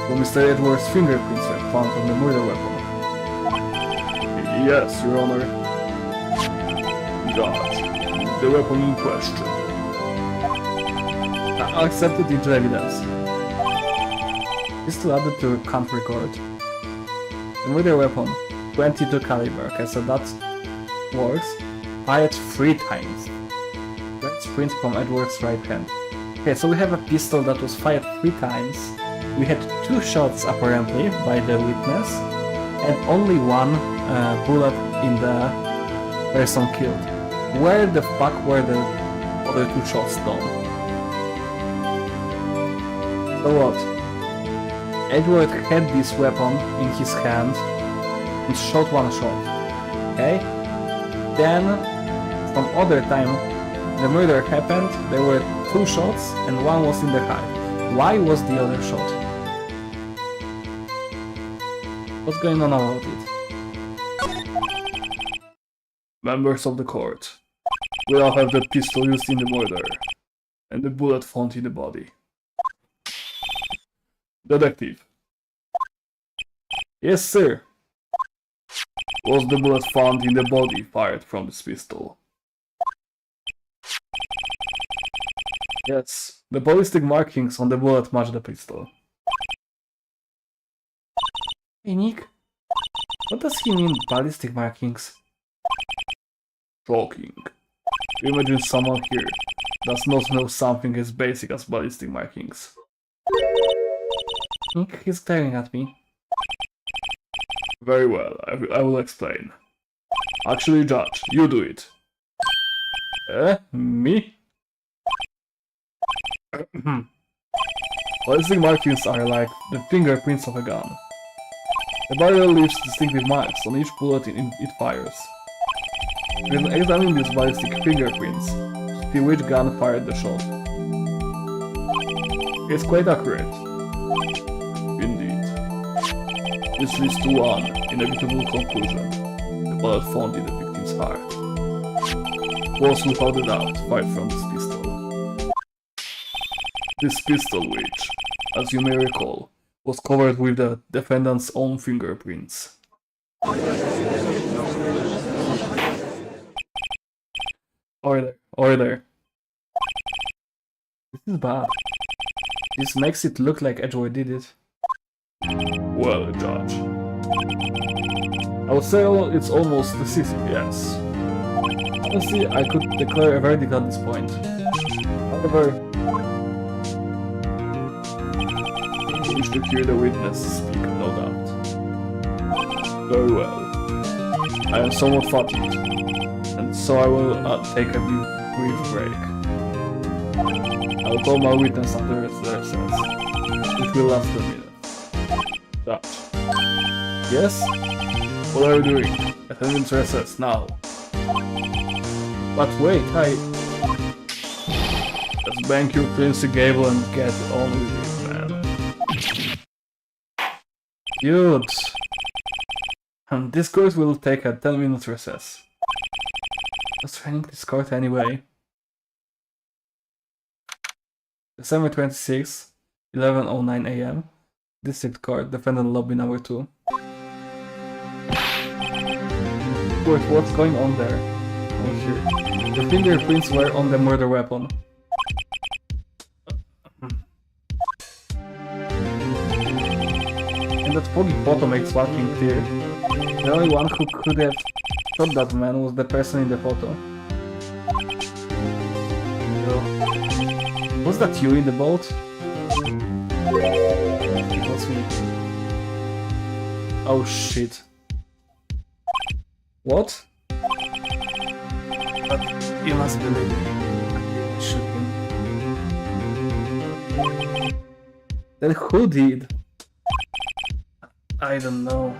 S1: So Mr. Edward's fingerprints were found on the murder weapon. Yes, Your Honor. God, the weapon in question. Accepted into evidence. Pistol added to count record. The murder weapon, 22 caliber. Okay, so that works. Fired 3 times. Let's print from Edward's right hand. Okay, so we have a pistol that was fired 3 times. We had 2 shots apparently by the witness, and only 1 bullet in the person killed. Where the fuck were the other 2 shots done? So what? Edward had this weapon in his hand and shot 1 shot. Okay? Then, some other time the murder happened, there were 2 shots and 1 was in the heart. Why was the other shot? What's going on about it? Members of the court, we all have the pistol used in the murder, and the bullet found in the body. Detective. Yes, sir. Was the bullet found in the body fired from this pistol? Yes, the ballistic markings on the bullet match the pistol. Hey Nick, what does he mean ballistic markings? Shocking. Imagine someone here does not know something as basic as ballistic markings. Nick, he's staring at me. Very well, I will explain. Actually, Judge, you do it. Me? Ballistic markings are like the fingerprints of a gun. The barrel leaves distinctive marks on each bullet it fires. We can examine these ballistic fingerprints to see which gun fired the shot. It's quite accurate. Indeed. This leads to one inevitable conclusion. The bullet found in the victim's heart was without a doubt fired from this pistol. This pistol which, as you may recall, was covered with the defendant's own fingerprints. Order. This is bad. This makes it look like Edgewood did it. Well, Judge. I would say it's almost decisive, yes. Honestly, I could declare a verdict at this point. However, I wish to hear the witness speak, no doubt. Very well. I am somewhat fatigued, and so I will take a brief break. I will call my witness after the recess, which will last a minute. Judge. Yes? What are you doing? Attendance recess now. But wait, let's bank your Prince Gable and get on with it, man. Dude. And this course will take a 10-minute recess. Just training this court anyway. December 26, 11:09 AM. District Court, defendant lobby number 2. Wait, what's going on there? Oh shit. The fingerprints were on the murder weapon. And that foggy photo makes one thing clear. The only one who could have shot that man was the person in the photo. So, was that you in the boat? It was me. Oh shit. What? But you must believe me. I shoot him. Then who did? I don't know.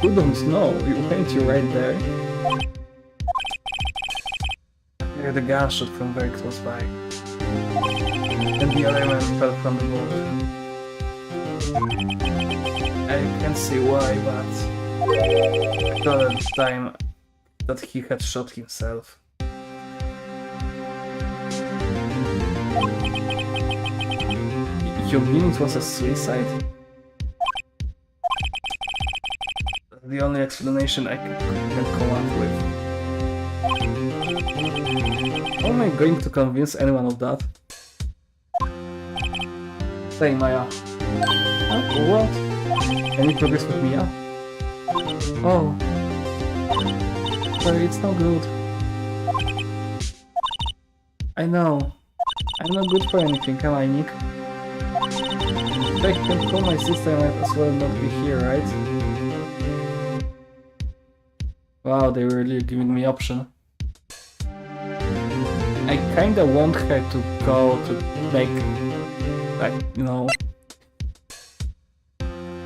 S1: You don't know, ain't you right there? I heard a gunshot from very close by. And the other man fell from the boat. I can't see why, but I thought at the time that he had shot himself. You mean it was a suicide? The only explanation I can come up with. How am I going to convince anyone of that? Say, Maya. Huh? What? Any progress with Mia? Oh. Sorry, it's no good. I know. I'm not good for anything, am I, Nick? If I can call my sister, I might as well not be here, right? Wow, they were really giving me option. I kinda want her to go to make, like, you know...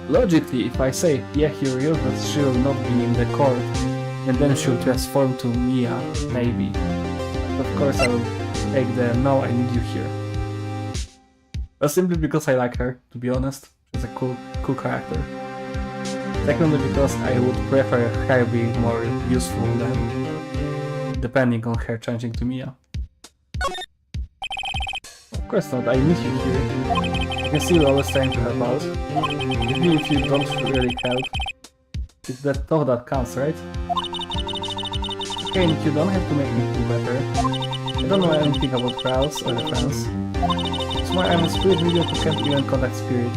S1: Logically, if I say, yeah, he reveals that she will not be in the court, and then she'll transform to Mia, maybe. But of course I will take the, no, I need you here. But simply because I like her, to be honest. She's a cool character. Secondly, because I would prefer her being more useful than depending on her changing to Mia. Of course not, I need you here. I can still always trying to help out. Even if you don't really help, It's that thought that counts, right? Okay, Nick, you don't have to make me feel better. I don't know anything about crowds or the friends. It's more I'm a spirit medium who can't even contact spirit.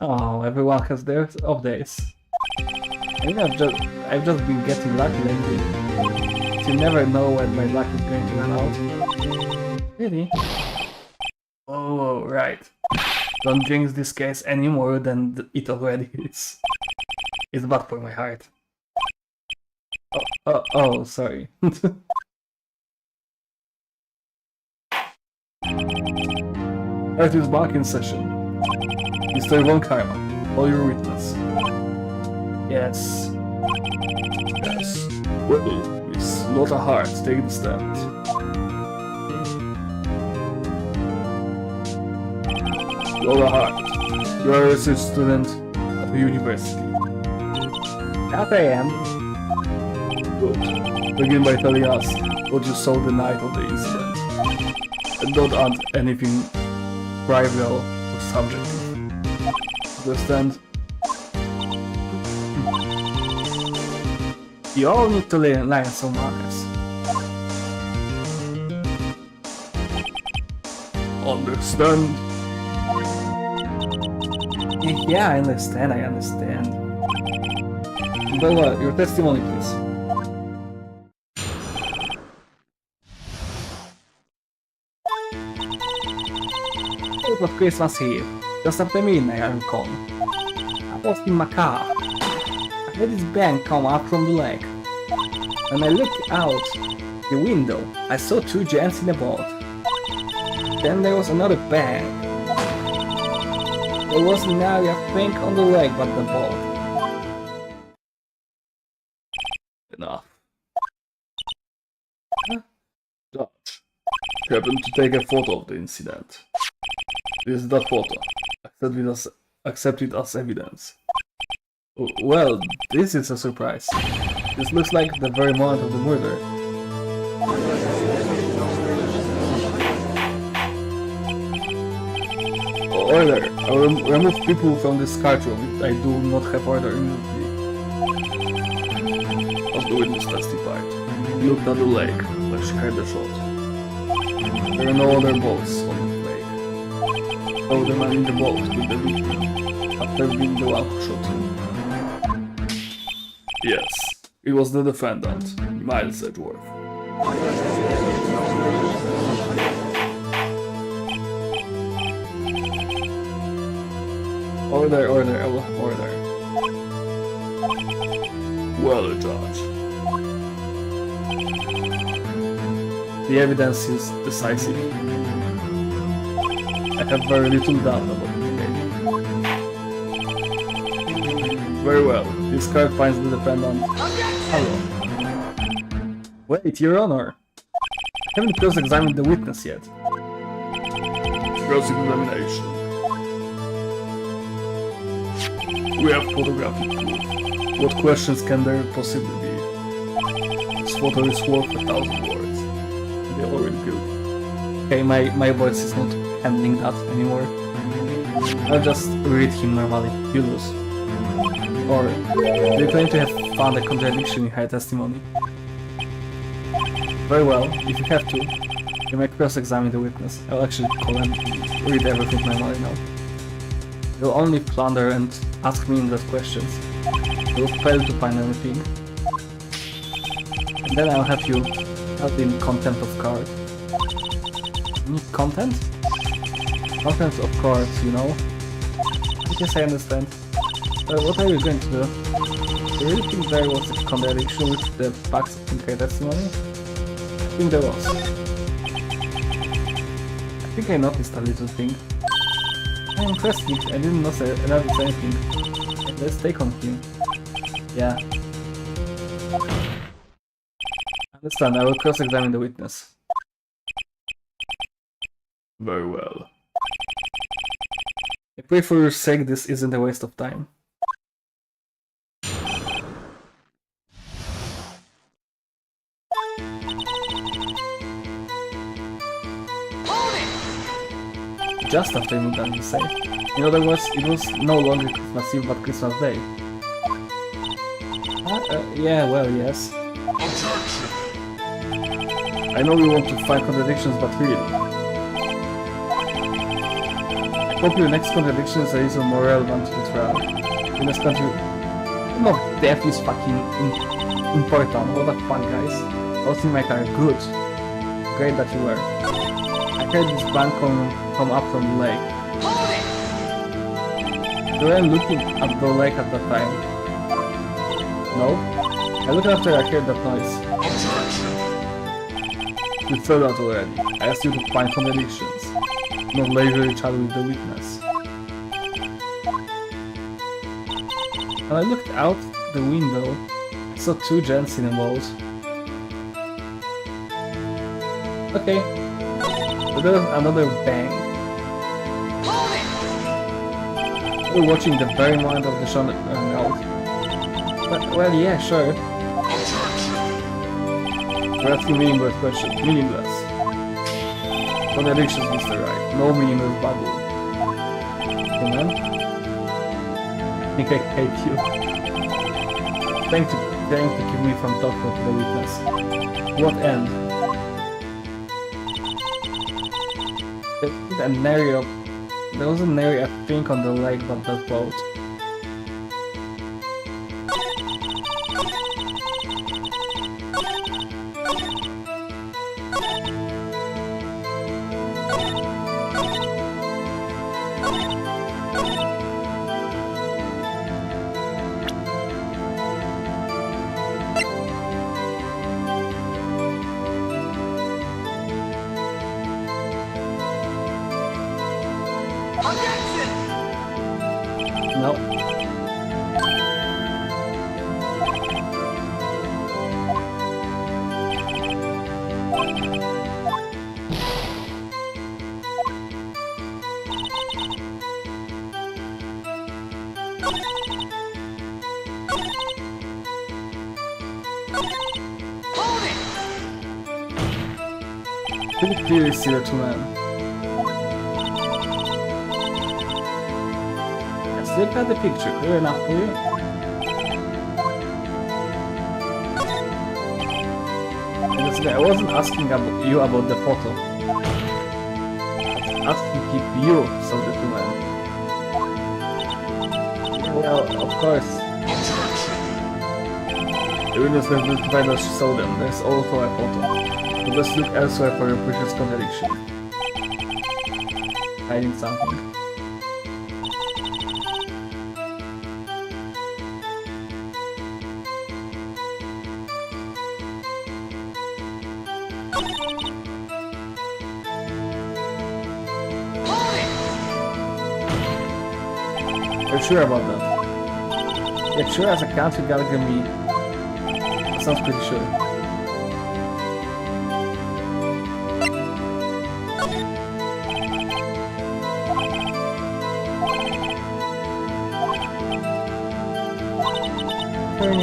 S1: Oh, everyone has their off days. I mean, I've just been getting lucky lately. You never know when my luck is going to run out. Really? Oh, right. Don't jinx this case any more than it already is. It's bad for my heart. Oh, sorry. Earth is back in session. Mr. Von Karma, all your witness. Yes. Yes. Well, Miss Lotta Hart, take the stand. Lotta Hart, you are a research student at the university. That I am. Good. Begin by telling us what you saw the night of the incident. And don't add anything trivial or subjective. Understand? You all need to learn some manners. Understand? Yeah, I understand. But what, your testimony, please. It was Christmas Eve, just after midnight, I recall. I was in my car. I heard this bang come up from the lake. When I looked out the window, I saw two giants in a boat. Then there was another bang. There wasn't nearly a thing on the lake but the boat. Enough. Judge, you happened to take a photo of the incident. This is that photo. Accept it as evidence. Well, this is a surprise. This looks like the very moment of the murder. Order! I will remove people from this courtroom if I do not have order immediately. As the witness testified, he looked at the lake when she heard the shot. There are no other boats on the lake. So the man in the boat killed the victim, after being the one who shot him. Yes, it was the defendant, Miles Edgeworth. Order, I will have order. Well, Judge. The evidence is decisive. I have very little doubt about the case. Very well, this card finds the defendant. Hello. Wait, Your Honor. I haven't cross-examined the witness yet. Cross-examination. We have photographic proof. What questions can there possibly be? This photo is worth 1,000 words. They're already good. Okay, my voice is not handling that anymore. I'll just read him normally. You lose. Or, do you claim to have found a contradiction in her testimony? Very well, if you have to, you may cross-examine the witness. I'll actually call and read everything normally now. You'll only plunder and ask me in-depth questions. You'll fail to find anything. And then I'll have you held in contempt of court. Content? Content of court, you know? I guess I understand. What are you going to do? Do you really think there was a contradiction with the facts in her testimony? I think there was. I think I noticed a little thing. I'm impressed, Nick. I didn't notice anything. Let's take on him. Yeah. Understand, I will cross-examine the witness. Very well. I pray for your sake this isn't a waste of time. Just after midnight, you say. In other words, it was no longer Christmas Eve but Christmas Day. Yeah, well, yes.
S2: Objection.
S1: I know we want to find contradictions, but really. I hope your next contradiction is a little more relevant to the trial. In this country, no, death is fucking important. What the fuck, guys? Those in my car, good. Great that you were. I heard this band come up from the lake.
S2: Hold it!
S1: You were looking at the lake at that time. No? I looked after I heard that noise.
S2: Objection.
S1: You said that already. I asked you to find contradictions, not label each other with the witness. When I looked out the window, I saw two gents in a boat. Okay. But there was another bang.
S2: Hold it!
S1: We were watching the very moment of the shot rang out. Well, yeah, sure.
S2: Objection.
S1: We're asking meaningless questions. Meaningless. Contradictions, Mr. Wright. No meaningless babble. Come on. I think I hate you. Trying to keep me from talking to the witness. What end? There was an area, I think, on the lake, but that boat.
S2: Objection!
S1: No.
S2: Hold it!
S1: Pretty clearly see the two men. Let's look at the picture. Clear enough for you? I wasn't asking you about the photo. I was asking if you saw the two men. Well, of course. The witness that notified us she saw them. There's also a photo. But let's look elsewhere for your precious contradiction. Hiding something. You're sure about that? Yeah, sure as a country gotta give me. Sounds pretty sure.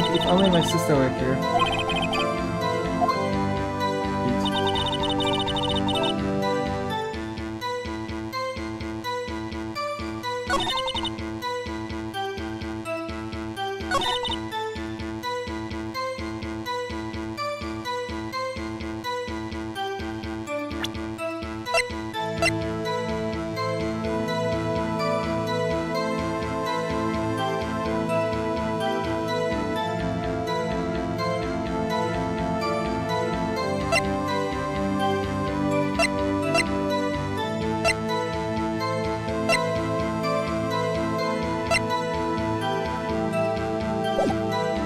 S1: If only my sister were here.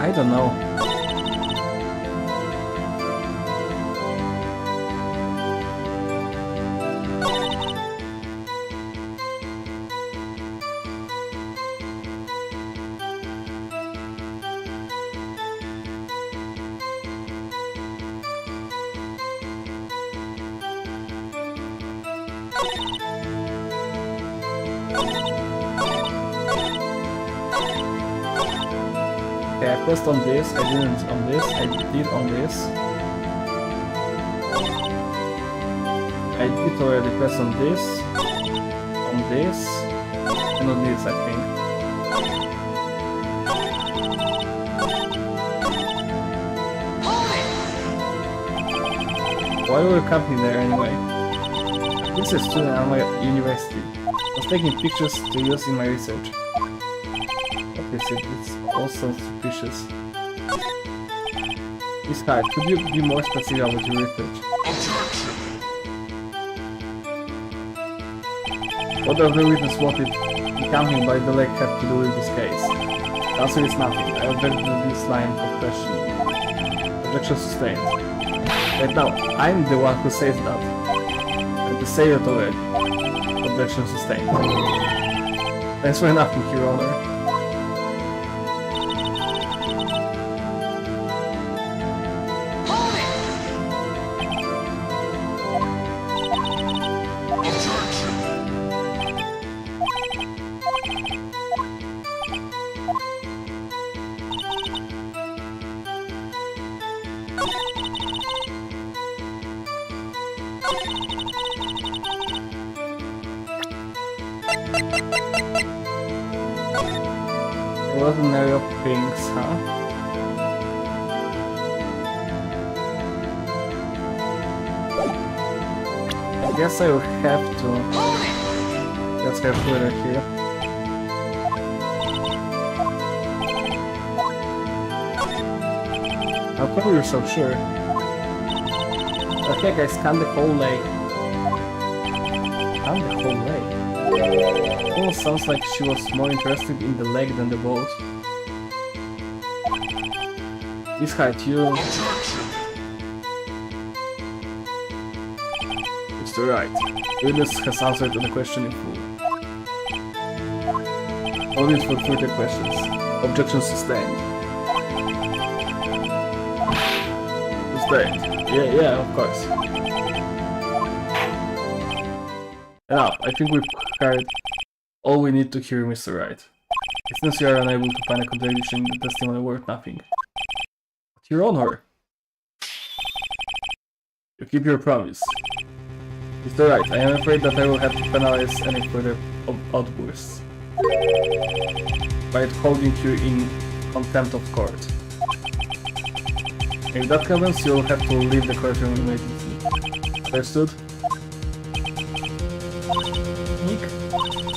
S1: I don't know. Okay, I pressed on this, I didn't on this, I did on this. I did already press on this, and on this, I think. Why were you camping there anyway? This is a student at my university. I was taking pictures to use in my research. What is it? It's also suspicious. Miss Hyde, could you be more specific about your research?
S2: Objection!
S1: What does the witness wanted the camping by the lake have to do with this case? The answer is nothing. I object to this line of questioning. Objection sustained. Right now, I'm the one who says that. And to say it already. Objection sustained. Thanks for nothing, Your Honor.
S2: Hold it! Objection!
S1: There was an area of things, huh? I guess I will have to...
S2: Hold it!
S1: Let's have further here. How come you're so sure? Okay guys, scan the whole lake. Scan the whole lake? It almost sounds like she was more interested in the lake than the boat. Miss Hyde, you...
S2: Objection!
S1: It's the right. Witness has answered the question in full. No need for further questions. Objection sustained. Sustained. Yeah, of course. Now, I think we've heard all we need to hear, Mr. Wright. It seems you are unable to find a contradiction in the testimony worth nothing. But Your Honor! You keep your promise. Mr. Wright, I am afraid that I will have to penalize any further outbursts by holding you in contempt of court. If that happens, you'll have to leave the courtroom immediately. Understood? Nick?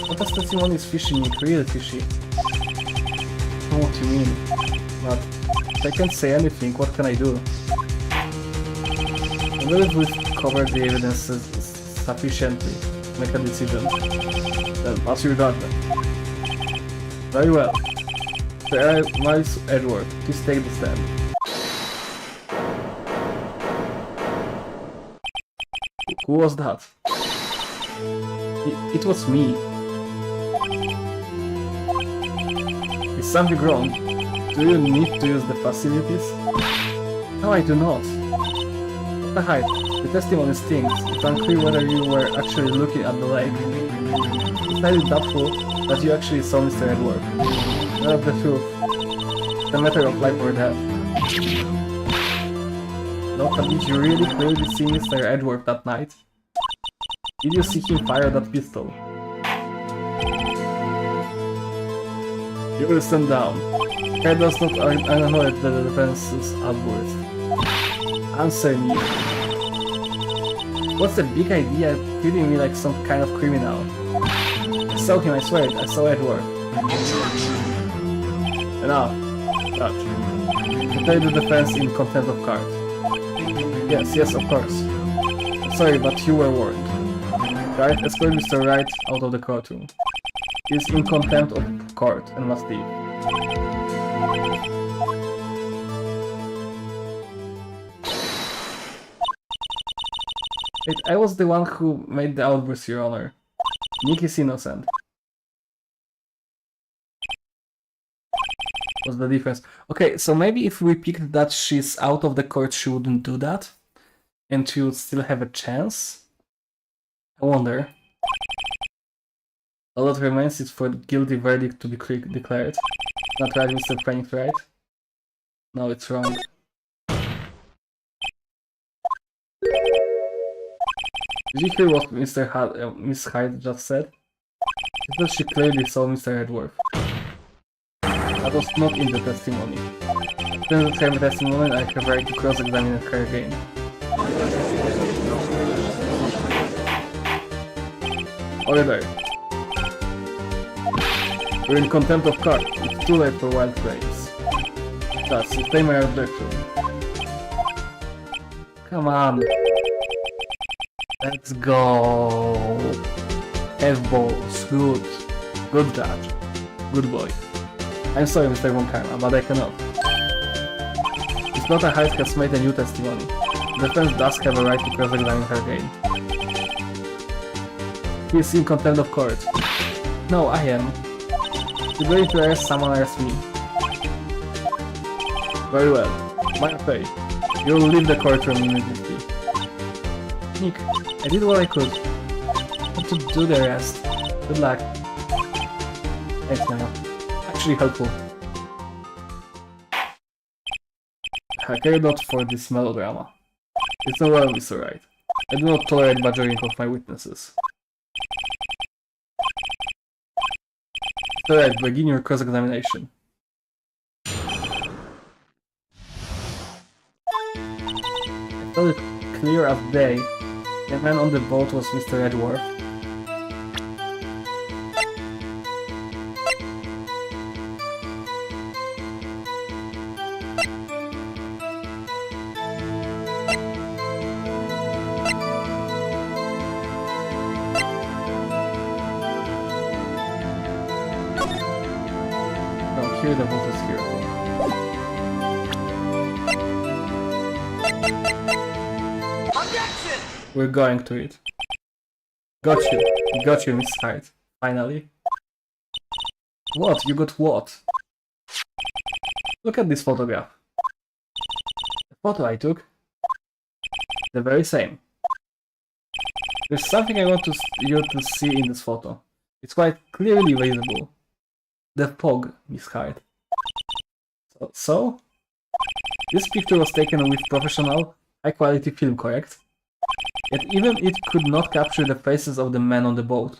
S1: What does testimony is fishy, Nick? Really fishy. I know what you mean. But if I can't say anything, what can I do? I believe we've covered the evidence sufficiently to make a decision. Then pass your judgment. Very well. Sir Miles Edward, please take the stand. Who was that? It was me. Is something wrong? Do you need to use the facilities? No, I do not. The height. The testimony stinks. It's unclear whether you were actually looking at the lake. It's highly doubtful that you actually saw Mr. Edward. Tell the truth. It's a matter of life or death. No, but did you really clearly see Mr. Edward that night? Did you see him fire that pistol? You will stand down. Head does not acknowledge the defense's outburst. Answer me. What's the big idea of treating me like some kind of criminal? I saw him, I swear it, I saw Edward. Enough. Judge. Declare the defense in contempt of court. Yes, of course. I'm sorry, but you were warned. Right, escort Mr. Wright out of the courtroom. He is in contempt of court and must leave. Wait, I was the one who made the outburst, Your Honor. Nick is innocent. What's the difference? Okay, so maybe if we picked that she's out of the court, she wouldn't do that. And she would still have a chance? I wonder. All that remains is for the guilty verdict to be declared. Not right, Mr. Panic, right? No, it's wrong. Did you hear what Miss Hyde just said? She said she clearly saw Mr. Edworth. That was not in the testimony. Since the same testimony, I have right to cross-examine her again. Over there. You're in contempt of court. It's too late for wild claims. Thus, you pay my objection. Come on. Let's go. F-balls. Good. Good judge. Good boy. I'm sorry, Mr. Von Karma, but I cannot. It's not a Hyde has made a new testimony. The defense does have a right to cross-examine her again. He is in contempt of court. No, I am. You're going to arrest someone, arrest me. Very well. My pay. You'll leave the courtroom immediately. Nick, I did what I could. What to do the rest. Good luck. Thanks, Maya. Actually helpful. I care not for this melodrama. It's not well, Mr. Wright. I do not tolerate badgering of my witnesses. Alright, begin your cross-examination. I felt it clear as day. The man on the boat was Mr. Edgeworth. Here the boat is here.
S2: Objection!
S1: We're going to it. Got you, Miss Hyde. Finally. What? You got what? Look at this photograph. The photo I took. The very same. There's something I want you to see in this photo. It's quite clearly visible. The fog, Miss Hyde. So? This picture was taken with professional, high-quality film, correct? Yet even it could not capture the faces of the men on the boat.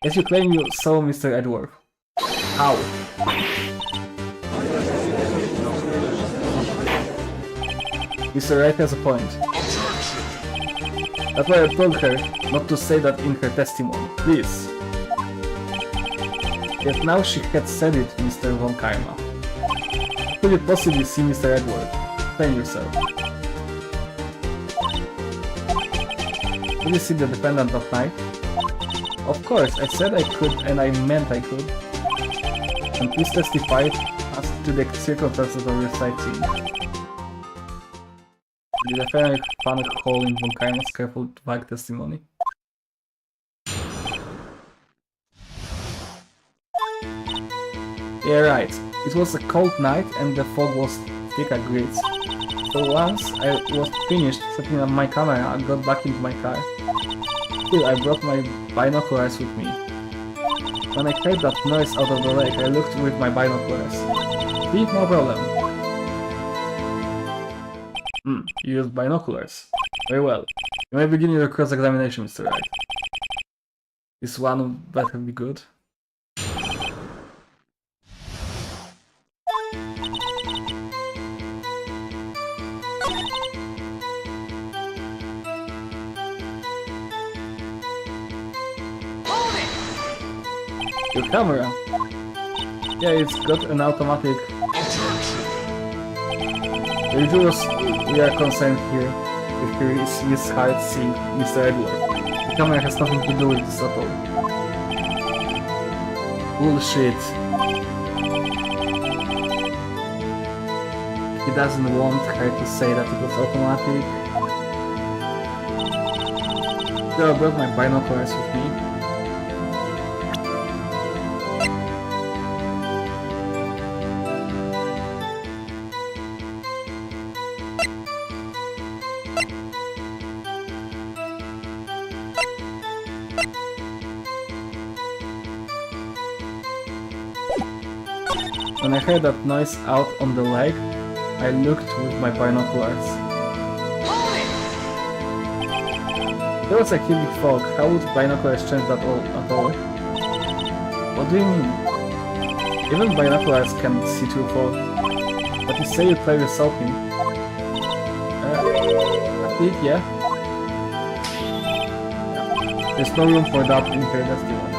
S1: Yet you claim you saw Mr. Edgeworth. How? Mr. Wright has a point. That's why I told her not to say that in her testimony. Please. Yet now she had said it, Mr. Von Karma. How could you possibly see Mr. Edgeworth? Explain yourself. Did you see the defendant that night? Of course, I said I could and I meant I could. And please testify as to the circumstances of your sightseeing. Did the defendant found a hole in Von Karma's careful, vague testimony? Yeah, right. It was a cold night and the fog was thick as grits. So once I was finished setting up my camera, I got back into my car. Still, I brought my binoculars with me. When I heard that noise out of the lake, I looked with my binoculars. See? No problem. You used binoculars. Very well. You may begin your cross-examination, Mr. Wright. This one better be good. Your camera? Yeah, it's got an automatic... The jurors we are concerned here if here is Miss Hyde seeing Mr. Edgeworth. The camera has nothing to do with this at all. Bullshit. He doesn't want her to say that it was automatic. So I brought my binoculars with me. When I heard that noise out on the lake, I looked with my binoculars. There was a huge fog. How would binoculars change that at all? What do you mean? Even binoculars can see through fog. But you say you play with soaking. I did, yeah? There's no room for doubt in her testimony.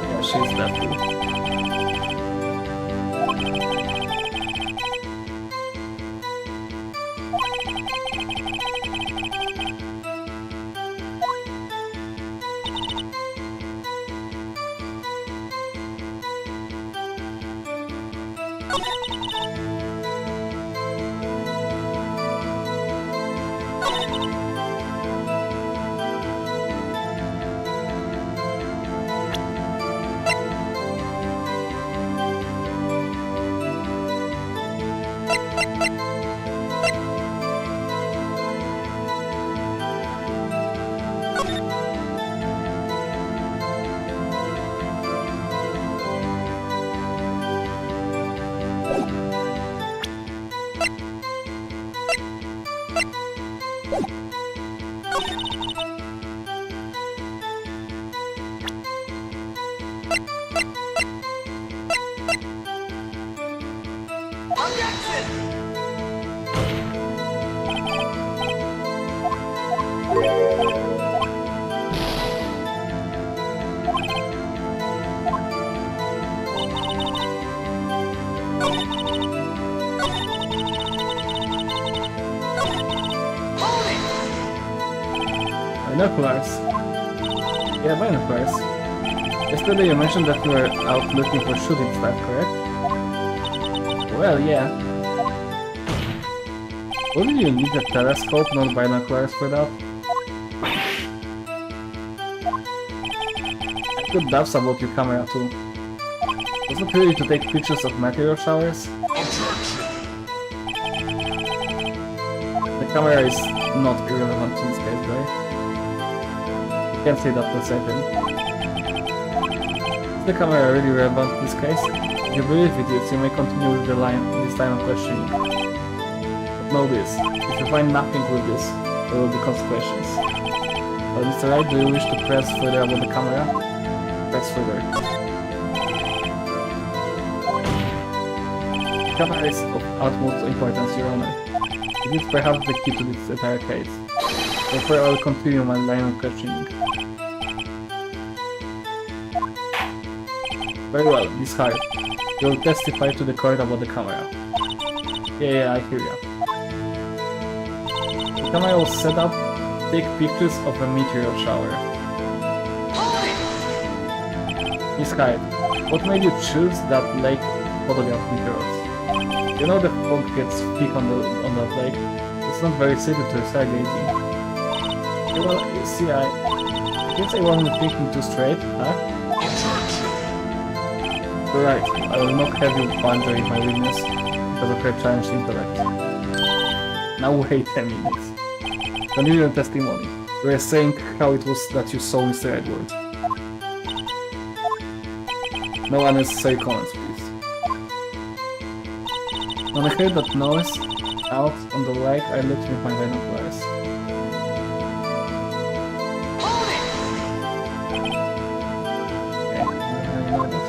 S1: Yeah, she's that too.
S2: Objection! Hold it!
S1: Binoculars. Yeah, binoculars. Yesterday you mentioned that you were out looking for shooting stuff, correct? Well, yeah. Wouldn't you need a telescope, not binoculars for that? I could doubts about your camera too. Was it really to take pictures of meteor showers?
S2: Objection!
S1: The camera is not irrelevant in this case, right? You can't say that for certain. Is the camera really relevant in this case? If you believe it is, you may continue with this line of questioning. But know this, if you find nothing with this, there will be consequences. Well, Mr. Wright, do you wish to press further about the camera? Press further. The camera is of utmost importance, Your Honor. It is perhaps the key to this entire case. Therefore, I will continue my line of questioning. Very well, Miss Hart. You will testify to the court about the camera. Yeah, I hear ya. The camera was set up to take pictures of a meteor shower.
S2: Hold it!
S1: Miss Hart, what made you choose that lake to photograph meteors? You know the fog gets thick on that lake. It's not very suited to stargazing. Okay, well, you see, I guess I wasn't thinking too straight, huh?
S2: Objection!
S1: You're right, I will not have you pondering my weakness because of her challenged intellect. Now wait 10 minutes. Continue your testimony. You were saying how it was that you saw Mr. Edward. No unnecessary comments, please. When I heard that noise out on the lake, I looked with my binoculars.
S2: Hold it!
S1: Okay, I know that.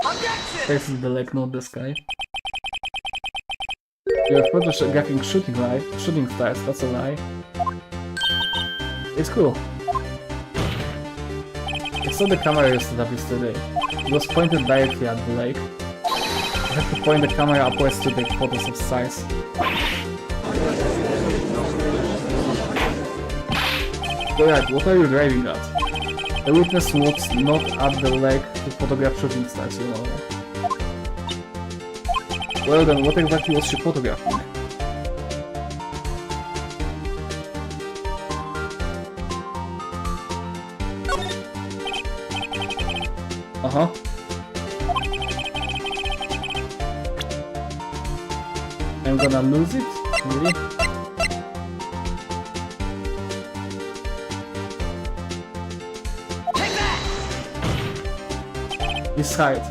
S2: Objection!
S1: This is the lake, not the sky. You're photographing shooting stars, that's a lie. It's cool. I saw the camera you set up yesterday. It was pointed directly at the lake. You have to point the camera upwards to take photos of stars. Alright, what are you driving at? The witness was not at the lake to photograph shooting stars, you know. Well then, what exactly was she photographing? Uh-huh. I'm gonna lose it? Really?
S2: Take that!
S1: This height.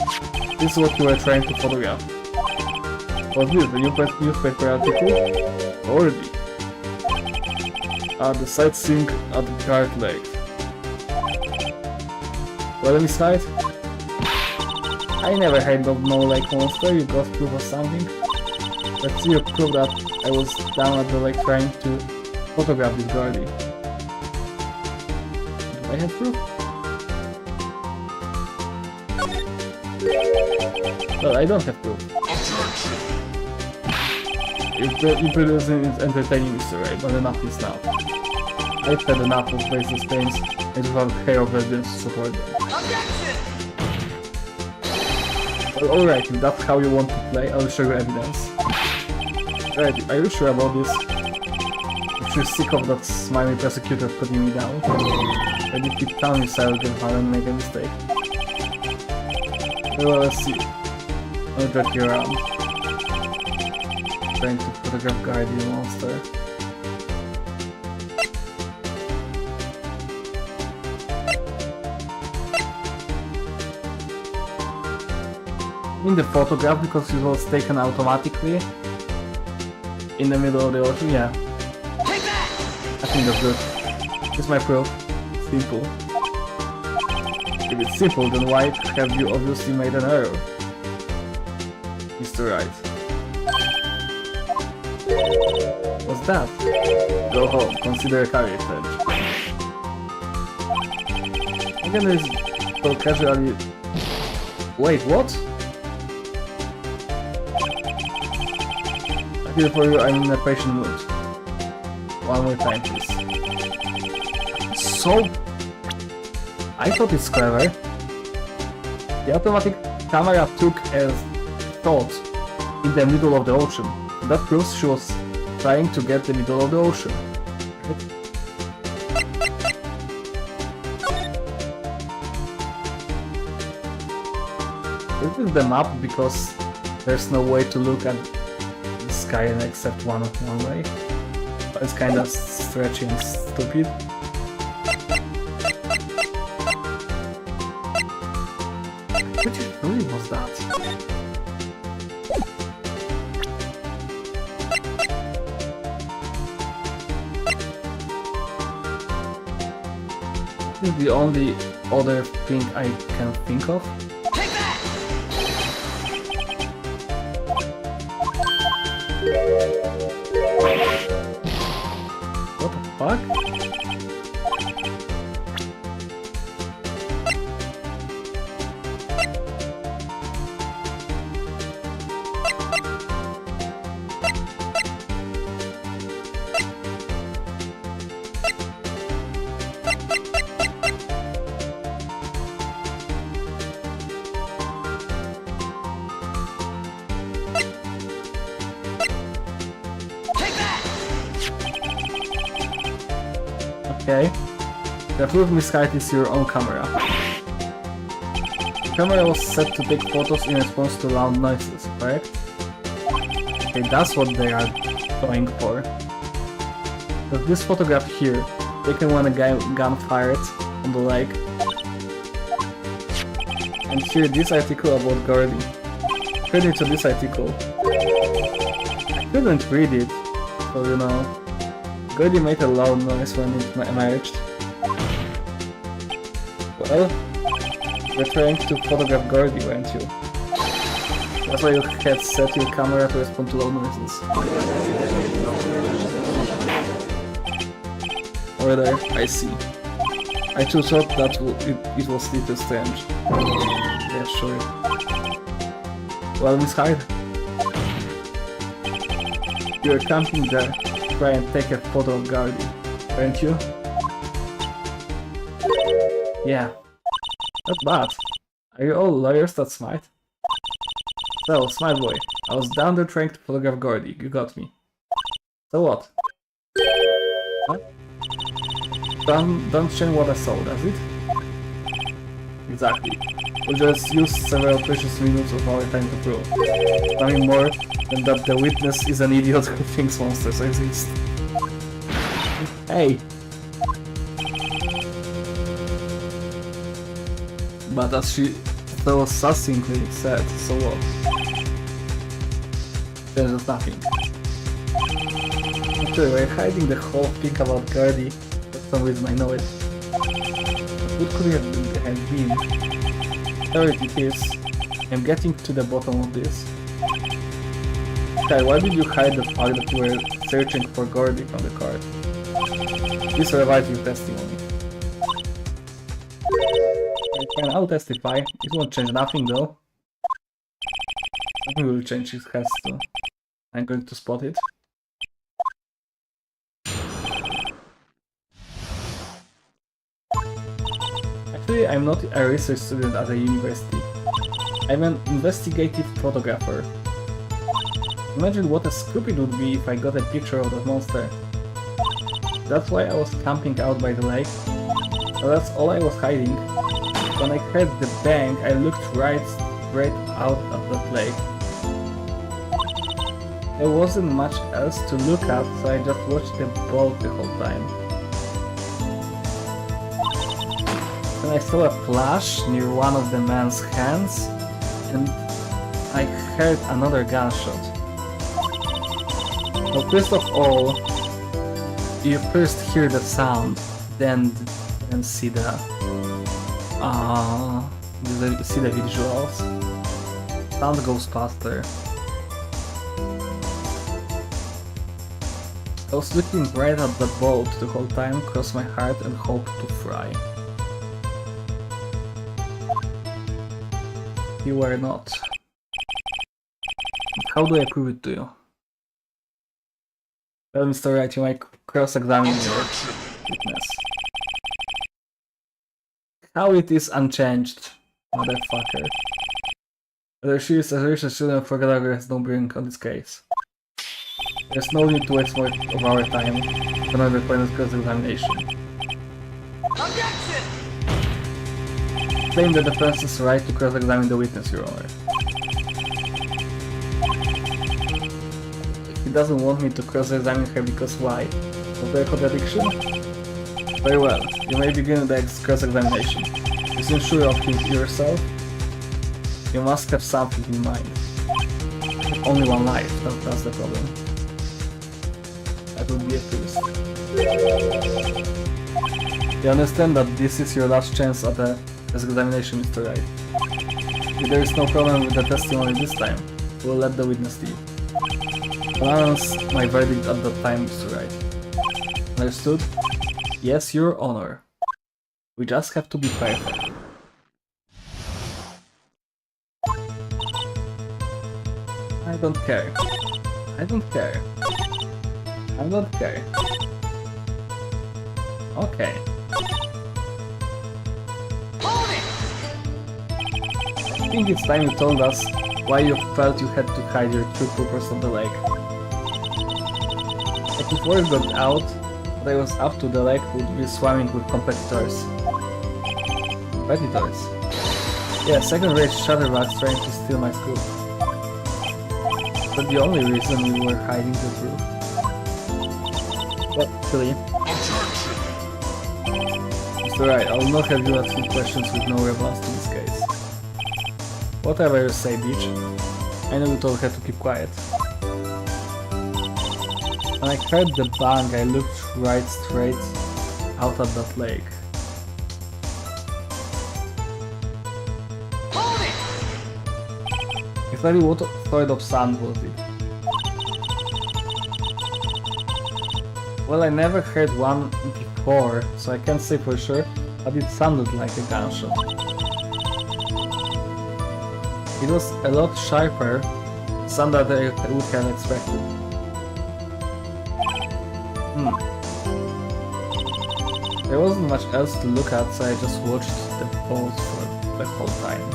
S1: This is what you were trying to photograph. What's this? The newspaper article? Already. The sightseeing at the Guard Lake. Well, let me start. I never heard of no lake monster, you got proof of something? Let's see your proof that I was down at the lake trying to photograph this Guardy. Do I have proof? Well, I don't have proof. Introducing is entertaining, Mr. Ray, but enough is now. I've had enough of racist things. I just want care of residents to support them. Well, alright, if that's how you want to play, I'll show you evidence. Alright, are you sure about this? If you're sick of that smiley prosecutor putting me down, I did keep telling you Sergeant if I don't make a mistake. Well, let's see. I'll drag you around. Trying to photograph Guardian Monster. In the photograph because it was taken automatically in the middle of the ocean, yeah. I think that's good. It's my proof. Simple. If it's simple, then why have you obviously made an error? Mr. Wright. What's that? Go home, consider a career change. Again, is so casually. Wait, what? I feel for you, I'm in a patient mood. One more time, please. So. I thought it's clever. The automatic camera took a thought in the middle of the ocean. That proves she was trying to get the middle of the ocean. Right? This is the map because there's no way to look at the sky except one way. But it's kinda stretchy and stupid. Which really was that? This is the only other thing I can think of.
S2: Take that!
S1: What the fuck? Okay. The proof misguide is your own camera. The camera was set to take photos in response to loud noises, correct? Okay, that's what they are going for. But this photograph here, taken when a gun fired on the lake. And here this article about Gordy. According to this article, I couldn't read it, so you know. Gordy made a loud noise when it emerged. Well, you're trying to photograph Gordy, weren't you? That's why you had set your camera to respond to loud noises. Over there, I see. I too thought that it was little strange. Yeah, sure. Well, Miss Hyde, you're camping there. Try and take a photo of Gardy, weren't you? Yeah. Not bad. Are you all lawyers that smart? So, smart boy, I was down there trying to photograph Gordy, you got me. So what? What? Don't change what I saw, does it? Exactly. We'll just use several precious minutes of our time to prove. Nothing more than that the witness is an idiot who thinks monsters exist. Hey! But as she so succinctly said, so what? changes nothing. Actually, we're hiding the whole thing about Gardy. For some reason I know it. But what could it have been? There it is. I'm getting to the bottom of this. Sky, why did you hide the fact that you were searching for Gordy from the card? This revives your testimony. Fine, I'll testify. It won't change nothing though. Nothing will change, it has to. I'm going to spot it. Actually, I'm not a research student at a university. I'm an investigative photographer. Imagine what a scoop it would be if I got a picture of that monster. That's why I was camping out by the lake. So that's all I was hiding. When I heard the bang, I looked right straight out at that lake. There wasn't much else to look at, so I just watched the boat the whole time. Then I saw a flash near one of the man's hands, and I heard another gunshot. So first of all, you first hear the sound, then see the visuals. Sound goes faster. I was looking right at the boat the whole time, crossed my heart and hoped to fry. You were not. How do I prove it to you? Well, Mr. Wright, you might cross-examine your witness. How it is unchanged, motherfucker. Whether she is a research student for Gallagher has no bearing on this case. There's no need to waste more of our time on another pointless cross-examination.
S2: Objection!
S1: Claim the defense's right to cross-examine the witness, Your Honor. He doesn't want me to cross-examine her because why? Was there a contradiction? Very well, you may begin the cross-examination. You seem sure of yourself? You must have something in mind. Only one life, that's the problem. That would be a twist. You understand that this is your last chance at a cross-examination, Mr. Wright. If there is no problem with the testimony this time, we'll let the witness leave. I'll announce my verdict at that time, Mr. Wright. Understood? Yes, Your Honor. We just have to be perfect. I don't care. I don't care. I don't care. Okay.
S2: Hold it!
S1: I think it's time you told us why you felt you had to hide your true purpose on the lake. But before you got out, what I was up to the lake would be swimming with competitors. Competitors? Yeah, second-rate shutterbacks trying to steal my scoop. But the only reason we were hiding the truth. Well, actually, Mr. Wright, I will not have you ask me questions with no response to this case. Whatever you say, bitch. I know you told her to keep quiet. When I heard the bang, I looked right straight out at that lake.
S2: Hold it!
S1: Exactly what sort of sound was it? Well, I never heard one before, so I can't say for sure, but it sounded like a gunshot. It was a lot sharper, sound that I would have expected. There wasn't much else to look at, so I just watched the boat for the whole time.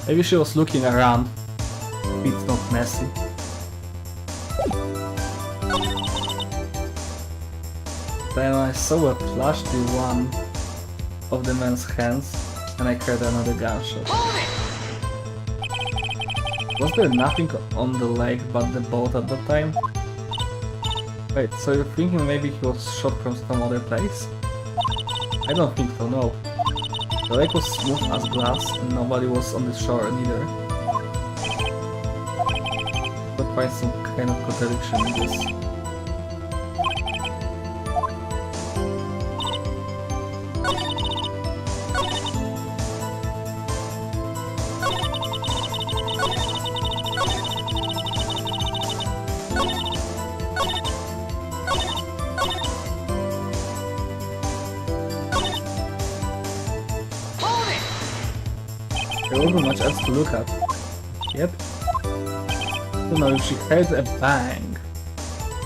S1: Maybe she was looking around. It's not messy. Then I saw a flash to one of the man's hands, and I heard another gunshot.
S2: Hold it!
S1: Was there nothing on the lake but the boat at the time? Wait, so you're thinking maybe he was shot from some other place? I don't think so, no. The lake was smooth as glass and nobody was on the shore neither. But find some kind of contradiction in this. There wasn't much else to look at. Yep. I don't know if she heard a bang.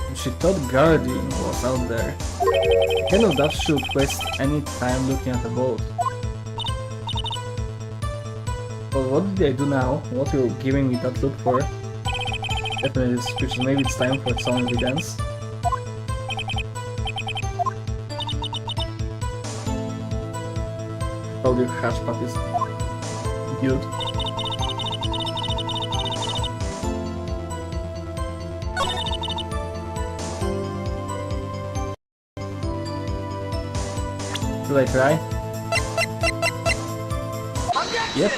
S1: And she thought guardian was out there. The kind of that should waste any time looking at the boat. But what did I do now? What you're giving me that look for? Definitely suspicious. Maybe it's time for some evidence. Oh, your hatch puppies. Good. Should I try? Yep.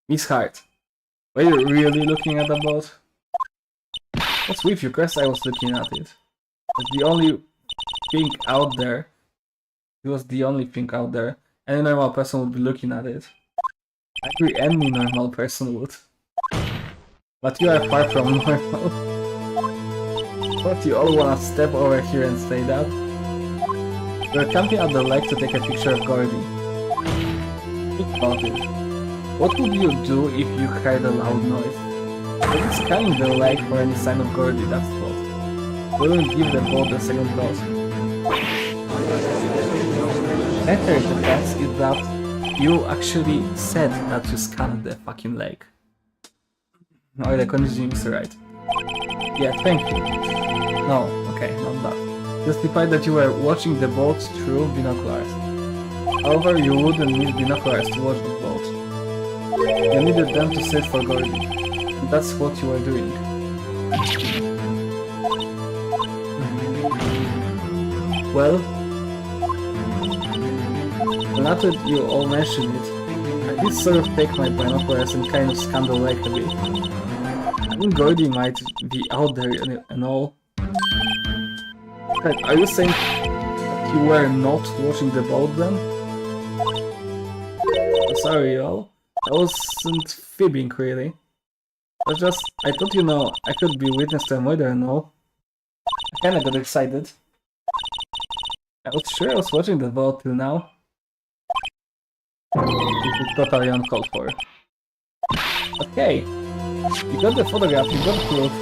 S1: Miss Hart. Were you really looking at the boat? What's with you? Cause I was looking at it. It's the only thing out there. It was the only thing out there. Any normal person would be looking at it. I agree, any normal person would. But you are far from normal. But you all wanna step over here and say that? We're camping at the lake to take a picture of Gordy. Think about it. What would you do if you heard a loud noise? Maybe scanning the lake for any sign of Gordy, that's thought. We will give the boat a second thought. Better defense is that you actually said that you scanned the fucking lake. Oh, the conditioning is right. Yeah, thank you. No, okay, not that. Justified that you were watching the boat through binoculars. However, you wouldn't need binoculars to watch the boat. You needed them to search for Gordy. And that's what you were doing. Well, now that you all mention it, I did sort of take my binoculars and kind of scan the lake a bit. I think Gordy might be out there and all. Are you saying that you were not watching the boat then? Sorry y'all, I wasn't fibbing really. I thought I could be witness to a murder and all. I kinda got excited. I was sure I was watching the boat till now. This is totally uncalled for. Okay, you got the photograph, you got proof.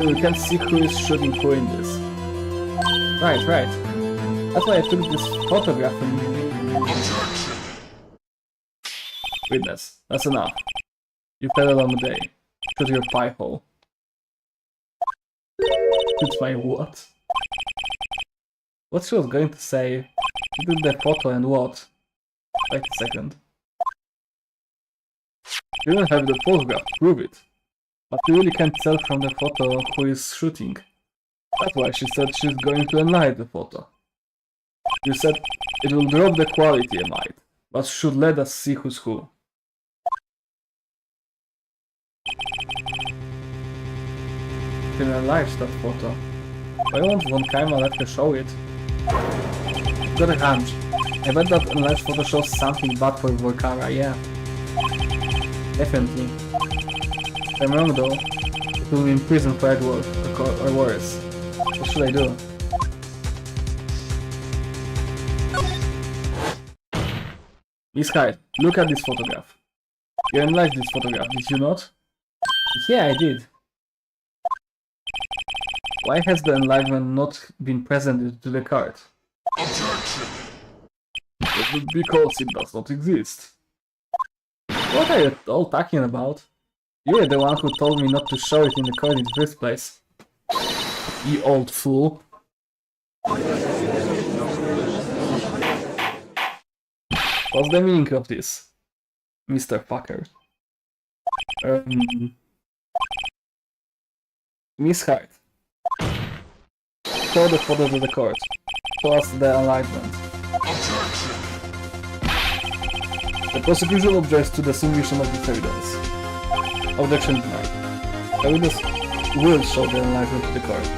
S1: We can see who is shooting who in this. Right. That's why I took this photograph and... Witness, that's enough. You've had a long day. Shoot your pie hole. Shoot my what? What she was going to say? You did the photo and what? Wait a second. You don't have the photograph to prove it. But you really can't tell from the photo who is shooting. That's why she said she's going to enlarge the photo. You said it will drop the quality a mite, but should let us see who's who. You can enlarge that photo. Why won't one camera let her show it? Got a hunch. I bet that enlarged photo shows something bad for Volcara, yeah. Definitely. If I'm wrong though, it will be in prison for egg work, or worse. What should I do? Miss Hyde, look at this photograph. You enlarged this photograph, did you not? Yeah, I did. Why has the enlargement not been presented to the card?
S2: Objection!
S1: Because it does not exist. What are you all talking about? You were the one who told me not to show it in the card in the first place. You old fool. What's the meaning of this, Mr. Fucker? Miss Hart. Show the photo to the court. Show us the enlightenment.
S2: Objection.
S1: The prosecution objects to the submission of this evidence. Objection denied. Evidence will show the enlightenment to the court.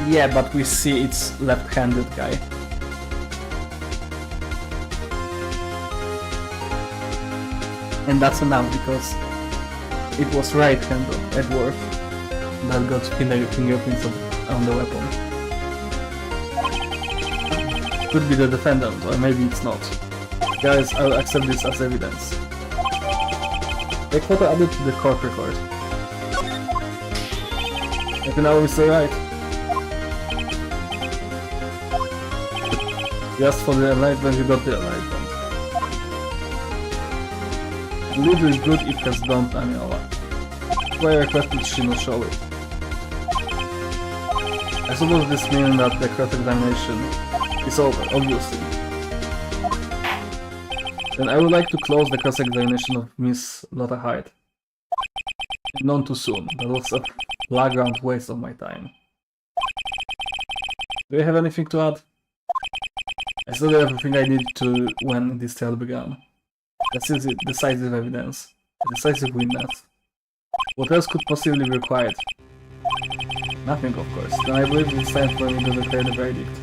S1: Yeah, but we see it's left-handed guy. And that's enough because it was right-handed Edward that got fingerprints on the weapon. Could be the defendant, or maybe it's not. Guys, I'll accept this as evidence. Take photo added to the court record. Happy now, Mr. Right. Just for the enlightenment, you got the enlightenment. The leader is good, it has done Aniola. Why I requested she not show it. I suppose this means that the cross-examination is over, obviously. Then I would like to close the cross-examination of Miss Lotta Hyde. None too soon, that was a flagrant waste of my time. Do you have anything to add? I still have everything I need to when this trial began. This is it, decisive evidence, a decisive witness. What else could possibly be required? Nothing, of course. Then I believe it's time for me to declare the verdict.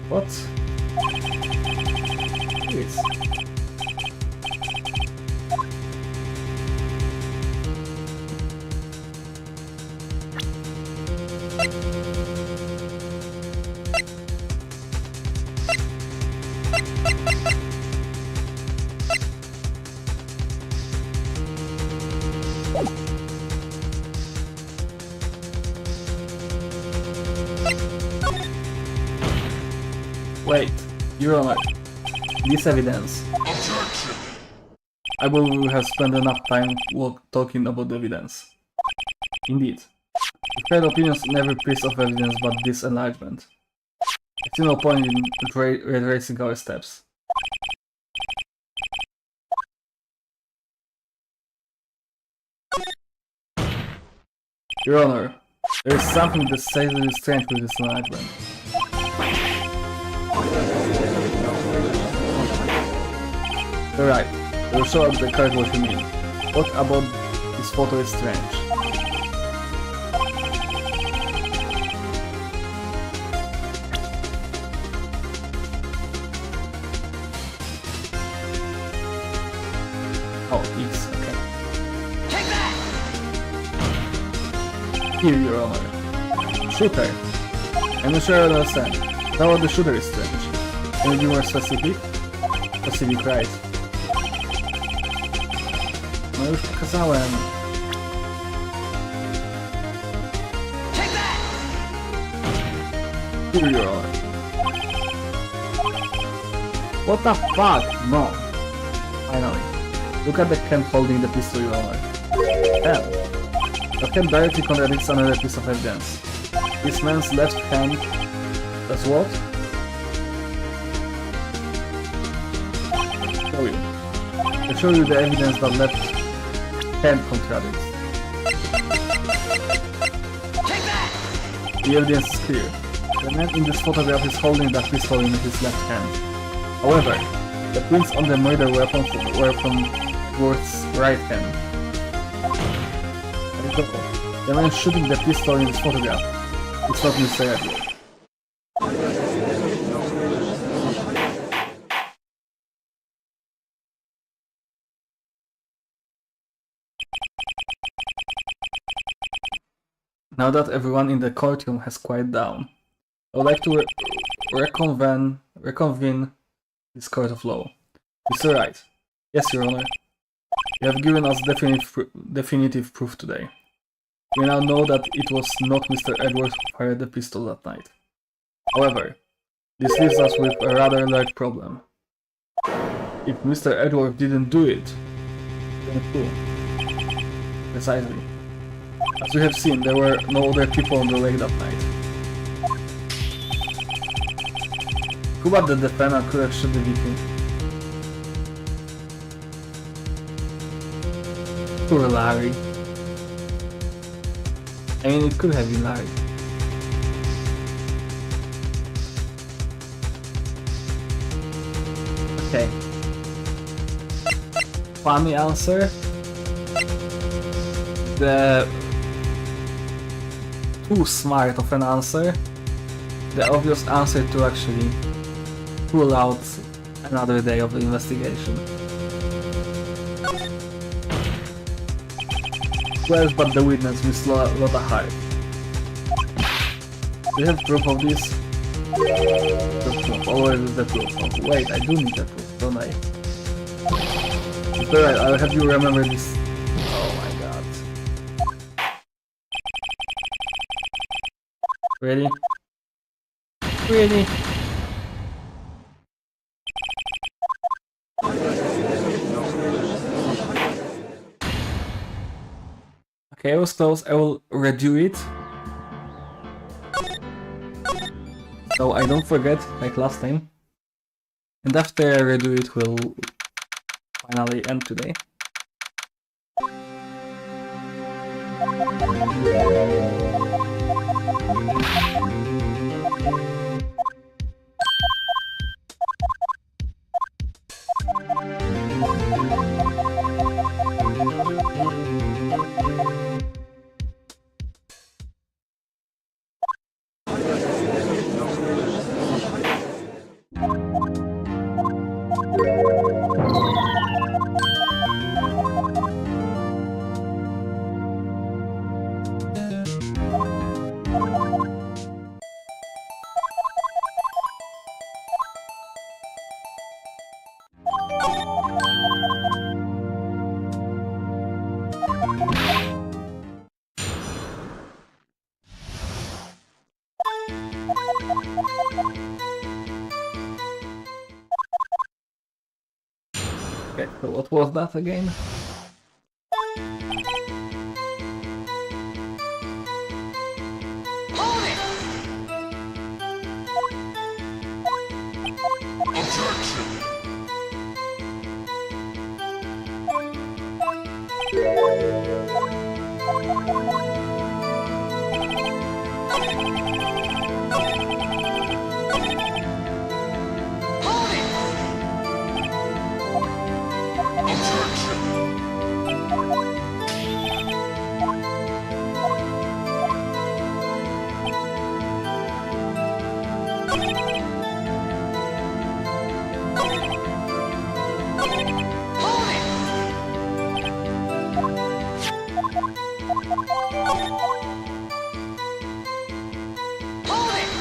S1: What? Please. Wait, Your Honor, this evidence.
S2: Objection.
S1: I believe we have spent enough time talking about the evidence. Indeed. We've heard opinions on every piece of evidence but this enlightenment. I see no point in retracing our steps. Your Honor, there is something decidedly strange with this enlightenment. You're right. I will show up the card what you mean. What about this photo is strange? Oh, X, okay.
S2: Take that!
S1: Here, Your Honor. Shooter. I'm not sure I understand. Now the shooter is strange. Can you be more specific? Specific, right. No już pokazałem.
S2: Take that!
S1: Here, Your Honor. What the fuck? No. Finally. Look at the hand holding the pistol, Your Honor. Hell. That hand directly contradicts another piece of evidence. This man's left hand... That's what? Show you. I show you the evidence that left hand contradicts.
S2: Take that!
S1: The evidence is clear. The man in this photograph is holding that pistol in his left hand. However, the prints on the murder weapon were from Worth's right hand. The man shooting the pistol in this photograph is not Mr. Edward. Now that everyone in the courtroom has quieted down, I would like to reconvene this court of law. Mr. Wright. Yes, Your Honor. You have given us definitive proof today. We now know that it was not Mr. Edwards who fired the pistol that night. However, this leaves us with a rather large problem. If Mr. Edwards didn't do it, then who? Precisely. As we have seen, there were no other people on the lake that night. Chyba the defender could actually beat him. Poor Larry. I mean, it could have been Larry. Okay. Funny answer. The too smart of an answer. The obvious answer to actually rule out another day of investigation. Who else but the witness, Miss Lotta Hart? Do you have proof of this? The proof. Oh, where is the proof? Oh, wait, I do need the proof, don't I? Alright, I'll have you remember this. Oh my god. Really? Really? Okay, I was close. I will redo it. So I don't forget, like last time. And after I redo it, we'll finally end today. Okay, so what was that again?
S2: Hold it! Objection! Hold it! Objection! Hold it! Hold it! Hold it!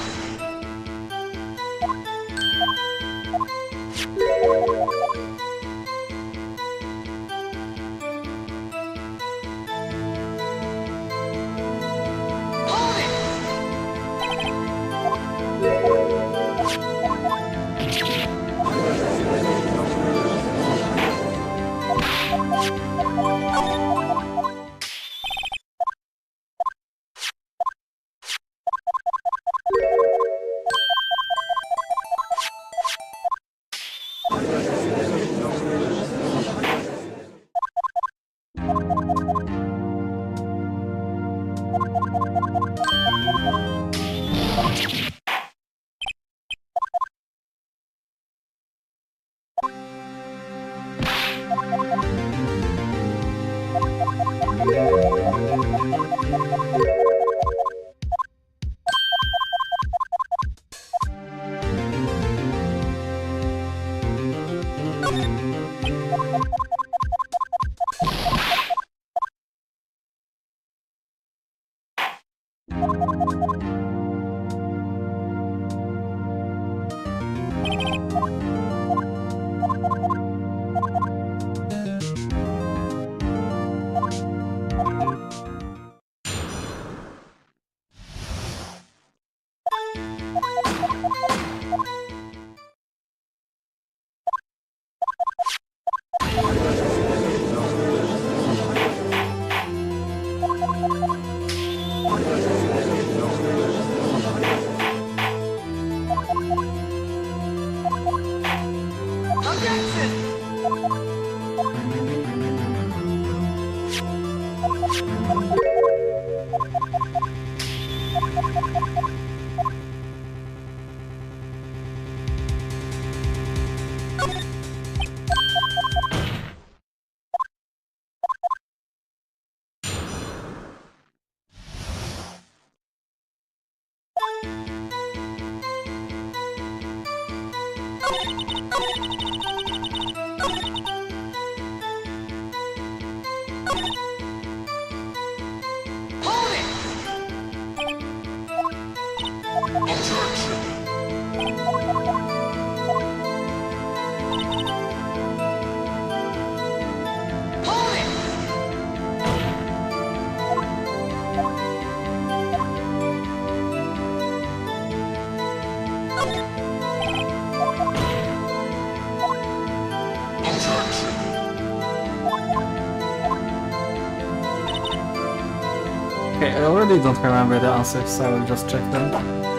S1: Okay, I already don't remember the answers, so I will just check them.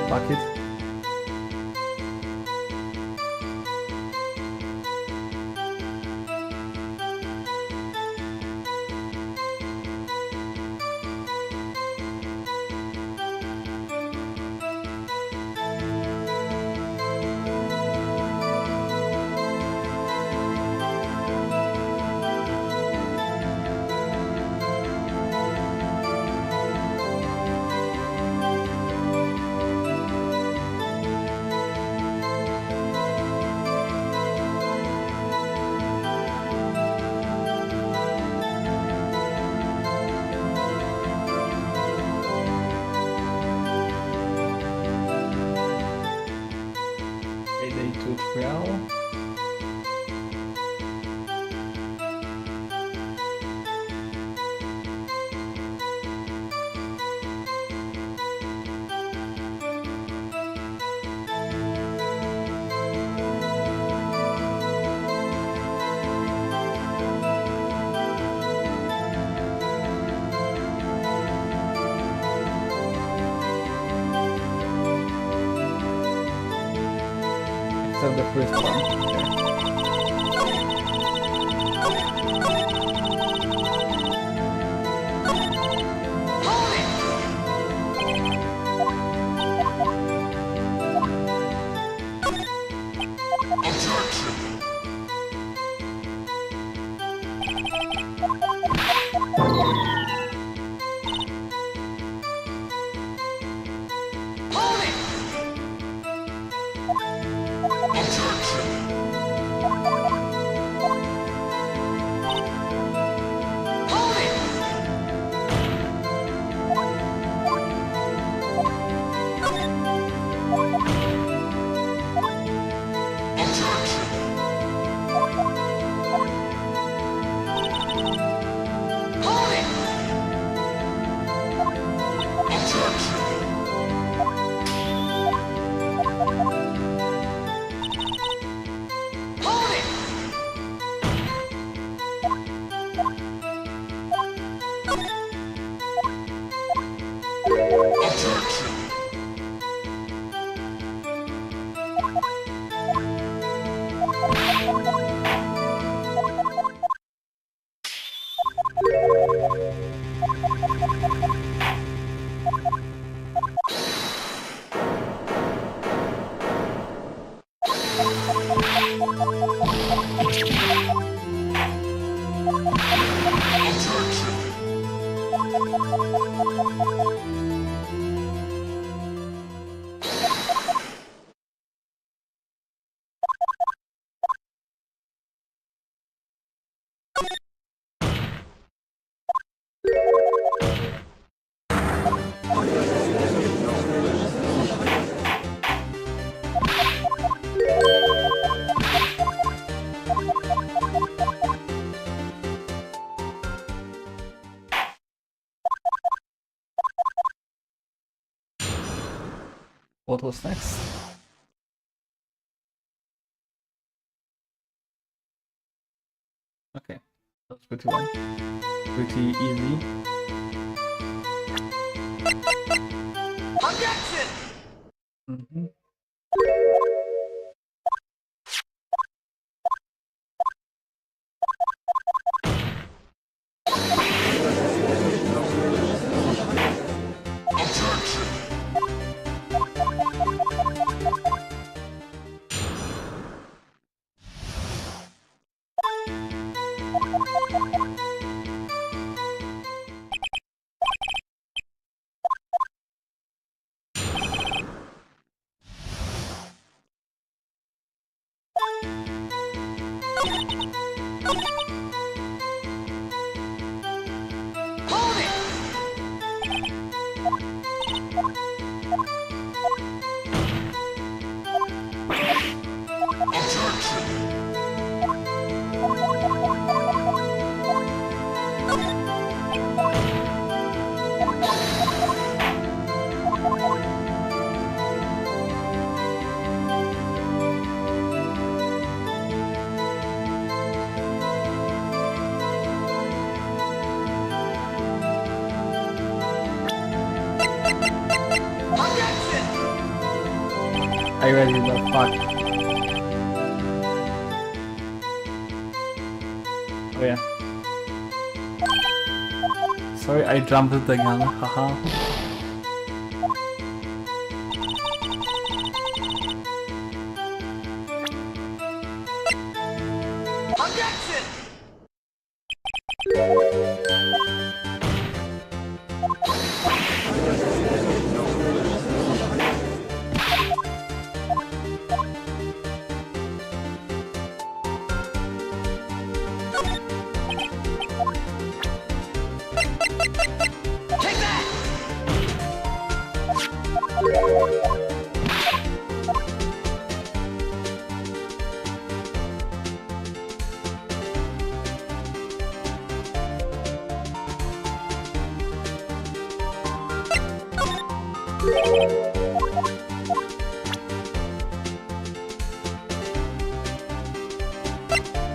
S1: Fuck it. Day 2 trial. Except the first one. Okay. What was next? Okay, that's pretty well. Pretty easy.
S2: Objection!
S1: Mm-hmm. I read it, but fuck. Oh yeah. Sorry, I jumped the gun, haha.
S2: Objection! Take that!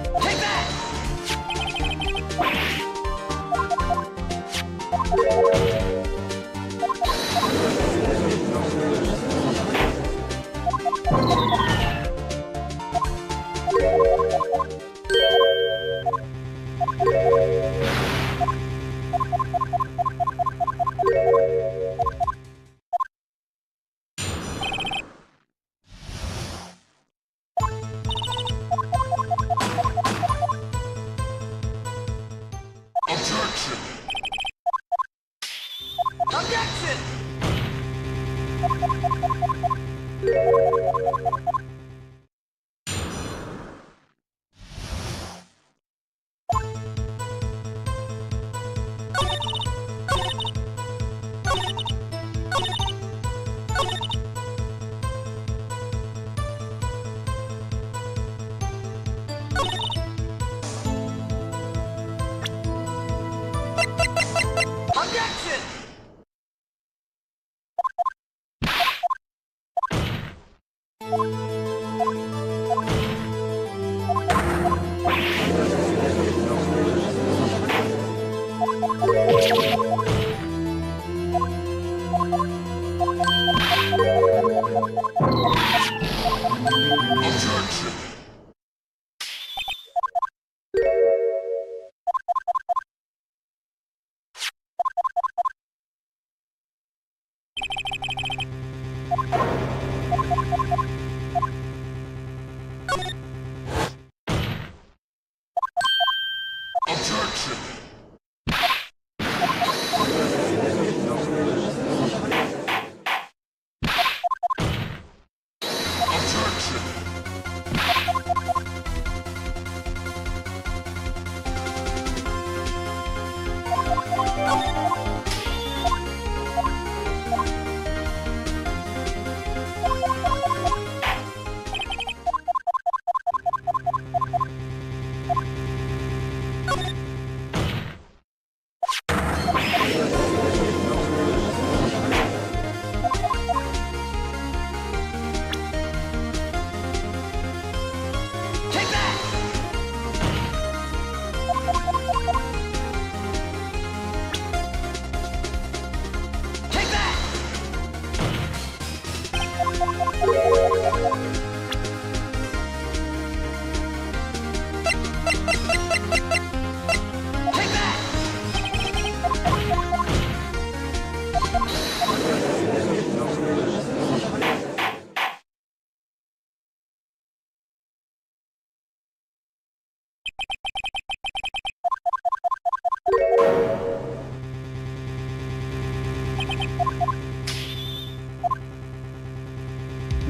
S2: Take that! Objection! Objection! Objection! Objection! Objection! Objection! Take that! Take that! Take that!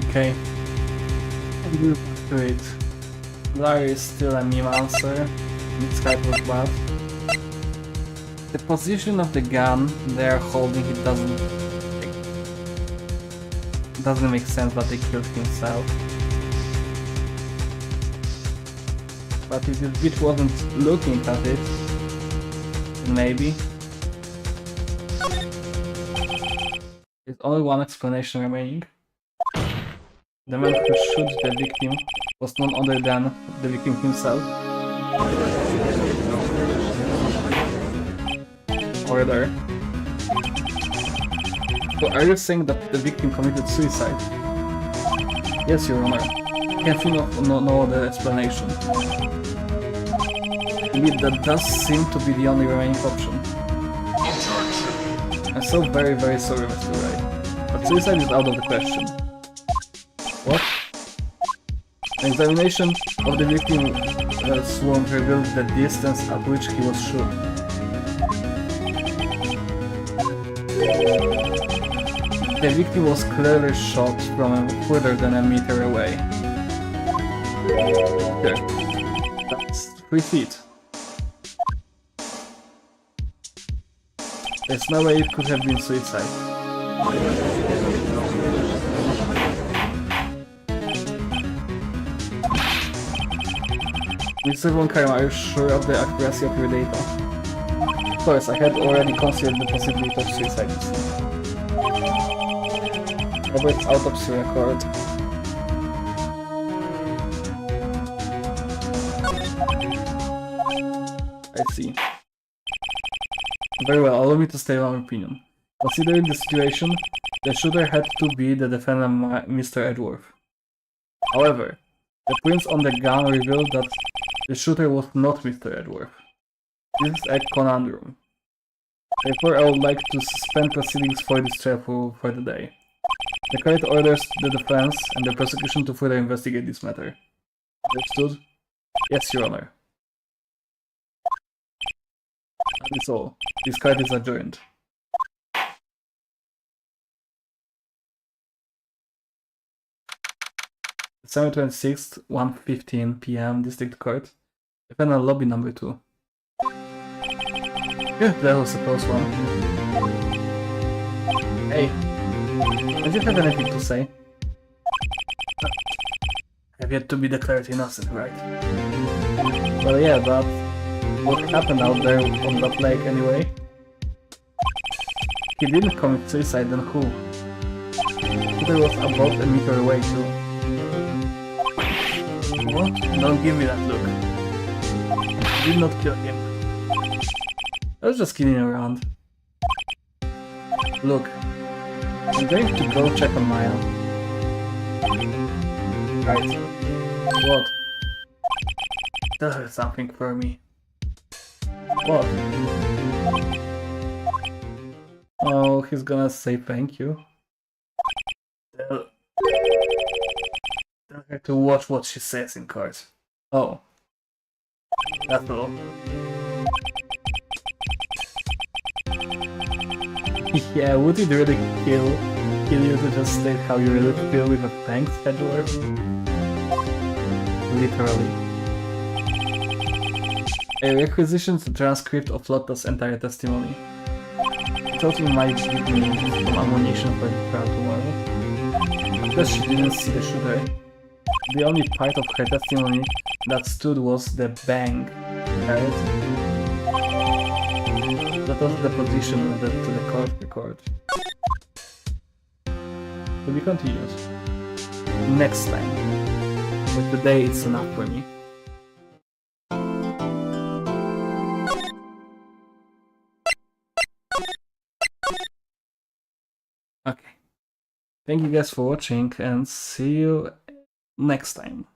S1: Okay. We'll back to it. Larry is still a meme answer. This guy was bad. The position of the gun they are holding, it doesn't make sense that they killed himself. But if this bitch wasn't looking at it, maybe. There's only one explanation remaining. The man who shot the victim was none other than the victim himself. Or there. So are you saying that the victim committed suicide? Yes, Your Honor. Can't think of no other explanation. Indeed, that does seem to be the only remaining option.
S2: Objection.
S1: I'm so very, very sorry, Mr. Wright. But suicide is out of the question. What? An examination of the victim's wound revealed the distance at which he was shot. The victim was clearly shot from further than a meter away. There. That's 3 feet. There's no way it could have been suicide. Mr. Von Karma, are you sure of the accuracy of your data? Of course, I had already considered the possibility of suicide. Robert's autopsy record. I see. Very well, allow me to state my opinion. Considering the situation, the shooter had to be the defendant, Mr. Edgeworth. However, the prints on the gun revealed that the shooter was not Mr. Edgeworth. This is a conundrum. Therefore, I would like to suspend proceedings for this trial for the day. The court orders the defense and the prosecution to further investigate this matter. Understood? Yes, Your Honor. That is all. This court is adjourned. December 26th, 1:15 p.m. District Court. Defendant Lobby number 2. Yeah, that was a close one. Hey, did you have anything to say? Have yet to be declared innocent, right? Well, yeah, but what happened out there on that lake anyway? He didn't commit suicide, then who? He was about a meter away too. What? Don't give me that look. I did not kill him. I was just kidding around. Look, I'm going to go check on Maya. Right. What? Tell her something for me. What? Oh, he's gonna say thank you. Tell her to watch what she says in court. Oh. That's all. Yeah, would it really kill you to just state how you really feel with a thanks, Edgeworth? Literally. A requisitions the transcript of Lotta's entire testimony. I thought you might give me some ammunition for the trial tomorrow. Because she didn't see the shooter. The only part of her testimony that stood was the bang, right? That was the position to the court record. To be continued. Next time. But today it's enough for me. Okay. Thank you guys for watching and see you next time.